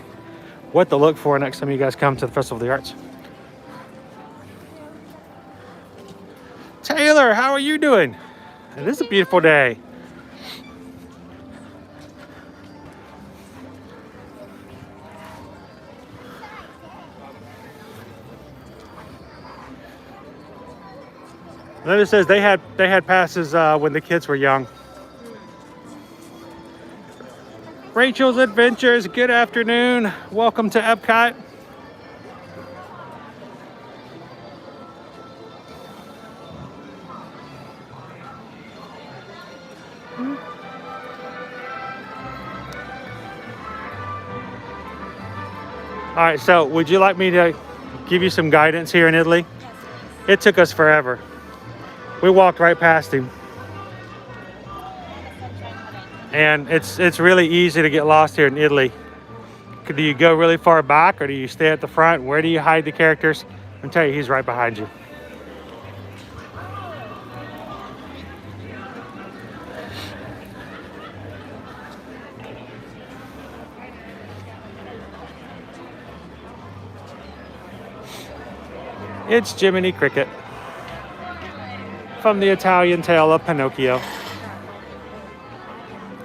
what to look for next time you guys come to the Festival of the Arts. Taylor, how are you doing? It is a beautiful day. Then it says they had passes when the kids were young. Rachel's Adventures, good afternoon. Welcome to EPCOT. All right, so would you like me to give you some guidance here in Italy? It took us forever. We walked right past him. And it's really easy to get lost here in Italy. Do you go really far back or do you stay at the front? Where do you hide the characters? I'll tell you, he's right behind you. It's Jiminy Cricket from the Italian tale of Pinocchio.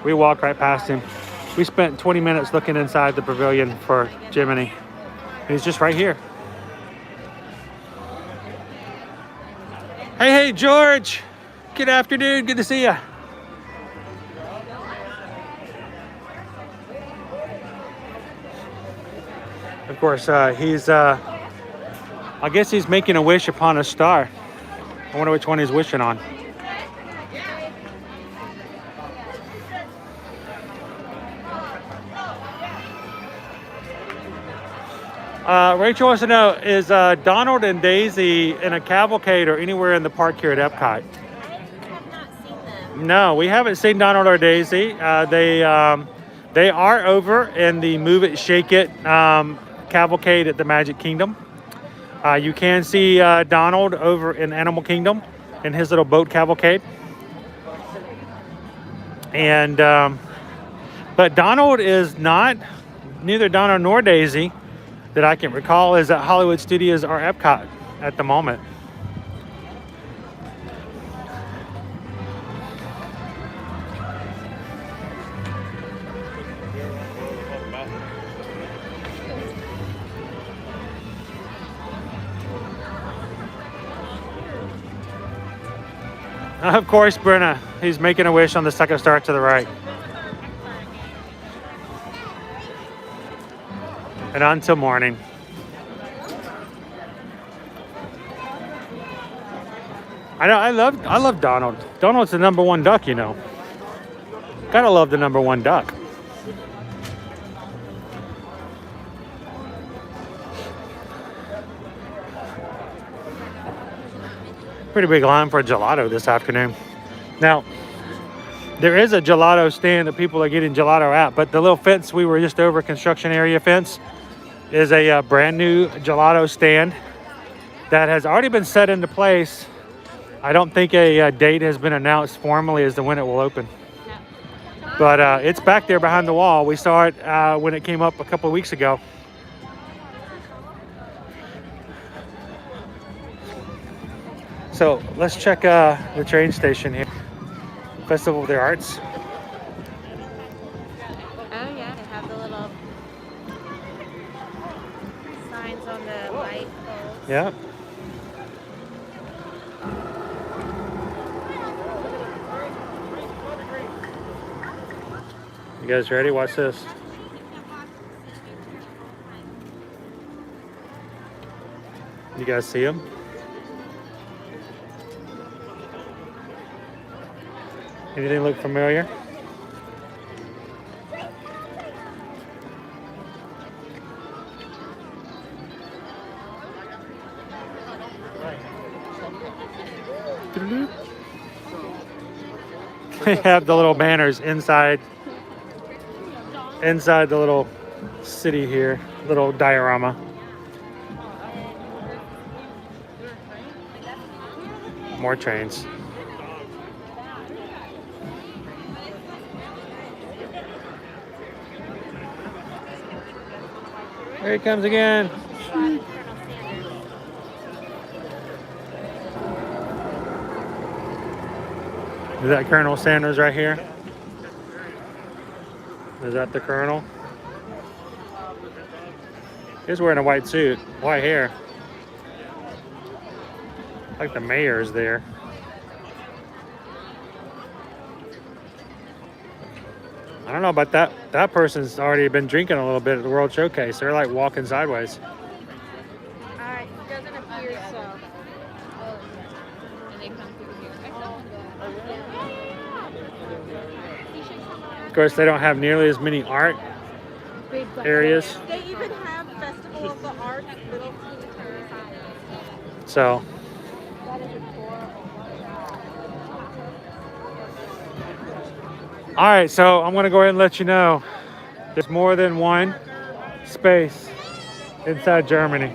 We walked right past him. We spent 20 minutes looking inside the pavilion for Jiminy. And he's just right here. Hey, George. Good afternoon. Good to see you. Of course, he's... I guess he's making a wish upon a star. I wonder which one he's wishing on. Rachel wants to know, is Donald and Daisy in a cavalcade or anywhere in the park here at EPCOT? I have not seen them. No, we haven't seen Donald or Daisy. They are over in the Move It, Shake It cavalcade at the Magic Kingdom. You can see Donald over in Animal Kingdom in his little boat cavalcade. And, but Donald is not, neither Donald nor Daisy that I can recall is at Hollywood Studios or EPCOT at the moment. Of course, Brenna, he's making a wish on the second star to the right. And on till morning. I love Donald. Donald's the #1 duck, you know. Gotta love the #1 duck. Pretty big line for a gelato this afternoon. Now, there is a gelato stand that people are getting gelato at, but the little fence we were just over, construction area fence, is a brand new gelato stand that has already been set into place. I don't think a date has been announced formally as to when it will open. But it's back there behind the wall. We saw it when it came up a couple of weeks ago. So let's check the train station here. Festival of the Arts. Oh yeah, they have the little signs on the light poles. Yeah. You guys ready? Watch this. You guys see them? Anything look familiar? They have the little banners inside the little city here, little diorama. More trains. Here he comes again. Is that Colonel Sanders right here? Is that the Colonel? He's wearing a white suit, white hair. Like the mayor's there. I don't know about that. That person's already been drinking a little bit at the World Showcase. They're like walking sideways. It doesn't appear so. And they come through here. Of course, they don't have nearly as many art areas. They even have Festival of the Arts, little theater. So, That is adorable. all right, so I'm gonna go ahead and let you know there's more than one space inside Germany.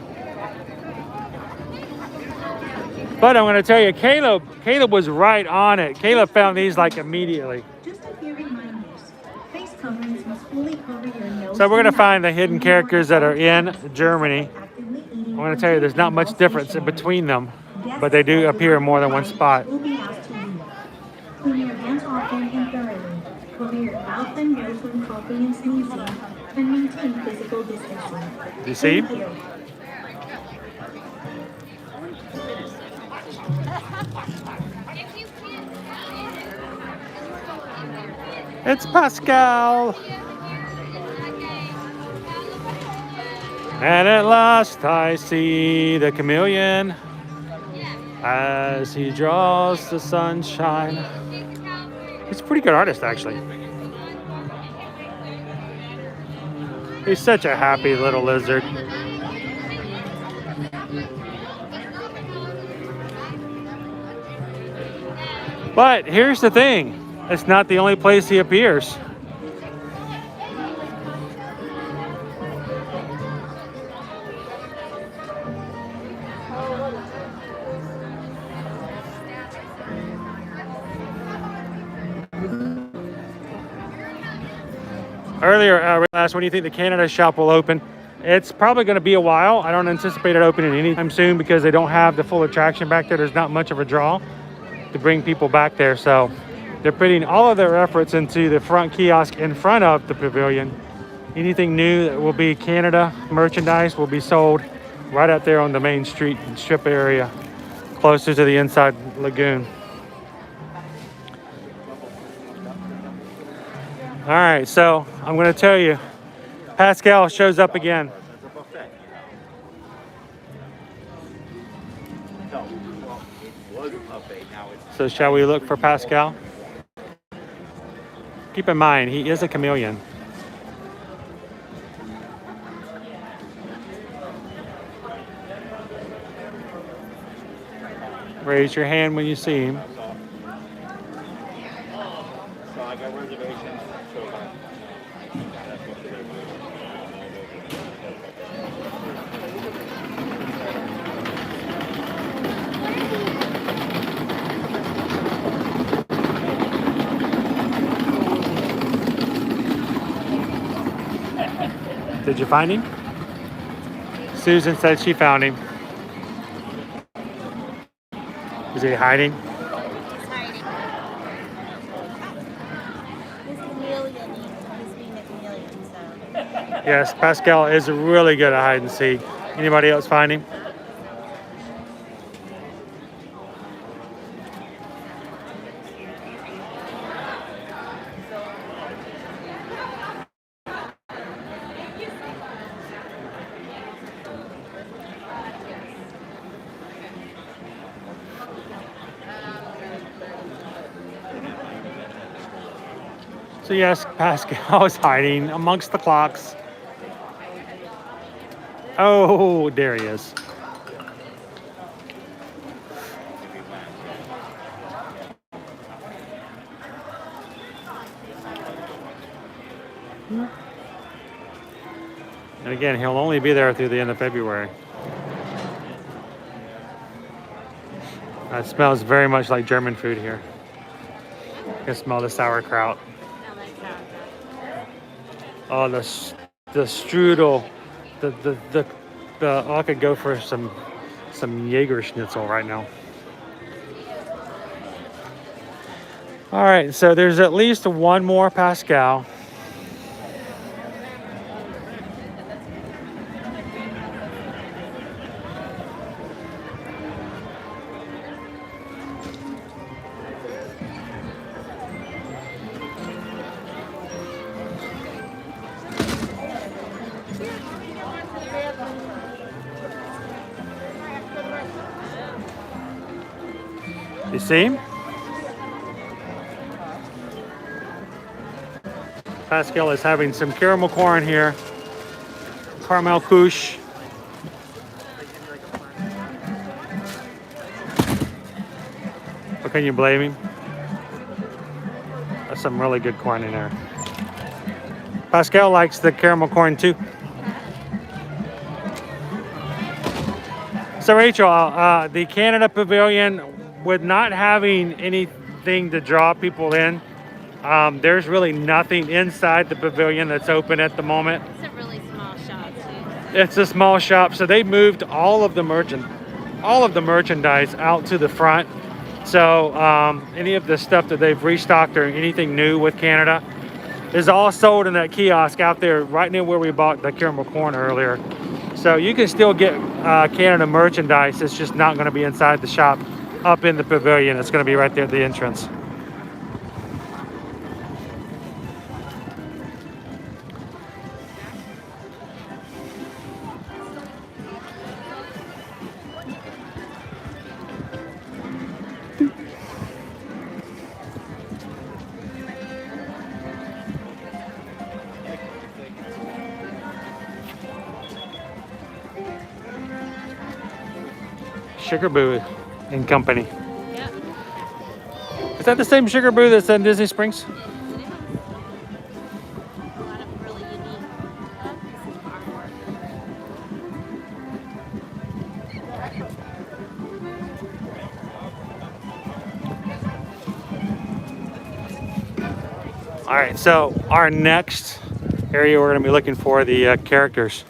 But I'm gonna tell you, Caleb was right on it. Caleb found these like immediately. Just a few reminders. Face coverings must fully cover your nose. So we're gonna and find the mouth. hidden characters that are in Germany. I'm gonna tell you, there's not much difference in between them, but they do appear in more than one spot. Will be asked to leave. Clean your hands often and thoroughly. Cover your mouth and nose when coughing and sneezing, and maintain physical distancing. Do you see? Thank you. It's Pascal. And at last I see the chameleon as he draws the sunshine. He's a pretty good artist, actually. He's such a happy little lizard. But here's the thing. It's not the only place he appears. Earlier, asked when do you think the Canada shop will open? It's probably going to be a while. I don't anticipate it opening anytime soon because they don't have the full attraction back there. There's not much of a draw to bring people back there. So they're putting all of their efforts into the front kiosk in front of the pavilion. Anything new that will be Canada merchandise will be sold right out there on the main street and strip area closer to the inside lagoon. All right, so I'm going to tell you, Pascal shows up again. So shall we look for Pascal? Keep in mind, he is a chameleon. Raise your hand when you see him. So I got reservations. Did you find him? Susan said she found him. Is he hiding? He's hiding. This chameleon, he's being a chameleon, so. Yes, Pascal is really good at hide and seek. Anybody else find him? So yes, Pascal is hiding amongst the clocks. Oh, there he is. And again, he'll only be there through the end of February. It smells very much like German food here. You can smell the sauerkraut. Oh, the strudel, I could go for some Jaeger schnitzel right now. All right, so there's at least one more Pascal. You see him? Pascal is having some caramel corn here. Caramel couche. But can you blame him? That's some really good corn in there. Pascal likes the caramel corn too. So Rachel, the Canada Pavilion, with not having anything to draw people in, there's really nothing inside the pavilion that's open at the moment. It's a really small shop too. It's a small shop, so they moved all of the merchandise out to the front. So any of the stuff that they've restocked or anything new with Canada is all sold in that kiosk out there right near where we bought the caramel corn earlier. So you can still get Canada merchandise. It's just not going to be inside the shop up in the pavilion. It's going to be right there at the entrance. Sugar Boo and Company. Yep. Is that the same Sugar Boo that's in Disney Springs? A lot of really unique pieces of artwork. All right, so our next area we're going to be looking for the characters.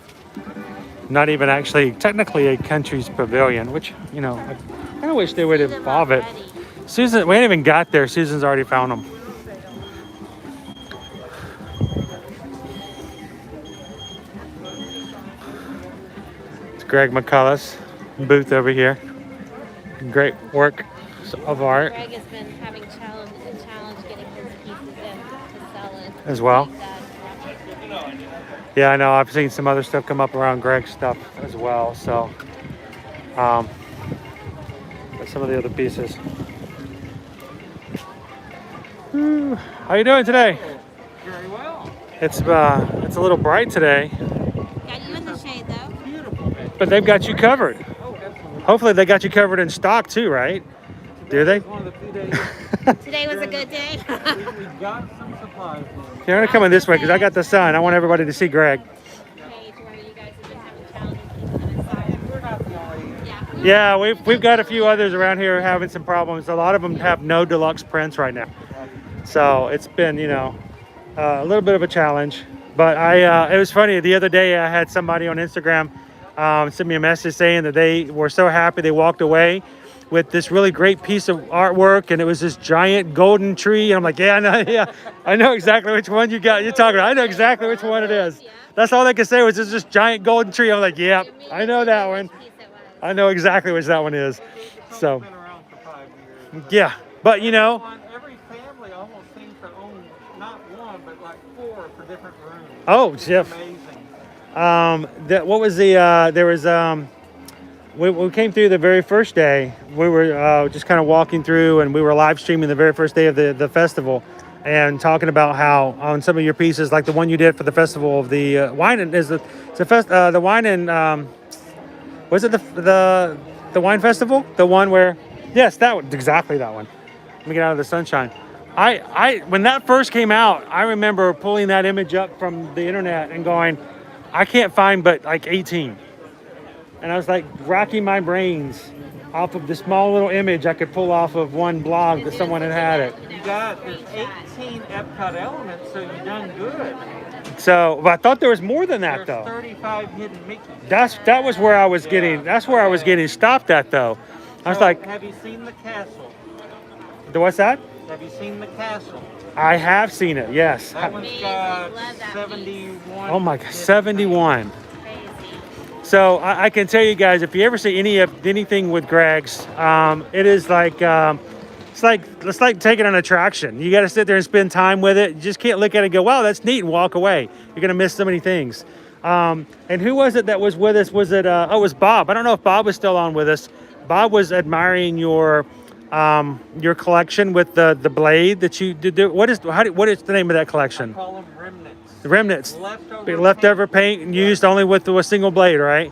Not even actually technically a country's pavilion, which, you know, I kind of wish they would evolve it. Susan, we ain't even got there. Susan's already found them. It's Greg McCullough's booth over here. Great work of art. Greg has been having a challenge getting his pieces in to sell it. As well. Yeah, I know. I've seen some other stuff come up around Greg's stuff as well. So, but some of the other pieces. Whew. How you doing today? Very well. It's a little bright today, Got you in the shade though. Beautiful. but they've got you covered. Oh, absolutely. Hopefully, they got you covered in stock too, right? Do they? One of the few days Today was a good day. we got some supplies. Yeah, I'm gonna come in this way because I got the sun. I want everybody to see Greg. Page where you guys have been having challenges keeping them inside. We're not the only. Yeah, we've got a few others around here having some problems. A lot of them have no deluxe prints right now, so it's been, you know, a little bit of a challenge. But it was funny. The other day, I had somebody on Instagram send me a message saying that they were so happy they walked away with this really great piece of artwork, and it was this giant golden tree. And I'm like, yeah, I know exactly which one you're talking about. I know exactly which one it is. That's all they could say was it's this giant golden tree. I'm like, yeah, I know that one. I know exactly which that one is. So, Been around for 5 years. yeah, but you know, Every family almost seems to own not one, but like 4 for different rooms. oh, It's Jeff. amazing. What was the, there was, we came through the very first day. We were just kind of walking through, and we were live streaming the very first day of the festival, and talking about how on some of your pieces, like the one you did for the festival of the wine, and the wine and was it the wine festival? The one where, yes, that one, exactly that one. Let me get out of the sunshine. I when that first came out, I remember pulling that image up from the internet and going, I can't find but like 18. And I was like racking my brains off of the small little image I could pull off of one blog that someone had it. You got there's 18 EPCOT elements, so you done good. So, but I thought there was more than that There's though. 35 hidden Mickeys. That was where I was getting. That's where I was getting stopped at though. I was So, like, have you seen the castle? what's that? Have you seen the castle? I have seen it. Yes. That one's Amazing. got Love that 71. Oh my God, hidden 71. Crazy. So I can tell you guys, if you ever see anything with Greg's, it is like it's like taking an attraction. You got to sit there and spend time with it. You just can't look at it and go, wow, that's neat, and walk away. You're gonna miss so many things. And who was it that was with us? Was it? Oh, it was Bob. I don't know if Bob was still on with us. Bob was admiring your collection with the blade that you did. What is the name of that collection? I call them rim The remnants. Leftover Leftover paint and used only with a single blade, right?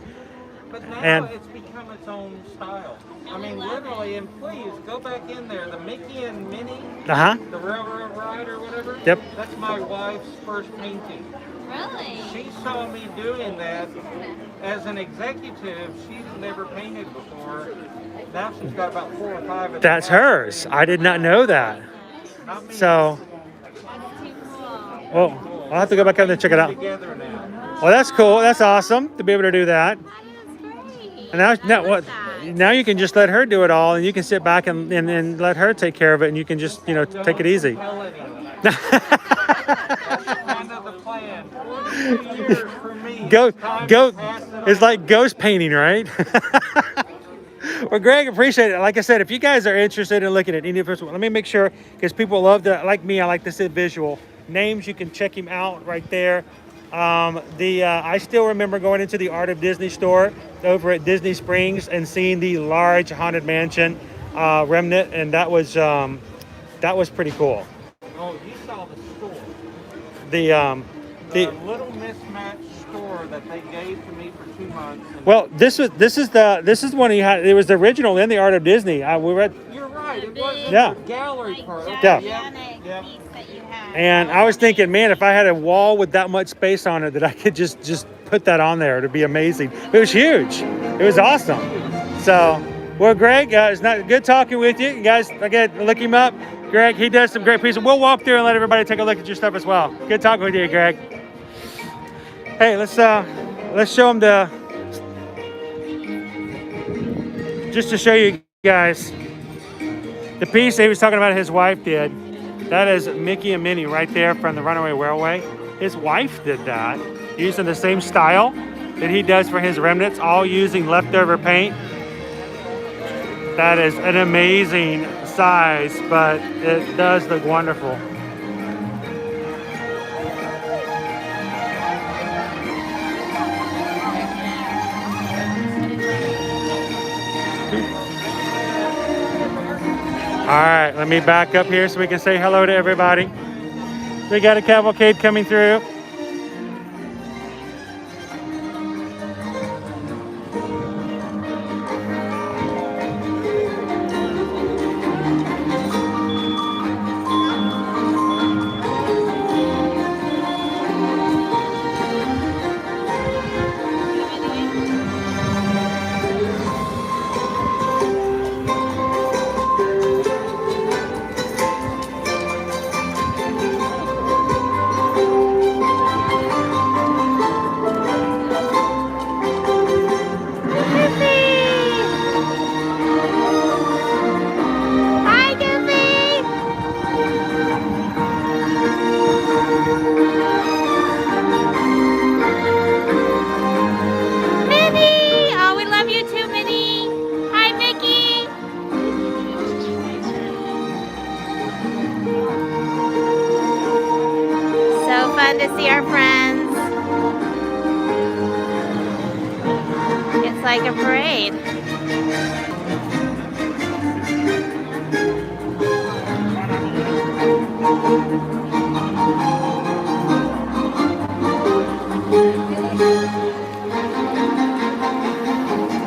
But now And- it's become its own style. I mean, literally, and please go back in there. The Mickey and Minnie, Uh-huh. the Railroad Ride or whatever. Yep. That's my wife's first painting. Really? She saw me doing that as an executive. She's never painted before. Now she's got about 4 or 5 of That's them. hers. I did not know that. Not me. So, well, I'll have to go back up and check it out. Together now. Well, that's cool. That's awesome to be able to do that. Great. And now, I love what? that. Now you can just let her do it all, and you can sit back and let her take care of it, and you can just take it easy. Tell anyone. That's kind of the plan. 42 years for me. Go. Time to pass it It's on. like ghost painting, right? Well, Greg, appreciate it. Like I said, if you guys are interested in looking at any of this, let me make sure, because people love to, like me, I like to see visual names. You can check him out right there. I still remember going into the Art of Disney store over at Disney Springs and seeing the large haunted mansion remnant, and that was pretty cool. Oh, you saw the store. The little mismatched store that they gave to me for 2 months. And well, this is one he had. It was the original in the Art of Disney. We were at, you're right. It wasn't Yeah. the gallery part. Okay, Yeah. Yep. Yep. piece that you have. and I was thinking, man, if I had a wall with that much space on it, that I could just put that on there, it'd be amazing. It was huge. It was awesome. So, well, Greg, it's not good talking with you. You guys, again, look him up. Greg, he does some great pieces. We'll walk through and let everybody take a look at your stuff as well. Good talking with you, Greg. Hey, let's show him just to show you guys the piece that he was talking about his wife did. That is Mickey and Minnie right there from the Runaway Railway. His wife did that using the same style that he does for his remnants, all using leftover paint. That is an amazing size, but it does look wonderful. All right, let me back up here so we can say hello to everybody. We got a cavalcade coming through. Hi, Goofy. Minnie. Oh, we love you too, Minnie. Hi, Mickey. So fun to see our friends. It's like a parade.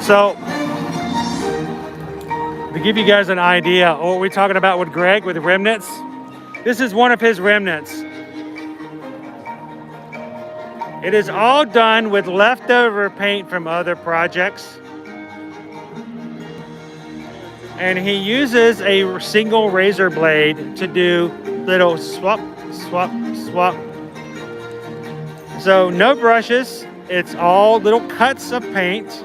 So, to give you guys an idea, what we're talking about with Greg with the remnants, this is one of his remnants. It is all done with leftover paint from other projects. And he uses a single razor blade to do little swap, swap, swap. So no brushes, it's all little cuts of paint.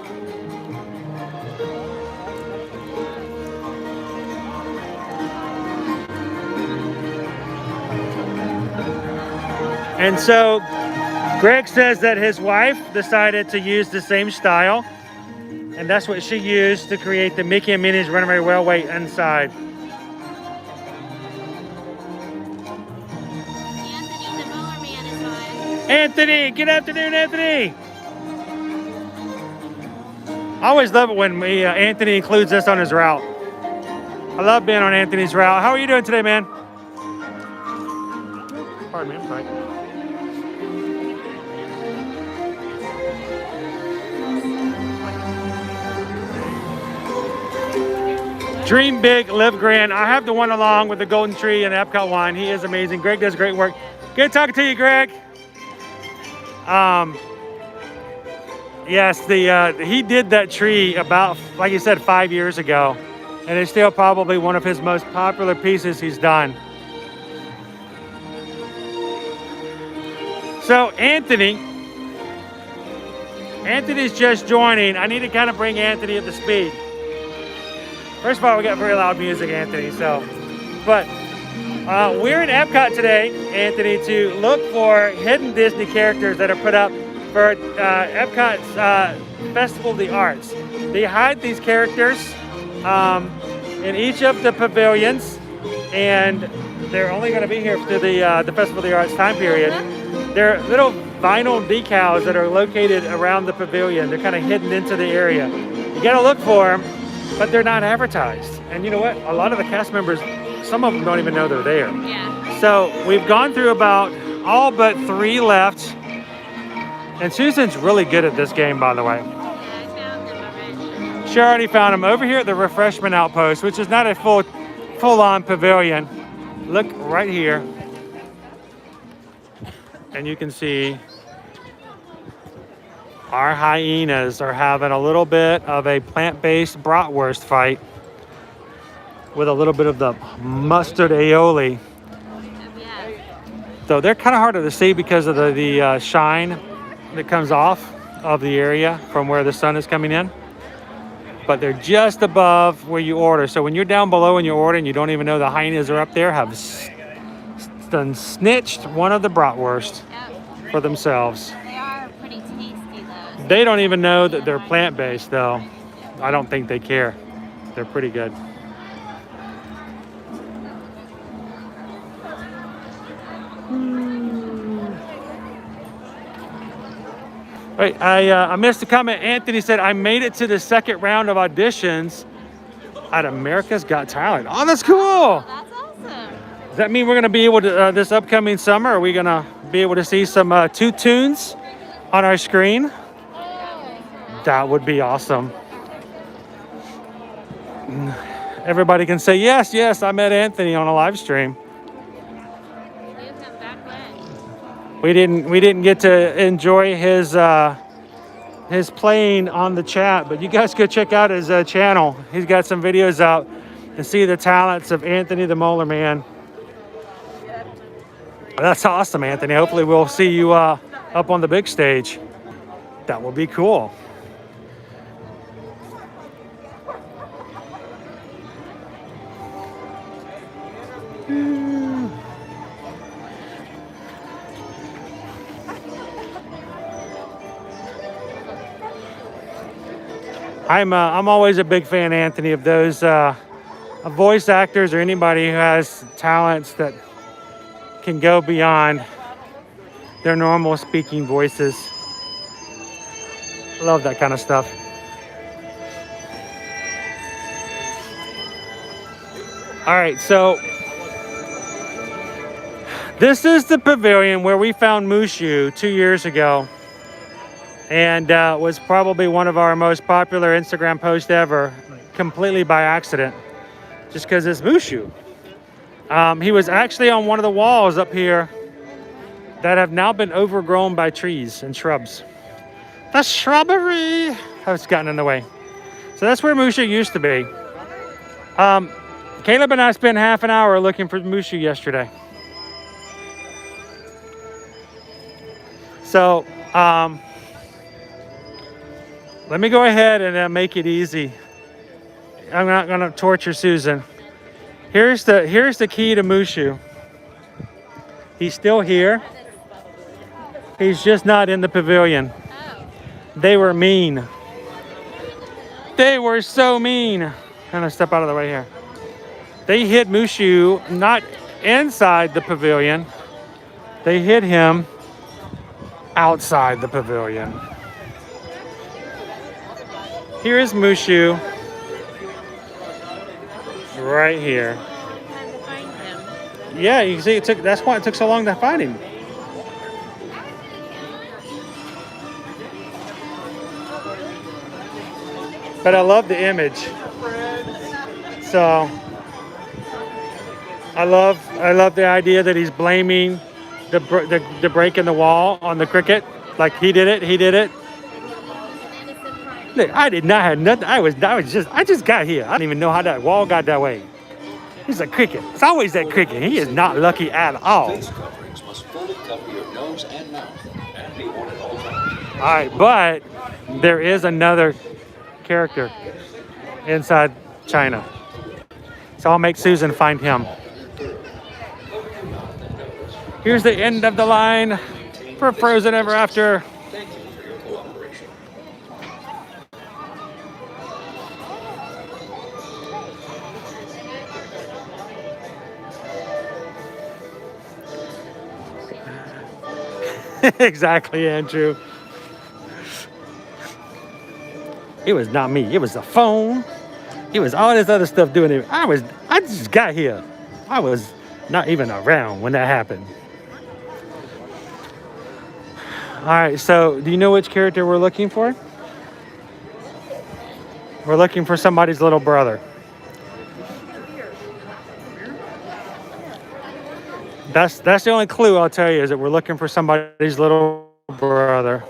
And so Greg says that his wife decided to use the same style, and that's what she used to create the Mickey and Minnie's Runaway Railway inside. Anthony, the Mower Man, is on. Anthony, good afternoon, Anthony. I always love it when Anthony includes us on his route. I love being on Anthony's route. How are you doing today, man? Pardon me, I'm sorry. Dream big, live grand. I have the one along with the golden tree and the Epcot one. He is amazing. Greg does great work. Good talking to you, Greg. Yes, he did that tree about, like you said, 5 years ago, and it's still probably one of his most popular pieces he's done. So Anthony's just joining. I need to kind of bring Anthony up to speed. First of all, we got very loud music, Anthony. But we're in Epcot today, Anthony, to look for hidden Disney characters that are put up for Epcot's Festival of the Arts. They hide these characters in each of the pavilions, and they're only going to be here through the Festival of the Arts time period. They're little vinyl decals that are located around the pavilion. They're kind of hidden into the area. You got to look for them, but they're not advertised. And you know what? A lot of the cast members, some of them don't even know they're there. Yeah. So we've gone through about all but 3 left. And Susan's really good at this game, by the way. yeah, I found them already. She already found them over here at the refreshment outpost, which is not a full-on pavilion. Look right here. And you can see our hyenas are having a little bit of a plant-based bratwurst fight with a little bit of the mustard aioli. Yeah. So they're kind of harder to see because of the shine that comes off of the area from where the sun is coming in. But they're just above where you order. So when you're down below and you're ordering, you don't even know the hyenas are up there, have snitched one of the bratwurst for themselves. They are pretty tasty though. They don't even know that they're plant-based though. I don't think they care. They're pretty good. Wait, I missed a comment. Anthony said, I made it to the second round of auditions at America's Got Talent. Oh, that's cool. That's awesome. Does that mean we're going to be able to, this upcoming summer, are we going to be able to see some toot tunes on our screen? That would be awesome. Everybody can say, yes, yes, I met Anthony on a live stream. We didn't get to enjoy his playing on the chat, but you guys go check out his channel. He's got some videos out and see the talents of Anthony the Molar Man. That's awesome, Anthony. Hopefully we'll see you up on the big stage. That will be cool. I'm always a big fan, Anthony, of those voice actors or anybody who has talents that can go beyond their normal speaking voices. Love that kind of stuff. All right, so this is the pavilion where we found Mushu 2 years ago. And was probably one of our most popular Instagram posts ever, completely by accident, just because it's Mushu. He was actually on one of the walls up here that have now been overgrown by trees and shrubs. The shrubbery has gotten in the way. So that's where Mushu used to be. Caleb and I spent half an hour looking for Mushu yesterday. So, let me go ahead and make it easy. I'm not going to torture Susan. Here's the key to Mushu. He's still here. He's just not in the pavilion. They were mean. They were so mean. I'm gonna step out of the way here. They hid Mushu not inside the pavilion. They hid him outside the pavilion. Here is Mushu, right here. Yeah, you can see that's why it took so long to find him. But I love the image. So I love the idea that he's blaming the break in the wall on the cricket. Like he did it. Look, I did not have nothing. I just got here. I don't even know how that wall got that way. He's a cricket. It's always that cricket. He is not lucky at all. Face coverings must fully cover your nose and mouth and be worn at all times. All right, but there is another character inside China. So I'll make Susan find him. Here's the end of the line for Frozen Ever After. Thank you for your cooperation. Exactly, Andrew. It was not me. It was the phone. It was all this other stuff doing it. I just got here. I was not even around when that happened. All right, so do you know which character we're looking for? We're looking for somebody's little brother. That's the only clue I'll tell you, is that we're looking for somebody's little brother.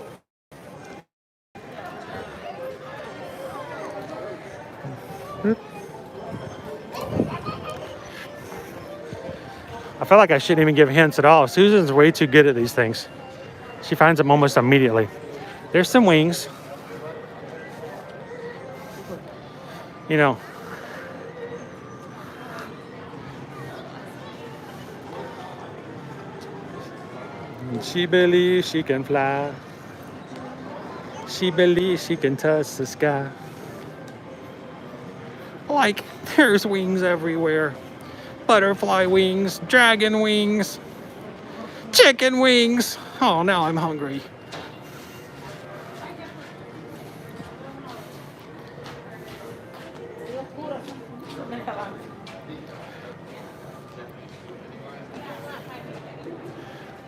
I feel like I shouldn't even give hints at all. Susan's way too good at these things. She finds them almost immediately. There's some wings. You know. She believes she can fly. She believes she can touch the sky. Like, there's wings everywhere. Butterfly wings, dragon wings, chicken wings. Oh, now I'm hungry.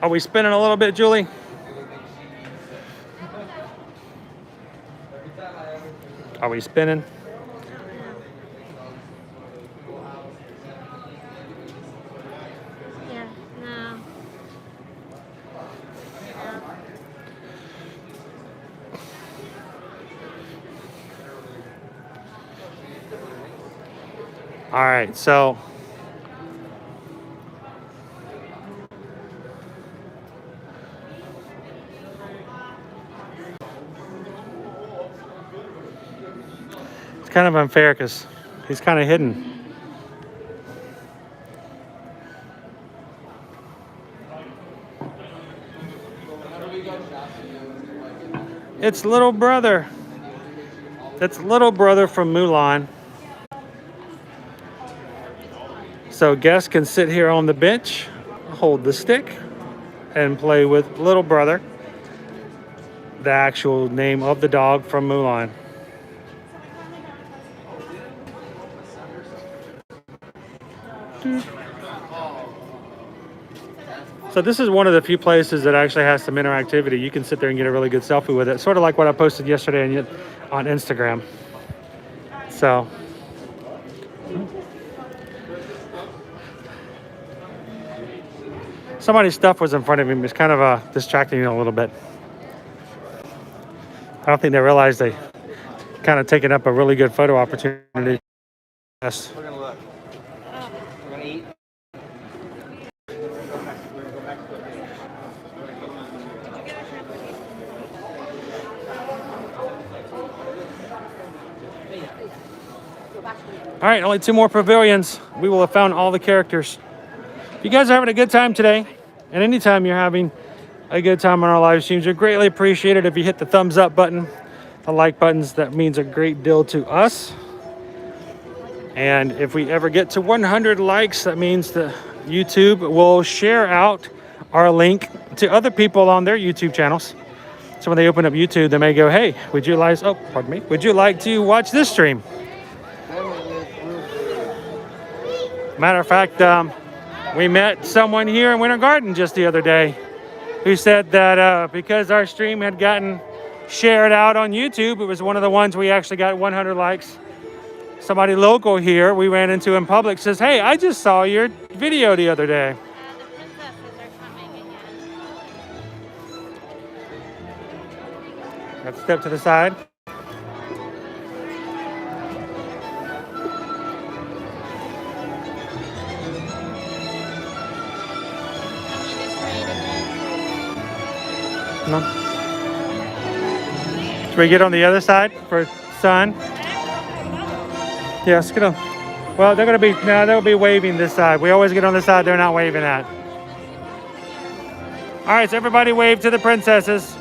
Are we spinning a little bit, Julie? Are we spinning? Yeah, no. All right, so it's kind of unfair because he's kind of hidden. It's little brother. It's little brother from Mulan. So guests can sit here on the bench, hold the stick, and play with little brother, the actual name of the dog from Mulan. So this is one of the few places that actually has some interactivity. You can sit there and get a really good selfie with it. Sort of like what I posted yesterday on Instagram. So somebody's stuff was in front of him. It's kind of distracting a little bit. I don't think they realized they kind of taken up a really good photo opportunity. Yes. We're gonna look. We're gonna eat. All right, only 2 more pavilions. We will have found all the characters. If you guys are having a good time today, and anytime you're having a good time on our live streams, we're greatly appreciated if you hit the thumbs up button, the like buttons. That means a great deal to us. And if we ever get to 100 likes, that means that YouTube will share out our link to other people on their YouTube channels. So when they open up YouTube, they may go, hey, would you like to watch this stream? Matter of fact, we met someone here in Winter Garden just the other day who said that because our stream had gotten shared out on YouTube, it was one of the ones we actually got 100 likes. somebody local here we ran into in public says, hey, I just saw your video the other day. The princesses are coming again. Let's step to the side. No. Should we get on the other side for sun? Yes, get on. Well, they'll be waving this side. We always get on the side they're not waving at. All right, so everybody wave to the princesses.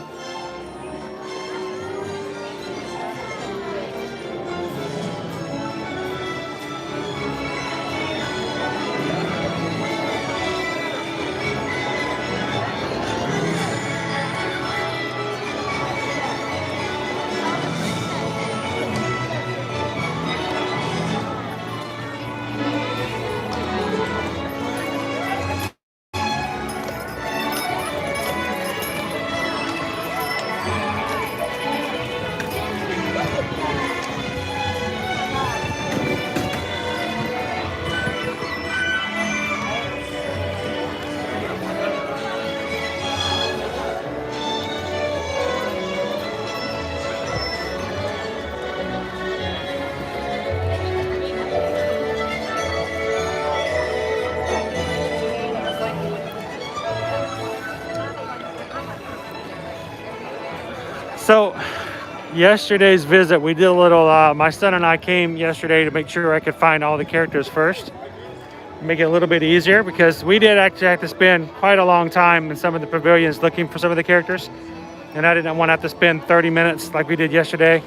So yesterday's visit, we did a little, my son and I came yesterday to make sure I could find all the characters first. Make it a little bit easier because we did actually have to spend quite a long time in some of the pavilions looking for some of the characters. And I didn't want to have to spend 30 minutes like we did yesterday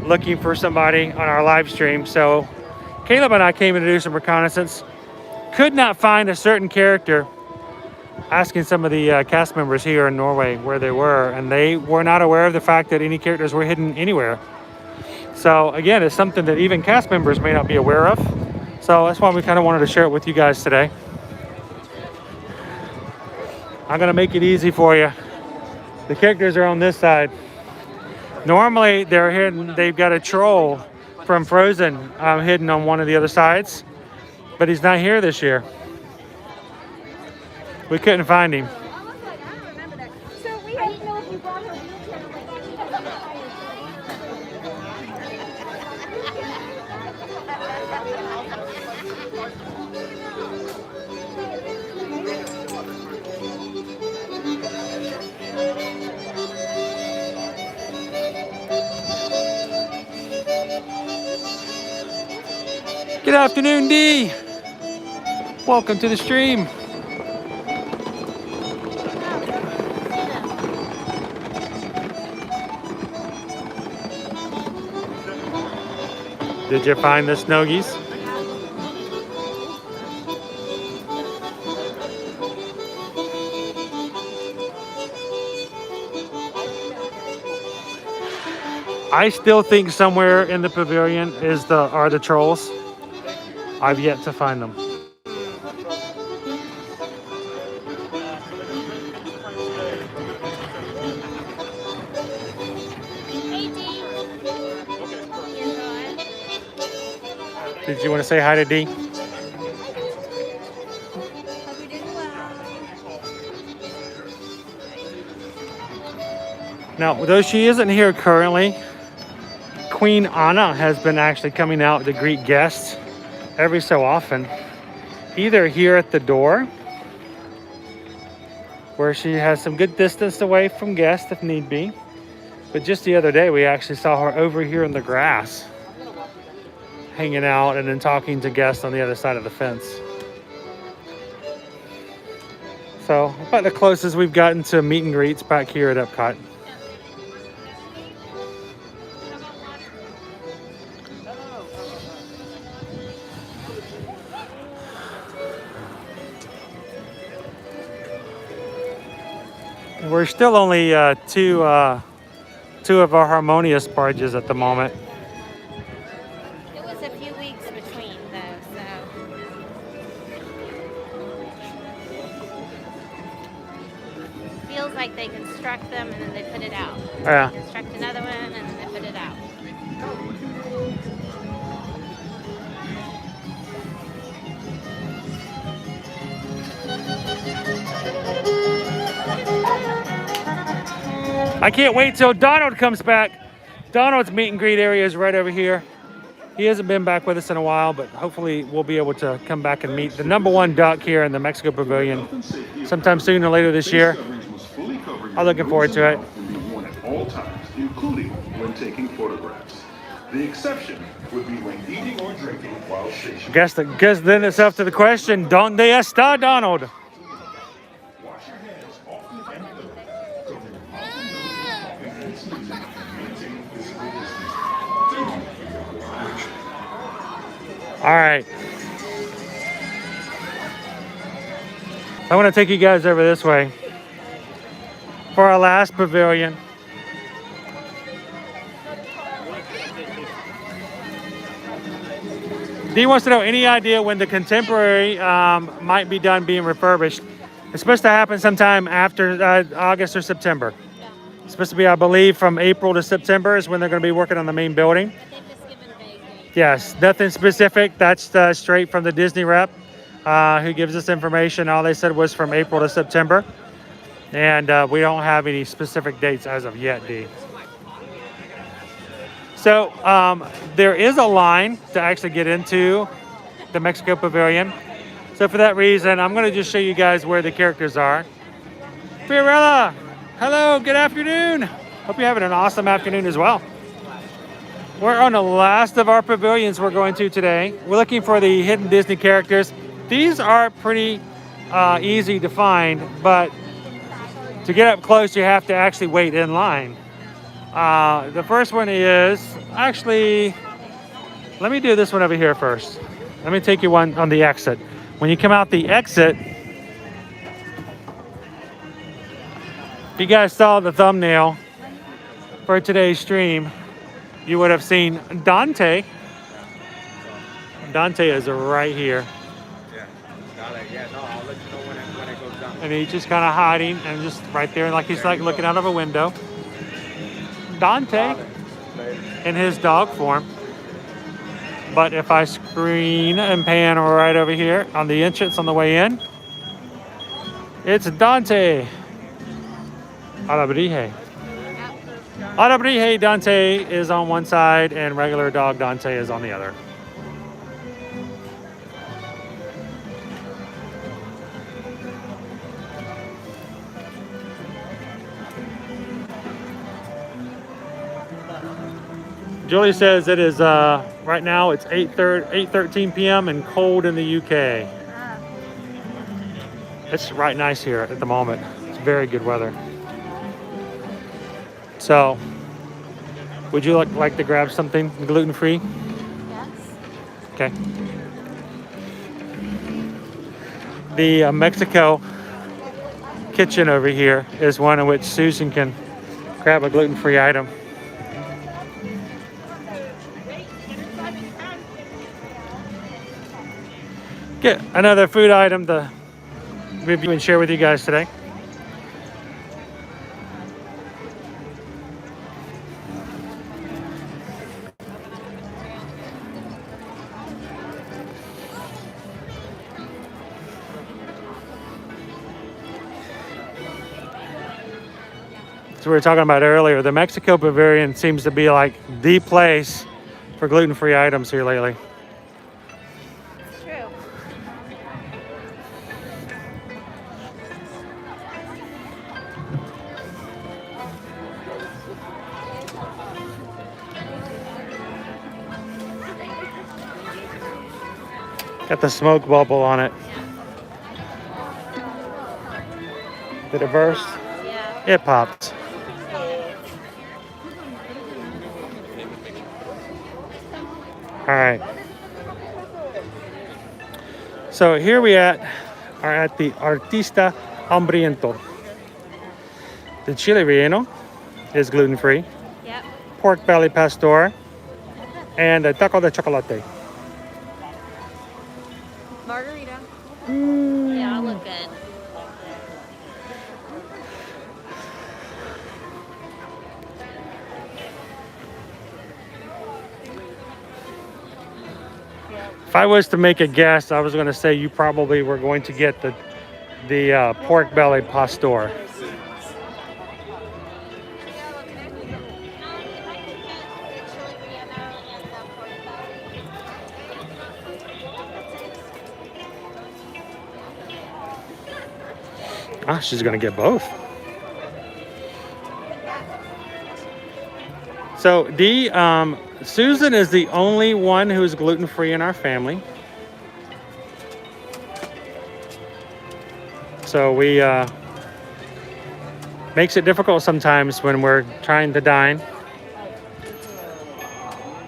looking for somebody on our live stream. So Caleb and I came in to do some reconnaissance. Could not find a certain character. Asking some of the cast members here in Norway where they were, and they were not aware of the fact that any characters were hidden anywhere. So again, it's something that even cast members may not be aware of. So that's why we kind of wanted to share it with you guys today. I'm gonna make it easy for you. The characters are on this side. Normally they're hidden, they've got a troll from Frozen hidden on one of the other sides, but he's not here this year. We couldn't find him. So we have to know if you brought her wheelchair. Good afternoon, Dee. Welcome to the stream. Did you find the snow geese? I still think somewhere in the pavilion are the trolls. I've yet to find them. Did you want to say hi to Dee? Now, though she isn't here currently, Queen Anna has been actually coming out to greet guests every so often. Either here at the door, where she has some good distance away from guests if need be. But just the other day, we actually saw her over here in the grass, hanging out and then talking to guests on the other side of the fence. So about the closest we've gotten to meet and greets back here at EPCOT. We're still only two of our harmonious barges at the moment. It was a few weeks between though, so. Feels like they construct them and then they put it out. Yeah. Construct another one and then they put it out. I can't wait till Donald comes back. Donald's meet and greet area is right over here. He hasn't been back with us in a while, but hopefully we'll be able to come back and meet the #1 duck here in the Mexico Pavilion sometime soon or later this year. I'm looking forward to it. Worn at all times, including when taking photographs. The exception would be when eating or drinking while stationed. Guess then it's up to the question, ¿Dónde está Donald? Wash your hands often and thoroughly. Cover your mouth and nose and sneezing and maintain physical distancing. All right. I want to take you guys over this way for our last pavilion. Dee wants to know any idea when the contemporary might be done being refurbished. It's supposed to happen sometime after August or September. It's supposed to be, I believe, from April to September is when they're going to be working on the main building. Yes, nothing specific. That's straight from the Disney rep who gives us information. All they said was from April to September. And we don't have any specific dates as of yet, Dee. So there is a line to actually get into the Mexico Pavilion. So for that reason, I'm going to just show you guys where the characters are. Fiorella, hello, good afternoon. Hope you're having an awesome afternoon as well. We're on the last of our pavilions we're going to today. We're looking for the hidden Disney characters. These are pretty easy to find, but to get up close, you have to actually wait in line. The first one is, actually, let me do this one over here first. Let me take you one on the exit. When you come out the exit, if you guys saw the thumbnail for today's stream, you would have seen Dante. Dante is right here. Yeah, no, I'll let you know when it goes down. And he's just kind of hiding and just right there, like he's like looking out of a window. Dante in his dog form. But if I screen and pan right over here on the entrance on the way in, it's Dante. Alabrije. Alabrije Dante is on one side and regular dog Dante is on the other. Julie says it is right now it's 8:13 p.m. and cold in the UK. It's right nice here at the moment. It's very good weather. So, would you like to grab something gluten-free? Yes. Okay. The Mexico kitchen over here is one in which Susan can grab a gluten-free item. Get another food item to review and share with you guys today. So we were talking about earlier, the Mexico Pavilion seems to be like the place for gluten-free items here lately. It's true. Got the smoke bubble on it. Did it burst? Yeah. It popped. All right. So here we are at the Artista Hambriento. The chile relleno is gluten-free. Yep. Pork belly pastor and a taco de chocolate. Margarita. Yeah, I'll look good. If I was to make a guess, I was going to say you probably were going to get the pork belly pastor. Ah, she's gonna get both. So Dee, Susan is the only one who's gluten-free in our family. So we makes it difficult sometimes when we're trying to dine.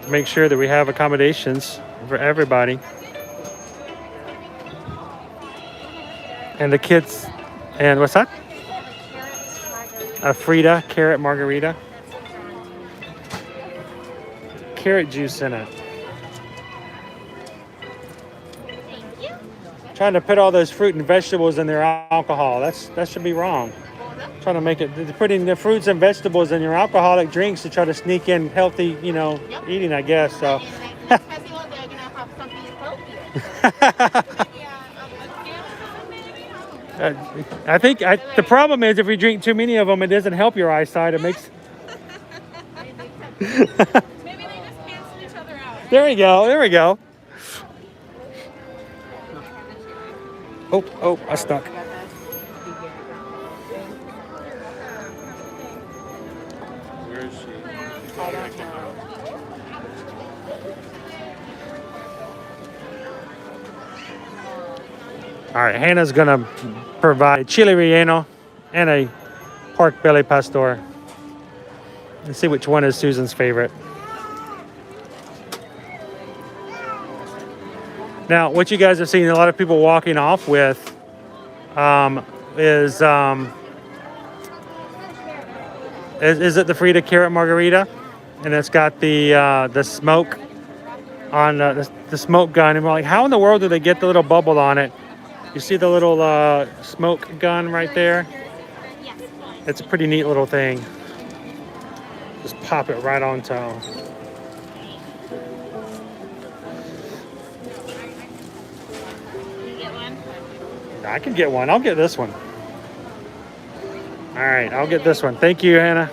Make sure that we have accommodations for everybody. And the kids, and what's that? A Frida carrot margarita. Carrot juice in it. Trying to put all those fruit and vegetables in their alcohol. That should be wrong. Trying to make it, putting the fruits and vegetables in your alcoholic drinks to try to sneak in healthy, you know, eating, I guess. So. I think the problem is if you drink too many of them, it doesn't help your eyesight. It makes. Maybe they just cancel each other out. There we go. There we go. Oh, I stuck. Where is she? All right, Hannah's gonna provide chili relleno and a pork belly pastor. Let's see which one is Susan's favorite. Now, what you guys have seen a lot of people walking off with is it the Frida carrot margarita, and it's got the smoke on the smoke gun, and we're like, how in the world do they get the little bubble on it? You see the little smoke gun right there? It's a pretty neat little thing. Just pop it right on top. I can get one. I'll get this one. All right, I'll get this one. Thank you, Hannah.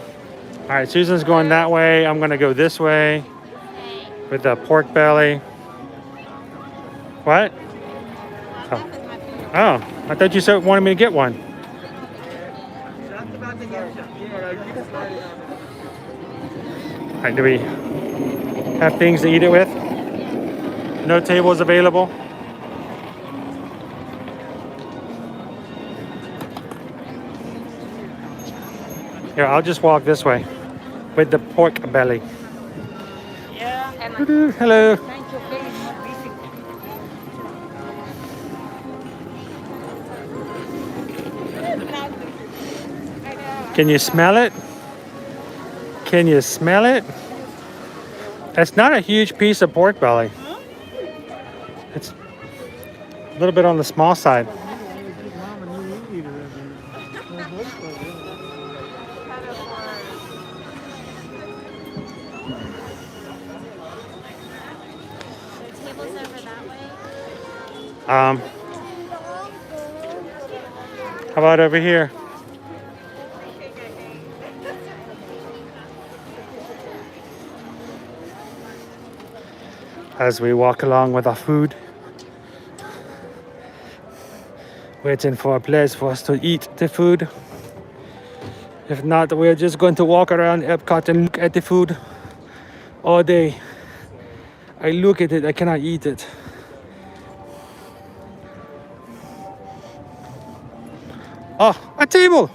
All right, Susan's going that way. I'm going to go this way with the pork belly. What? Oh, I thought you said wanted me to get one. All right, do we have things to eat it with? No tables available. Here, I'll just walk this way with the pork belly. Yeah. Hello. Thank you very much. Can you smell it? Can you smell it? It's not a huge piece of pork belly. It's a little bit on the small side. How about over here? As we walk along with our food, waiting for a place for us to eat the food. If not, we're just going to walk around EPCOT and look at the food all day. I look at it, I cannot eat it. Oh, a table!